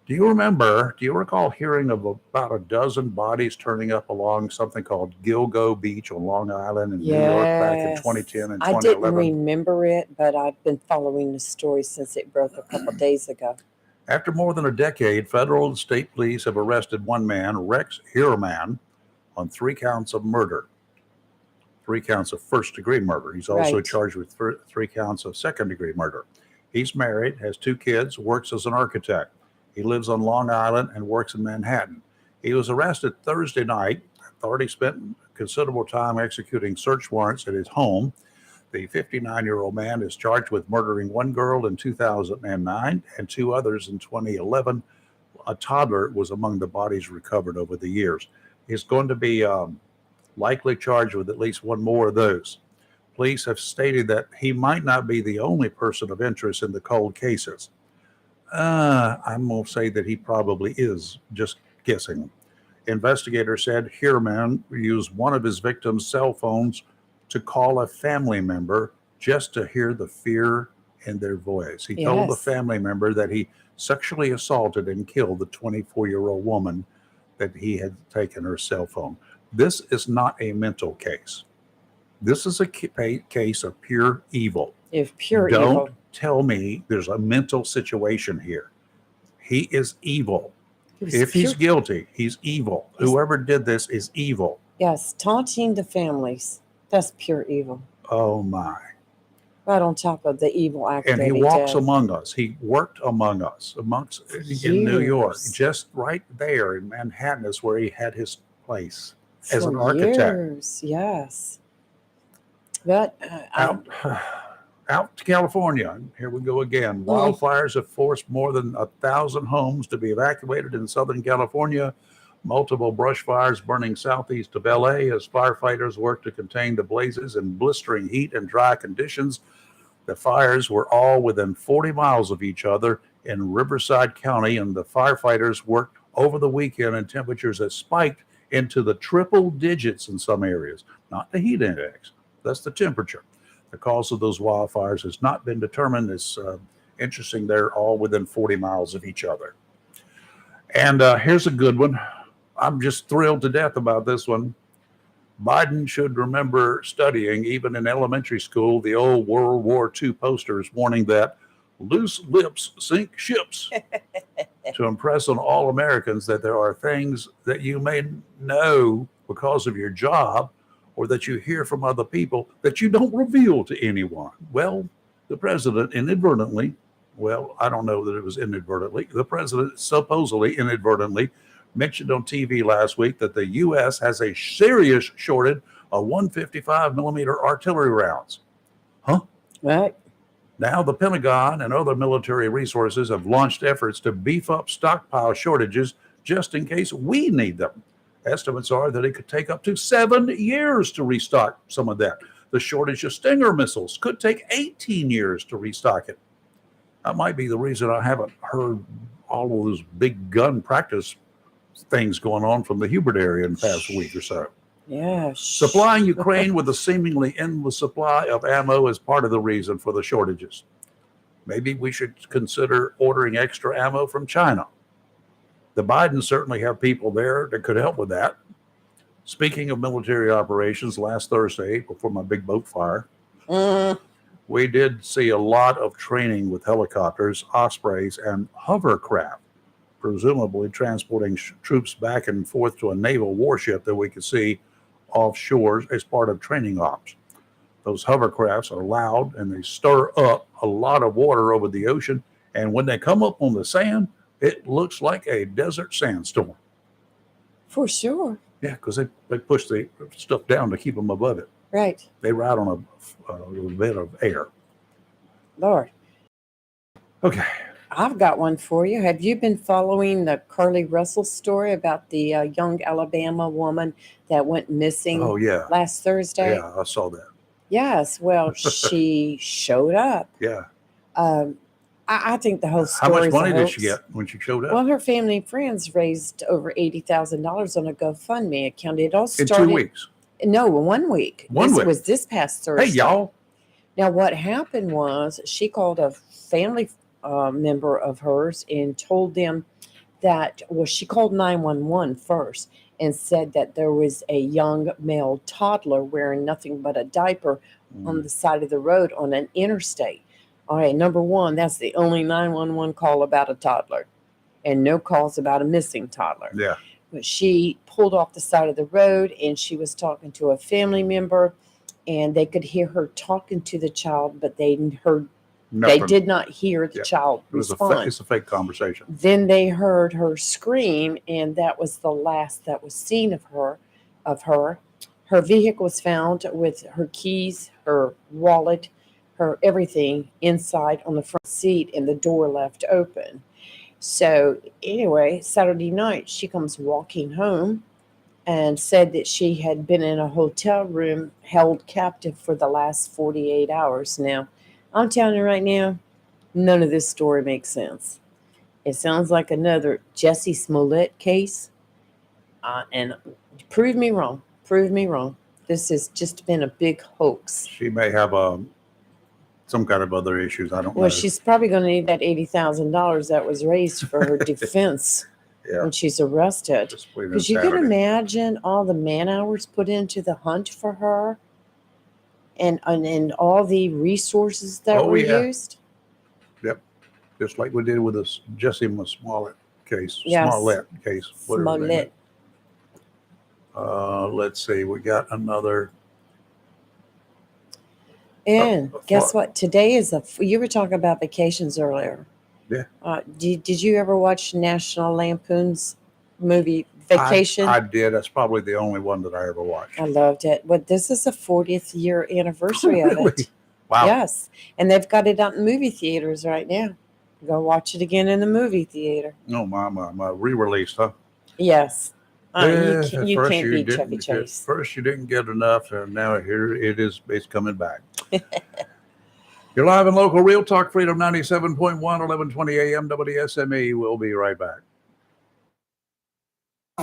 Speaker 8: Do you recall hearing of about a dozen bodies turning up along something called Gilgo Beach on Long Island in New York back in 2010 and
Speaker 9: I
Speaker 8: 2011?
Speaker 9: didn't remember it, but I've been following the story since it broke a couple days ago.
Speaker 8: After more than a decade, federal and state police have arrested one man, Rex Heuermann, on 3 counts of murder. 3 counts of first-degree murder. He's also
Speaker 9: Right.
Speaker 8: charged with 3 counts of second-degree murder. He's married, has 2 kids, works as an architect. He lives on Long Island and works in Manhattan. He was arrested Thursday night. Authorities spent considerable time executing search warrants at his home. The 59-year-old man is charged with murdering 1 girl in 2009 and 2 others in 2011. A toddler was among the bodies recovered over the years. He's going to be likely charged with at least 1 more of those. Police have stated that he might not be the only person of interest in the cold cases. I'm going to say that he probably is, just guessing. Investigators said Hierman used one of his victims' cell phones to call a family member just to hear the fear in their voice. He told the
Speaker 9: Yes.
Speaker 8: family member that he sexually assaulted and killed the 24-year-old woman, that he had taken her cell phone. This is not a mental case. This is a case of pure evil.
Speaker 9: If pure
Speaker 8: Don't
Speaker 9: evil.
Speaker 8: tell me there's a mental situation here. He is evil.
Speaker 9: He was
Speaker 8: If he's
Speaker 9: pure-
Speaker 8: guilty, he's evil. Whoever did this is evil.
Speaker 9: Yes, taunting the families. That's pure evil.
Speaker 8: Oh my.
Speaker 9: Right on top of the evil act
Speaker 8: And
Speaker 9: that
Speaker 8: he walks
Speaker 9: did.
Speaker 8: among us. He worked among us, in New York,
Speaker 9: Years.
Speaker 8: just right there in Manhattan is where he had his place as
Speaker 9: For
Speaker 8: an architect.
Speaker 9: years, yes. But
Speaker 8: Out to California. Here we go again. Wildfires have forced more than 1,000 homes to be evacuated in Southern California. Multiple brush fires burning southeast of LA as firefighters work to contain the blazes in blistering heat and dry conditions. The fires were all within 40 miles of each other in Riverside County, and the firefighters worked over the weekend in temperatures that spiked into the triple digits in some areas. Not the heat index, that's the temperature. The cause of those wildfires has not been determined. It's interesting, they're all within 40 miles of each other. And here's a good one. I'm just thrilled to death about this one. Biden should remember studying, even in elementary school, the old World War II posters warning that loose lips sink ships, to impress on all Americans that there are things that you may know because of your job or that you hear from other people that you don't reveal to anyone. Well, the president inadvertently, well, I don't know that it was inadvertently, the president supposedly inadvertently mentioned on TV last week that the U.S. has a serious shortage of 155 millimeter artillery rounds. Huh?
Speaker 9: Right.
Speaker 8: Now the Pentagon and other military resources have launched efforts to beef up stockpile shortages just in case we need them. Estimates are that it could take up to 7 years to restock some of that. The shortage of Stinger missiles could take 18 years to restock it. That might be the reason I haven't heard all of those big gun practice things going on from the Hubert area in the past week or so.
Speaker 9: Yeah.
Speaker 8: Supplying Ukraine with a seemingly endless supply of ammo is part of the reason for the shortages. Maybe we should consider ordering extra ammo from China. The Bidens certainly have people there that could help with that. Speaking of military operations, last Thursday, before my big boat fire, we did see a lot of training with helicopters, Ospreys, and hovercraft, presumably transporting troops back and forth to a naval warship that we could see offshore as part of training ops. Those hovercrafts are loud and they stir up a lot of water over the ocean. And when they come up on the sand, it looks like a desert sandstorm.
Speaker 9: For sure.
Speaker 8: Yeah, because they push the stuff down to keep them above it.
Speaker 9: Right.
Speaker 8: They ride on a little bit of air.
Speaker 9: Lord.
Speaker 8: Okay.
Speaker 9: I've got one for you. Have you been following the Carly Russell story about the young Alabama woman that went missing
Speaker 8: Oh, yeah.
Speaker 9: last Thursday?
Speaker 8: Yeah, I saw that.
Speaker 9: Yes. Well, she showed up.
Speaker 8: Yeah.
Speaker 9: I think the whole
Speaker 8: How
Speaker 9: story
Speaker 8: much money did she get when she showed up?
Speaker 9: Well, her family and friends raised over $80,000 on a GoFundMe account. It all
Speaker 8: In
Speaker 9: started
Speaker 8: 2 weeks.
Speaker 9: No, 1 week.
Speaker 8: One
Speaker 9: this
Speaker 8: week.
Speaker 9: was this past Thursday.
Speaker 8: Hey, y'all.
Speaker 9: Now, what happened was she called a family member of hers and told them that, well, she called 911 first and said that there was a young male toddler wearing nothing but a diaper on the side of the road on an interstate. All right, number one, that's the only 911 call about a toddler, and no calls about a missing toddler.
Speaker 8: Yeah.
Speaker 9: But she pulled off the side of the road and she was talking to a family member, and they could hear her talking to the child, but they
Speaker 8: Nothing.
Speaker 9: did not hear the
Speaker 8: Yeah.
Speaker 9: child
Speaker 8: It was
Speaker 9: respond.
Speaker 8: it's a fake conversation.
Speaker 9: Then they heard her scream, and that was the last that was seen of her. Her vehicle was found with her keys, her wallet, her everything inside on the front seat, and the door left open. So anyway, Saturday night she comes walking home and said that she had been in a hotel room held captive for the last 48 hours. Now, I'm telling you right now, none of this story makes sense. It sounds like another Jussie Smollett case. And prove me wrong. Prove me wrong. This has just been a big hoax.
Speaker 8: She may have some kind of other issues. I don't know.
Speaker 9: Well, she's probably going to need that $80,000 that was raised for her defense when she's arrested. Because you can imagine all the man hours put into the hunt for her, and all the resources that were used.
Speaker 8: Yep, just like we did with this Jesse Smollett case.
Speaker 9: Yes.
Speaker 8: Smollett case. whatever they
Speaker 9: Smollett.
Speaker 8: Let's see. We got another.
Speaker 9: And guess what? Today is you were talking about vacations earlier.
Speaker 8: Yeah.
Speaker 9: Did you ever watch National Lampoon's movie Vacation?
Speaker 8: I did. That's probably the only one that I ever watched.
Speaker 9: I loved it. But this is the 40th year anniversary of it.
Speaker 8: Wow.
Speaker 9: Yes. And they've got it out in movie theaters right now. Go watch it again in the movie theater.
Speaker 8: No, my re-release, huh?
Speaker 9: Yes. You
Speaker 8: At
Speaker 9: can't
Speaker 8: first
Speaker 9: beat
Speaker 8: didn't
Speaker 9: Chevy
Speaker 8: get-
Speaker 9: Chase.
Speaker 8: First, you didn't get enough, and now here it is. It's coming back. You're live in local Real Talk Freedom 97.1, 1120 AM WSME. We'll be right back.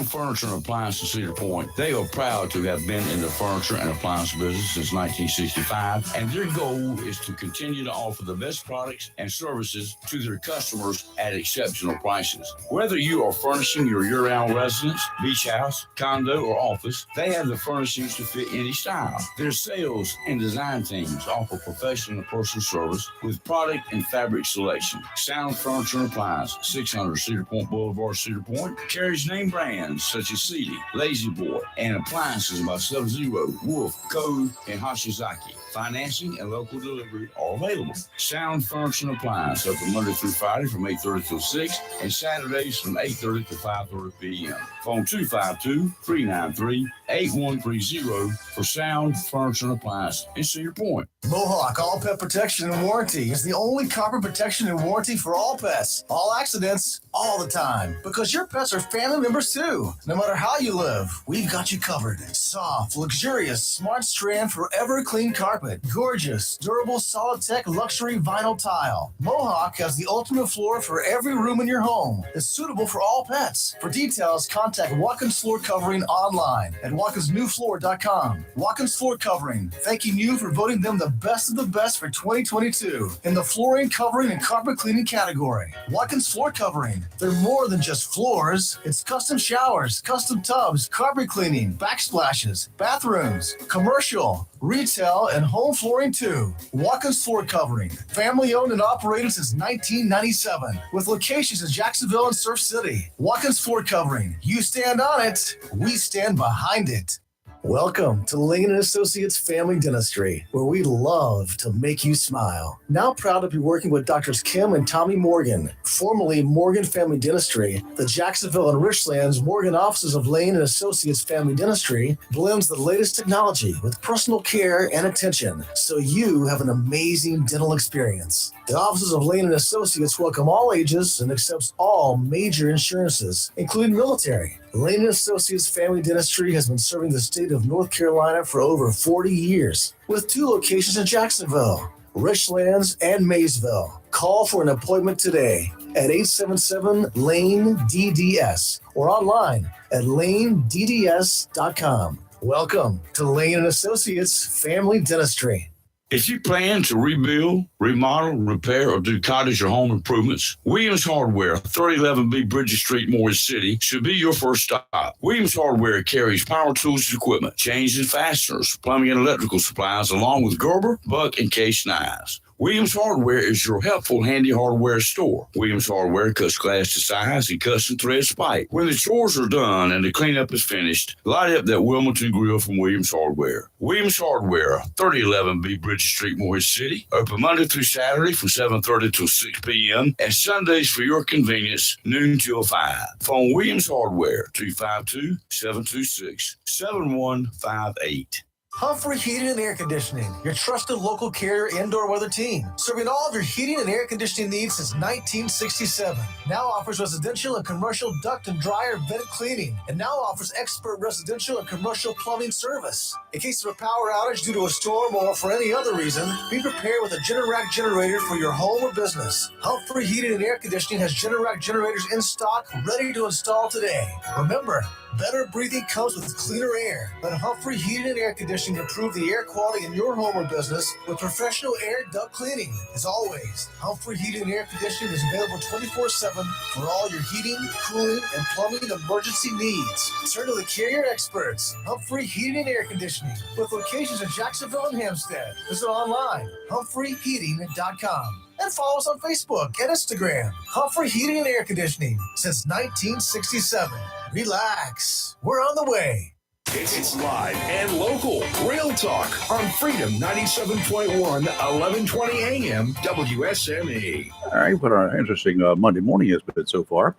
Speaker 21: Furniture and Appliance in Cedar Point. They are proud to have been in the furniture and appliance business since 1965, and their goal is to continue to offer the best products and services to their customers at exceptional prices. Whether you are furnishing your year-round residence, beach house, condo, or office, they have the furnishings to fit any style. Their sales and design teams offer professional and personal service with product and fabric selection. Sound Furniture and Appliance, 600 Cedar Point Boulevard, Cedar Point, carries name brands such as Sealy, Lazy Boy, and appliances by Sub-Zero, Wolf, Code, and Hashizaki. Financing and local delivery are available. Sound Furniture and Appliance open Monday through Friday from 8:30 till 6 and Saturdays from 8:30 to 5:30 p.m. Phone 252-393-8130 for Sound Furniture and Appliance in Cedar Point.
Speaker 1: Mohawk All Pet Protection and Warranty is the only copper protection and warranty for all pets, all accidents, all the time. Because your pets are family members too. No matter how you live, we've got you covered. Soft, luxurious, smart strand, forever clean carpet. Gorgeous, durable, solid tech, luxury vinyl tile. Mohawk has the ultimate floor for every room in your home. It's suitable for all pets. For details, contact Watkins Floor Covering online at watkinsnewfloor.com. Watkins Floor Covering, thanking you for voting them the best of the best for 2022 in the flooring, covering, and carpet cleaning category. Watkins Floor Covering. They're more than just floors. It's custom showers, custom tubs, carpet cleaning, backsplashes, bathrooms, commercial, retail, and home flooring too. Watkins Floor Covering. Family owned and operated since 1997 with locations in Jacksonville and Surf City. Watkins Floor Covering. You stand on it, we stand behind it. Welcome to Lane & Associates Family Dentistry, where we love to make you smile. Now proud to be working with Doctors Kim and Tommy Morgan, formerly Morgan Family Dentistry. The Jacksonville and Richlands Morgan offices of Lane & Associates Family Dentistry blends the latest technology with personal care and attention, so you have an amazing dental experience. The offices of Lane & Associates welcome all ages and accepts all major insurances, including military. Lane & Associates Family Dentistry has been serving the state of North Carolina for over 40 years, with 2 locations in Jacksonville, Richlands, and Maysville. Call for an appointment today at 877-LANE-DDS or online at lanedds.com. Welcome to Lane & Associates Family Dentistry.
Speaker 21: If you plan to rebuild, remodel, repair, or do cottage or home improvements, Williams Hardware, 3011B Bridges Street, Morris City, should be your first stop. Williams Hardware carries power tools and equipment, chains and fasteners, plumbing and electrical supplies, along with Gerber, Buck, and Case knives. Williams Hardware is your helpful, handy hardware store. Williams Hardware cuts glass to size and custom threads pipe. When the chores are done and the cleanup is finished, light up that Wilmington grill from Williams Hardware. Williams Hardware, 3011B Bridges Street, Morris City. Open Monday through Saturday from 7:30 till 6 p.m. and Sundays for your convenience, noon till 5. Phone Williams Hardware, 252-726-7158.
Speaker 1: Humphrey Heating and Air Conditioning, your trusted local carrier indoor weather team, serving all of your heating and air conditioning needs since 1967. Now offers residential and commercial duct and dryer vented cleaning, and now offers expert residential and commercial plumbing service. In case of a power outage due to a storm or for any other reason, be prepared with a Generac generator for your home or business. Humphrey Heating and Air Conditioning has Generac generators in stock, ready to install today. Remember, better breathing comes with cleaner air. Let Humphrey Heating and Air Conditioning improve the air quality in your home or business with professional air duct cleaning. As always, Humphrey Heating and Air Conditioning is available 24/7 for all your heating, cooling, and plumbing emergency needs. Turn to the carrier experts, Humphrey Heating and Air Conditioning, with locations in Jacksonville and Hempstead. Visit online, humphreyheating.com. And follow us on Facebook and Instagram. Humphrey Heating and Air Conditioning since 1967. Relax. We're on the way.
Speaker 2: It's live and local. Real talk on Freedom 97.1, 1120 AM, WSME.
Speaker 8: All right, what an interesting Monday morning has been so far.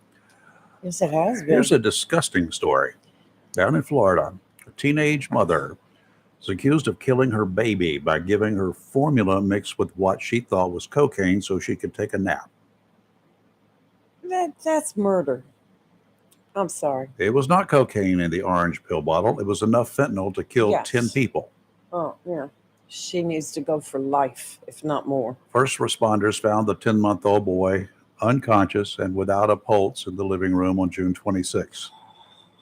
Speaker 9: Yes, it has been.
Speaker 8: Here's a disgusting story. Down in Florida, a teenage mother is accused of killing her baby by giving her formula mixed with what she thought was cocaine so she could take a nap.
Speaker 9: That's murder. I'm sorry.
Speaker 8: It was not cocaine in the orange pill bottle. It was enough fentanyl to kill
Speaker 9: Yes.
Speaker 8: 10 people.
Speaker 9: Oh, yeah. She needs to go for life, if not more.
Speaker 8: First responders found the 10-month-old boy unconscious and without a pulse in the living room on June 26.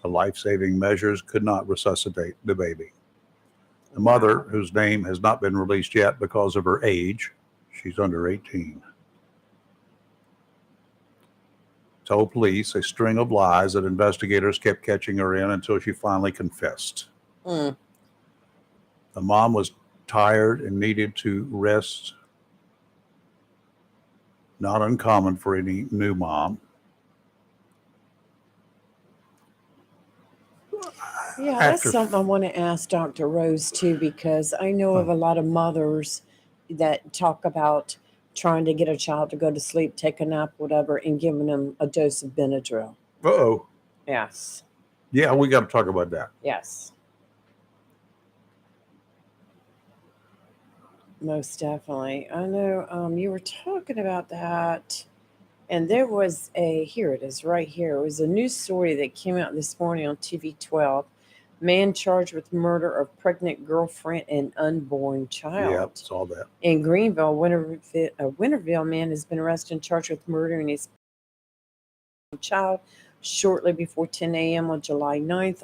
Speaker 8: The life-saving measures could not resuscitate the baby. The mother, whose name has not been released yet because of her age, she's under 18, told police a string of lies that investigators kept catching her in until she finally confessed.
Speaker 9: Mm.
Speaker 8: The mom was tired and needed to rest. Not uncommon for any new mom.
Speaker 9: Yeah, that's
Speaker 8: After-
Speaker 9: something I want to ask Dr. Rose too, because I know of a lot of mothers that talk about trying to get a child to go to sleep, take a nap, whatever, and giving them a dose of Benadryl.
Speaker 8: Uh-oh.
Speaker 9: Yes.
Speaker 8: Yeah, we got to talk about that.
Speaker 9: Yes. Most definitely. I know you were talking about that, and there was here it is right here. It was a news story that came out this morning on TV 12. Man charged with murder of pregnant girlfriend and unborn child.
Speaker 8: Yeah, saw that.
Speaker 9: In Greenville, Winterville man has been arrested and charged with murdering his child shortly before 10 a.m. on July 9th.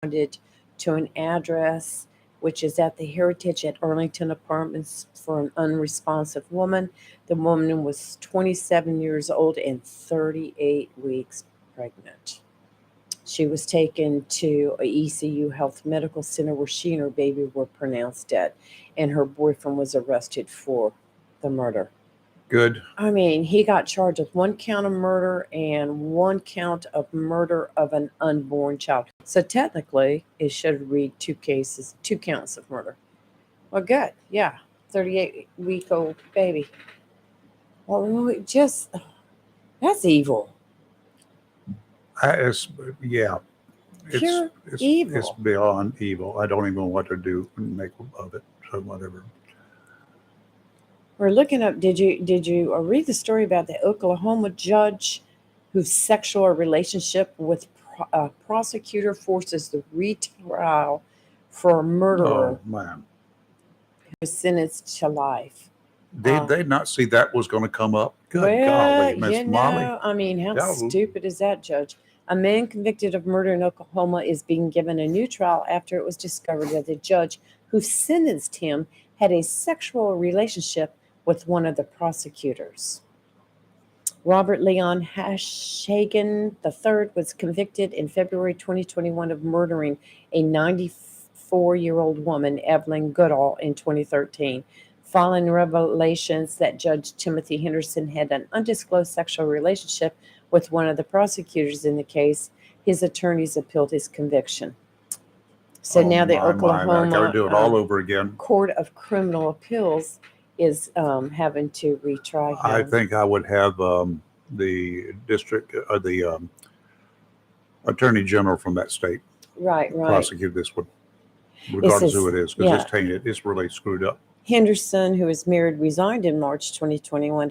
Speaker 9: Responded to an address which is at the Heritage at Arlington Apartments for an unresponsive woman. The woman was 27 years old and 38 weeks pregnant. She was taken to a ECU Health Medical Center where she and her baby were pronounced dead, and her boyfriend was arrested for the murder.
Speaker 8: Good.
Speaker 9: I mean, he got charged with 1 count of murder and 1 count of murder of an unborn child. So technically, it should read 2 counts of murder. Well, good. Yeah. 38-week-old baby. Well, that's evil.
Speaker 8: It's
Speaker 9: Pure
Speaker 8: it's
Speaker 9: evil.
Speaker 8: It's beyond evil. I don't even know what to do and make of it. So whatever.
Speaker 9: We're looking up. Did you read the story about the Oklahoma judge whose sexual relationship with a prosecutor forces the retrial for a murderer
Speaker 8: Oh man,
Speaker 9: who was sentenced to life?
Speaker 8: did they not see that was going to come up? Good
Speaker 9: Well,
Speaker 8: golly, Miss Molly.
Speaker 9: I mean, how
Speaker 8: Yeah.
Speaker 9: stupid is that, Judge? A man convicted of murder in Oklahoma is being given a new trial after it was discovered that the judge who sentenced him had a sexual relationship with one of the prosecutors. Robert Leon Hashagen III was convicted in February 2021 of murdering a 94-year-old woman, Evelyn Goodall, in 2013. Following revelations that Judge Timothy Henderson had an undisclosed sexual relationship with one of the prosecutors in the case, his attorneys appealed his conviction. So now the
Speaker 8: I got to
Speaker 9: Oklahoma
Speaker 8: do it all over again.
Speaker 9: Court of Criminal Appeals is having to retry him.
Speaker 8: I think I would have the district or the attorney general from that state
Speaker 9: Right.
Speaker 8: prosecute this one, regardless
Speaker 9: is-
Speaker 8: who it is, because
Speaker 9: yeah.
Speaker 8: it's tainted. It's really screwed up.
Speaker 9: Henderson, who was married, resigned in March 2021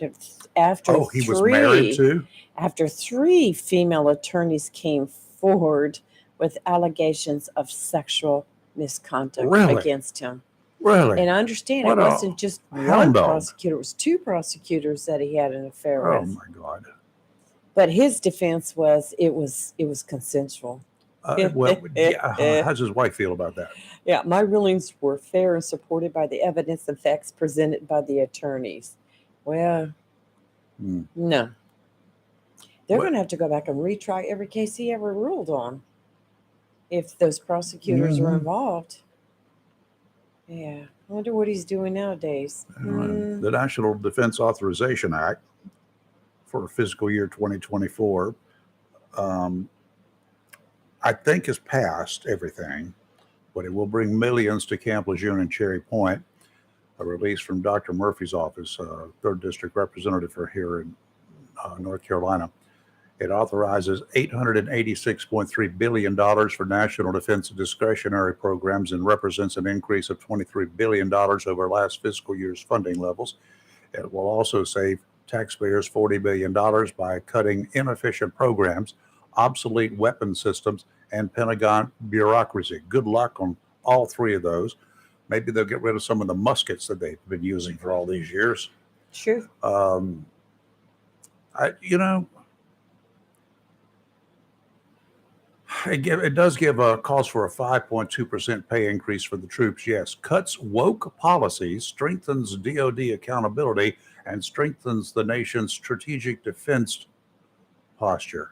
Speaker 9: after
Speaker 8: Oh, he was married too?
Speaker 9: After 3 female attorneys came forward with allegations of sexual misconduct
Speaker 8: Really?
Speaker 9: against him.
Speaker 8: Really?
Speaker 9: And I understand
Speaker 8: What
Speaker 9: it
Speaker 8: a
Speaker 9: wasn't just one
Speaker 8: hound dog.
Speaker 9: prosecutor; it was two prosecutors that he had an affair
Speaker 8: Oh
Speaker 9: with.
Speaker 8: my God.
Speaker 9: But his defense was it was consensual.
Speaker 8: Well, yeah. How's his wife feel about that?
Speaker 9: Yeah, my rulings were fair and supported by the evidence and facts presented by the attorneys. Well, no. They're going to have to go back and retry every case he ever ruled on if those prosecutors are involved. Yeah, I wonder what he's doing nowadays.
Speaker 8: The National Defense Authorization Act for fiscal year 2024, I think has passed everything, but it will bring millions to Camp Lejeune and Cherry Point. A release from Dr. Murphy's office, 3rd District Representative for here in North Carolina. It authorizes $886.3 billion for national defense discretionary programs and represents an increase of $23 billion over last fiscal year's funding levels. It will also save taxpayers $40 billion by cutting inefficient programs, obsolete weapon systems, and Pentagon bureaucracy. Good luck on all three of those. Maybe they'll get rid of some of the muskets that they've been using for all these years.
Speaker 9: Sure.
Speaker 8: It does give a calls for a 5.2% pay increase for the troops. Yes. Cuts woke policies, strengthens DoD accountability, and strengthens the nation's strategic defense posture.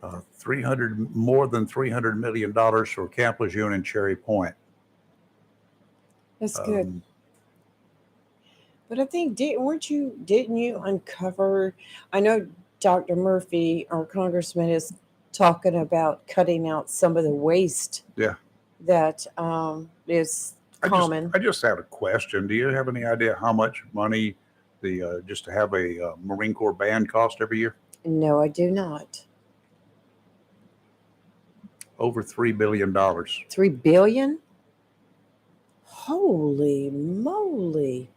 Speaker 8: More than $300 million for Camp Lejeune and Cherry Point.
Speaker 9: That's good. But I think didn't you uncover? I know Dr. Murphy, our congressman, is talking about cutting out some of the waste.
Speaker 8: Yeah.
Speaker 9: That is common.
Speaker 8: I just had a question. Do you have any idea how much money just to have a Marine Corps band cost every year?
Speaker 9: No, I do not.
Speaker 8: Over $3 billion.
Speaker 9: $3 billion? Holy moly.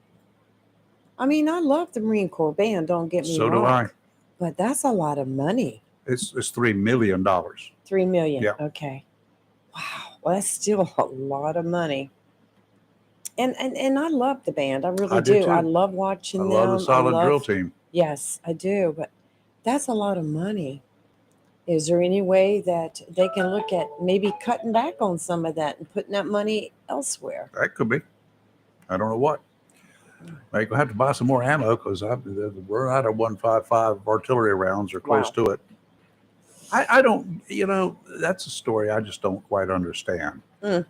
Speaker 9: I mean, I love the Marine Corps band, don't get me wrong.
Speaker 8: So do I.
Speaker 9: But that's a lot of money.
Speaker 8: It's $3 million.
Speaker 9: $3 million.
Speaker 8: Yeah.
Speaker 9: Okay. Wow. Well, that's still a lot of money. And I love the band. I really do.
Speaker 8: Too.
Speaker 9: I love watching them.
Speaker 8: I love the solid drill team.
Speaker 9: Yes, I do. But that's a lot of money. Is there any way that they can look at maybe cutting back on some of that and putting that money elsewhere?
Speaker 8: That could be. I don't know what. Maybe we'll have to buy some more ammo because we're out of 155 artillery rounds or close to it. I don't, that's a story I just don't quite understand. And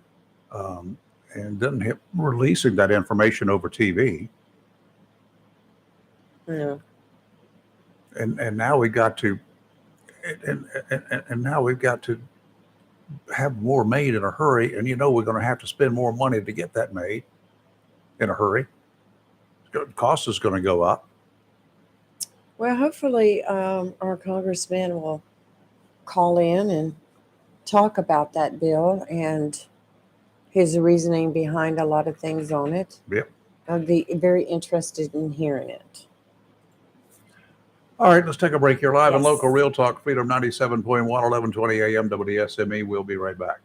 Speaker 8: then releasing that information over TV.
Speaker 9: Yeah.
Speaker 8: And now we got to, and now we've got to have more made in a hurry. And we're going to have to spend more money to get that made in a hurry. Cost is going to go up.
Speaker 9: Well, hopefully our congressman will call in and talk about that bill and his reasoning behind a lot of things on it.
Speaker 8: Yep.
Speaker 9: I'd be very interested in hearing it.
Speaker 8: All right, let's take a break here. Live and local Real Talk, Freedom 97.1, 1120 AM, WSME. We'll be right back.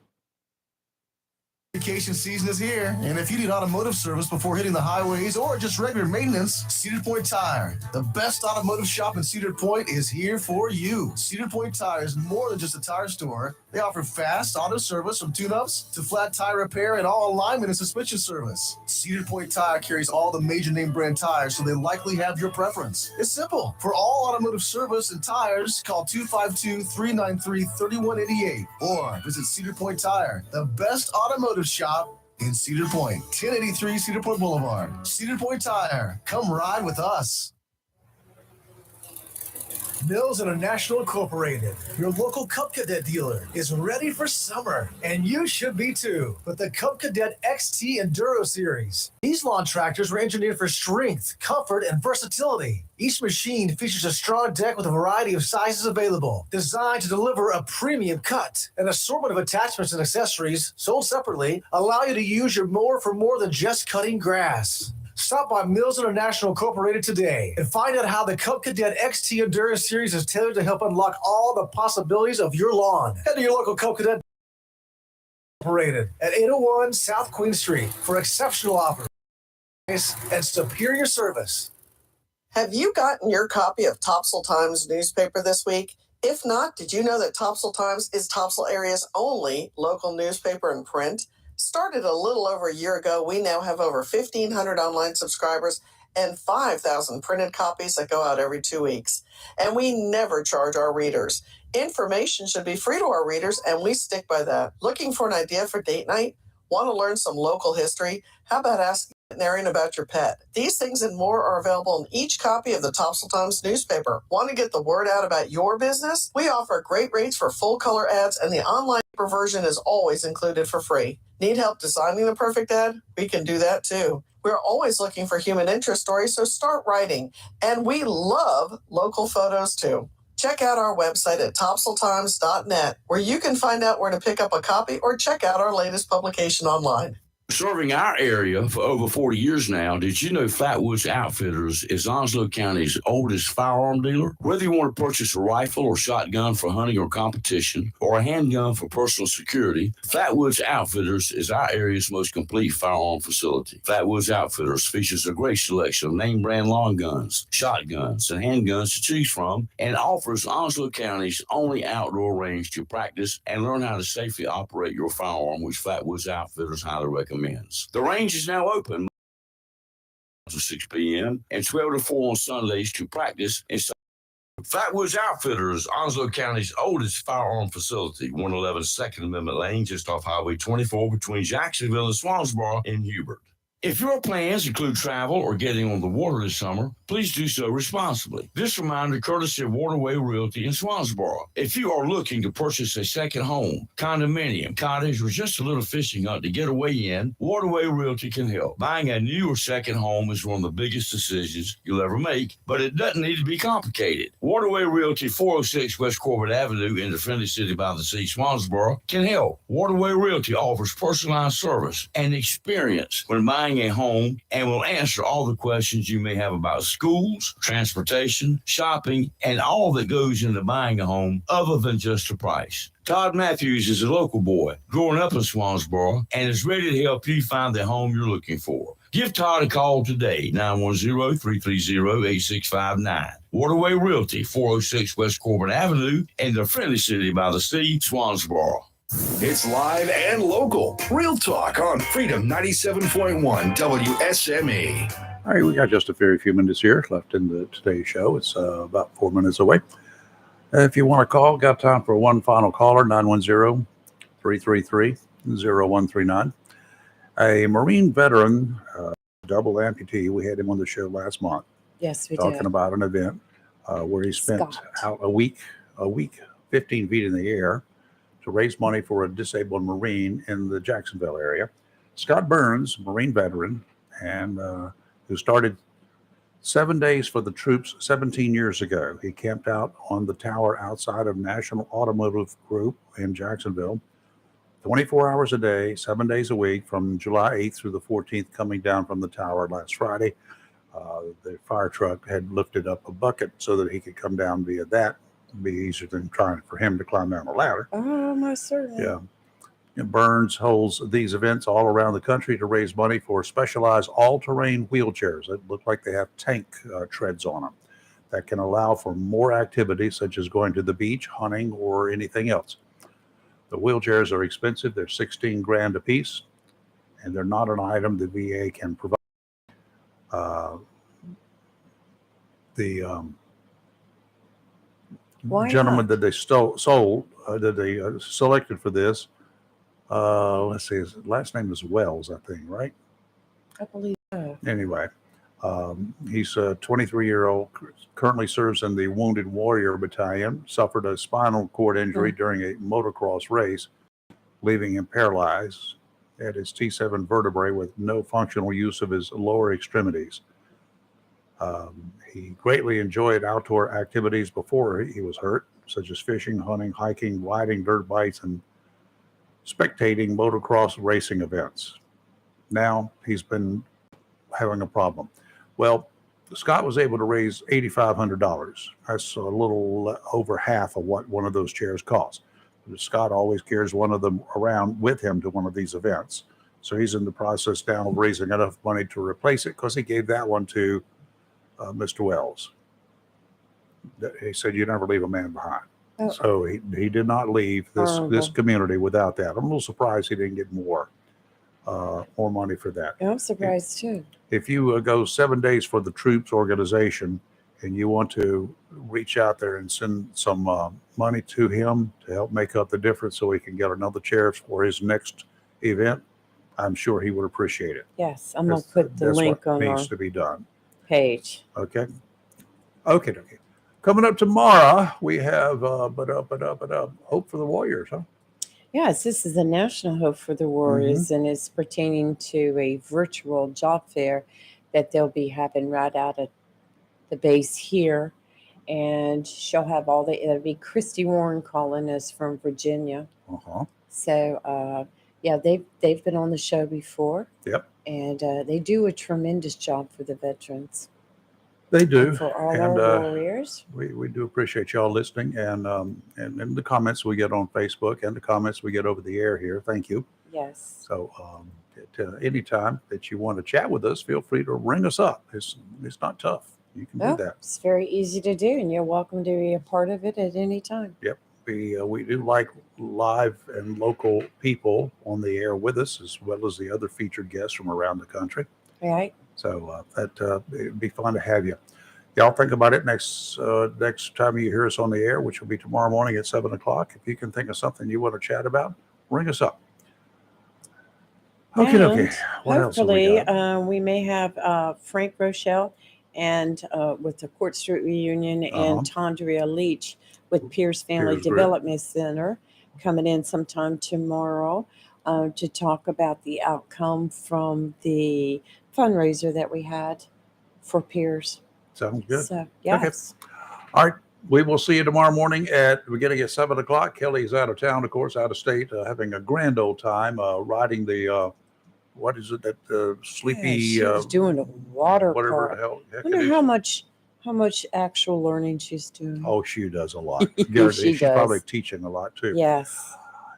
Speaker 1: Vacation season is here, and if you need automotive service before hitting the highways or just regular maintenance, Cedar Point Tire, the best automotive shop in Cedar Point, is here for you. Cedar Point Tire is more than just a tire store. They offer fast auto service from tune-ups to flat tire repair and all alignment and suspension service. Cedar Point Tire carries all the major name brand tires, so they likely have your preference. It's simple. For all automotive service and tires, call 252-393-3188 or visit Cedar Point Tire, the best automotive shop in Cedar Point, 1083 Cedar Point Boulevard. Cedar Point Tire. Come ride with us. Mills International Incorporated, your local Cub Cadet dealer, is ready for summer, and you should be too, with the Cub Cadet XT Enduro Series. These lawn tractors were engineered for strength, comfort, and versatility. Each machine features a strong deck with a variety of sizes available, designed to deliver a premium cut. An assortment of attachments and accessories, sold separately, allow you to use your mower for more than just cutting grass. Stop by Mills International Incorporated today and find out how the Cub Cadet XT Endurance Series is tailored to help unlock all the possibilities of your lawn. Head to your local Cub Cadet Incorporated at 801 South Queen Street for exceptional offers and superior service.
Speaker 15: Have you gotten your copy of Topsail Times newspaper this week? If not, did you know that Topsail Times is Topsail area's only local newspaper in print? Started a little over a year ago, we now have over 1,500 online subscribers and 5,000 printed copies that go out every 2 weeks. And we never charge our readers. Information should be free to our readers, and we stick by that. Looking for an idea for date night? Want to learn some local history? How about asking a veterinarian about your pet? These things and more are available in each copy of the Topsail Times newspaper. Want to get the word out about your business? We offer great rates for full color ads, and the online version is always included for free. Need help designing the perfect ad? We can do that too. We're always looking for human interest stories, so start writing. And we love local photos too. Check out our website at topsailtimes.net, where you can find out where to pick up a copy or check out our latest publication online.
Speaker 21: Serving our area for over 40 years now, did you know Flatwoods Outfitters is Onslow County's oldest firearm dealer? Whether you want to purchase a rifle or shotgun for hunting or competition, or a handgun for personal security, Flatwoods Outfitters is our area's most complete firearm facility. Flatwoods Outfitters features a great selection of name brand long guns, shotguns, and handguns to choose from, and offers Onslow County's only outdoor range to practice and learn how to safely operate your firearm, which Flatwoods Outfitters highly recommends. The range is now open to 6 p.m. and 12 to 4 on Sundays to practice inside. Flatwoods Outfitters, Onslow County's oldest firearm facility, 111 Second Amendment Lane, just off Highway 24 between Jacksonville and Swansboro in Hubert. If your plans include travel or getting on the water this summer, please do so responsibly. This reminder courtesy of Waterway Realty in Swansboro. If you are looking to purchase a second home, condominium, cottage, or just a little fishing hut to get away in, Waterway Realty can help. Buying a new or second home is one of the biggest decisions you'll ever make, but it doesn't need to be complicated. Waterway Realty, 406 West Corbett Avenue in the Friendly City by the Sea, Swansboro, can help. Waterway Realty offers personalized service and experience when buying a home and will answer all the questions you may have about schools, transportation, shopping, and all that goes into buying a home other than just the price. Todd Matthews is a local boy growing up in Swansboro and is ready to help you find the home you're looking for. Give Todd a call today, 910-330-8659. Waterway Realty, 406 West Corbin Avenue in the Friendly City by the Sea, Swansboro.
Speaker 2: It's live and local. Real talk on Freedom 97.1 WSME.
Speaker 8: All right, we got just a very few minutes here left in today's show. It's about 4 minutes away. If you want to call, got time for one final caller, 910-333-0139. A Marine veteran, double amputee, we had him on the show last month.
Speaker 9: Yes, we
Speaker 8: talking
Speaker 9: did.
Speaker 8: about an event where he spent out a week, 15 feet in the air to raise money for a disabled Marine in the Jacksonville area. Scott Burns, Marine veteran, and who started 7 days for the troops 17 years ago. He camped out on the tower outside of National Automotive Group in Jacksonville, 24 hours a day, 7 days a week, from July 8th through the 14th, coming down from the tower last Friday. The fire truck had lifted up a bucket so that he could come down via that. It'd be easier than trying for him to climb down a ladder.
Speaker 9: Oh, my certainly.
Speaker 8: Yeah. And Burns holds these events all around the country to raise money for specialized all-terrain wheelchairs that look like they have tank treads on them that can allow for more activities such as going to the beach, hunting, or anything else. The wheelchairs are expensive. They're $16,000 a piece, and they're not an item the VA can provide.
Speaker 9: Why
Speaker 8: Gentleman
Speaker 9: not?
Speaker 8: that they selected for this, let's see, his last name is Wells, I think, right?
Speaker 9: I believe so.
Speaker 8: Anyway, he's a 23-year-old, currently serves in the Wounded Warrior Battalion, suffered a spinal cord injury during a motocross race, leaving him paralyzed at his T7 vertebrae with no functional use of his lower extremities. He greatly enjoyed outdoor activities before he was hurt, such as fishing, hunting, hiking, riding dirt bikes, and spectating motocross racing events. Now he's been having a problem. Well, Scott was able to raise $8,500. That's a little over half of what one of those chairs costs. Scott always carries one of them around with him to one of these events. So he's in the process now of raising enough money to replace it because he gave that one to Mr. Wells. He said, "You never leave a man behind."
Speaker 9: Oh.
Speaker 8: So he did not leave this community without that. I'm a little surprised he didn't get more money for that.
Speaker 9: I'm surprised too.
Speaker 8: If you go 7 days for the troops organization and you want to reach out there and send some money to him to help make up the difference so he can get another chair for his next event, I'm sure he would appreciate it.
Speaker 9: Yes, I'm going to put the link on our
Speaker 8: needs to be done.
Speaker 9: page.
Speaker 8: Okay. Okay. Coming up tomorrow, we have Hope for the Warriors, huh?
Speaker 9: Yes, this is a National Hope for the Warriors, and it's pertaining to a virtual job fair that they'll be having right out at the base here. And she'll have it'll be Christy Warren calling us from Virginia.
Speaker 8: Uh-huh.
Speaker 9: So, yeah, they've been on the show before.
Speaker 8: Yep.
Speaker 9: And they do a tremendous job for the veterans.
Speaker 8: They do.
Speaker 9: And for all
Speaker 8: And,
Speaker 9: our warriors.
Speaker 8: We do appreciate y'all listening and the comments we get on Facebook and the comments we get over the air here. Thank you.
Speaker 9: Yes.
Speaker 8: So any time that you want to chat with us, feel free to ring us up. It's not tough. You can do that.
Speaker 9: It's very easy to do, and you're welcome to be a part of it at any time.
Speaker 8: Yep. We do like live and local people on the air with us, as well as the other featured guests from around the country.
Speaker 9: Right.
Speaker 8: So it'd be fun to have you. Y'all think about it next time you hear us on the air, which will be tomorrow morning at 7:00. If you can think of something you want to chat about, ring us up. Okay.
Speaker 9: And
Speaker 8: What else have we
Speaker 9: hopefully,
Speaker 8: got?
Speaker 9: we may have Frank Rochelle and with the Court Street reunion and Tondria Leach with Pierce Family
Speaker 8: Pierce Group.
Speaker 9: Development Center coming in sometime tomorrow to talk about the outcome from the fundraiser that we had for Pierce.
Speaker 8: Sounds good.
Speaker 9: So, yes.
Speaker 8: Okay. All right. We will see you tomorrow morning beginning at 7:00. Kelly's out of town, of course, out of state, having a grand old time riding the what is it that sleepy?
Speaker 9: She was doing a water
Speaker 8: whatever
Speaker 9: park.
Speaker 8: the hell.
Speaker 9: I wonder how much actual learning she's doing.
Speaker 8: Oh, she does a lot. Guarantee. She's
Speaker 9: does.
Speaker 8: probably teaching a lot too.
Speaker 9: Yes.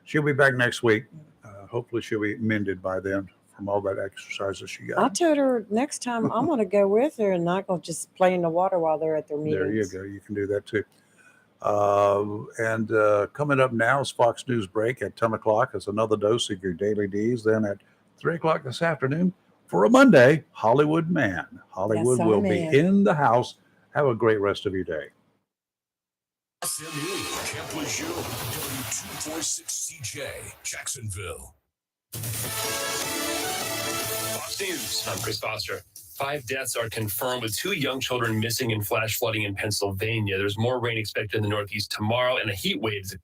Speaker 8: She'll be back next week. Hopefully, she'll be mended by then from all that exercise that she got.
Speaker 9: I told her next time I'm going to go with her and not going to just play in the water while they're at their meetings.
Speaker 8: There you go. You can do that too. And coming up now is Fox News Break at 10:00. It's another dose of your daily D's. Then at 3:00 this afternoon for a Monday, Hollywood Man. Hollywood
Speaker 9: Yes,
Speaker 8: will
Speaker 9: man.
Speaker 8: be in the house. Have a great rest of your day.
Speaker 4: SMU, Camp Lejeune, W246 CJ, Jacksonville.
Speaker 6: Fox News. I'm Chris Foster. 5 deaths are confirmed with 2 young children missing in flash flooding in Pennsylvania. There's more rain expected in the Northeast tomorrow, and a heat wave is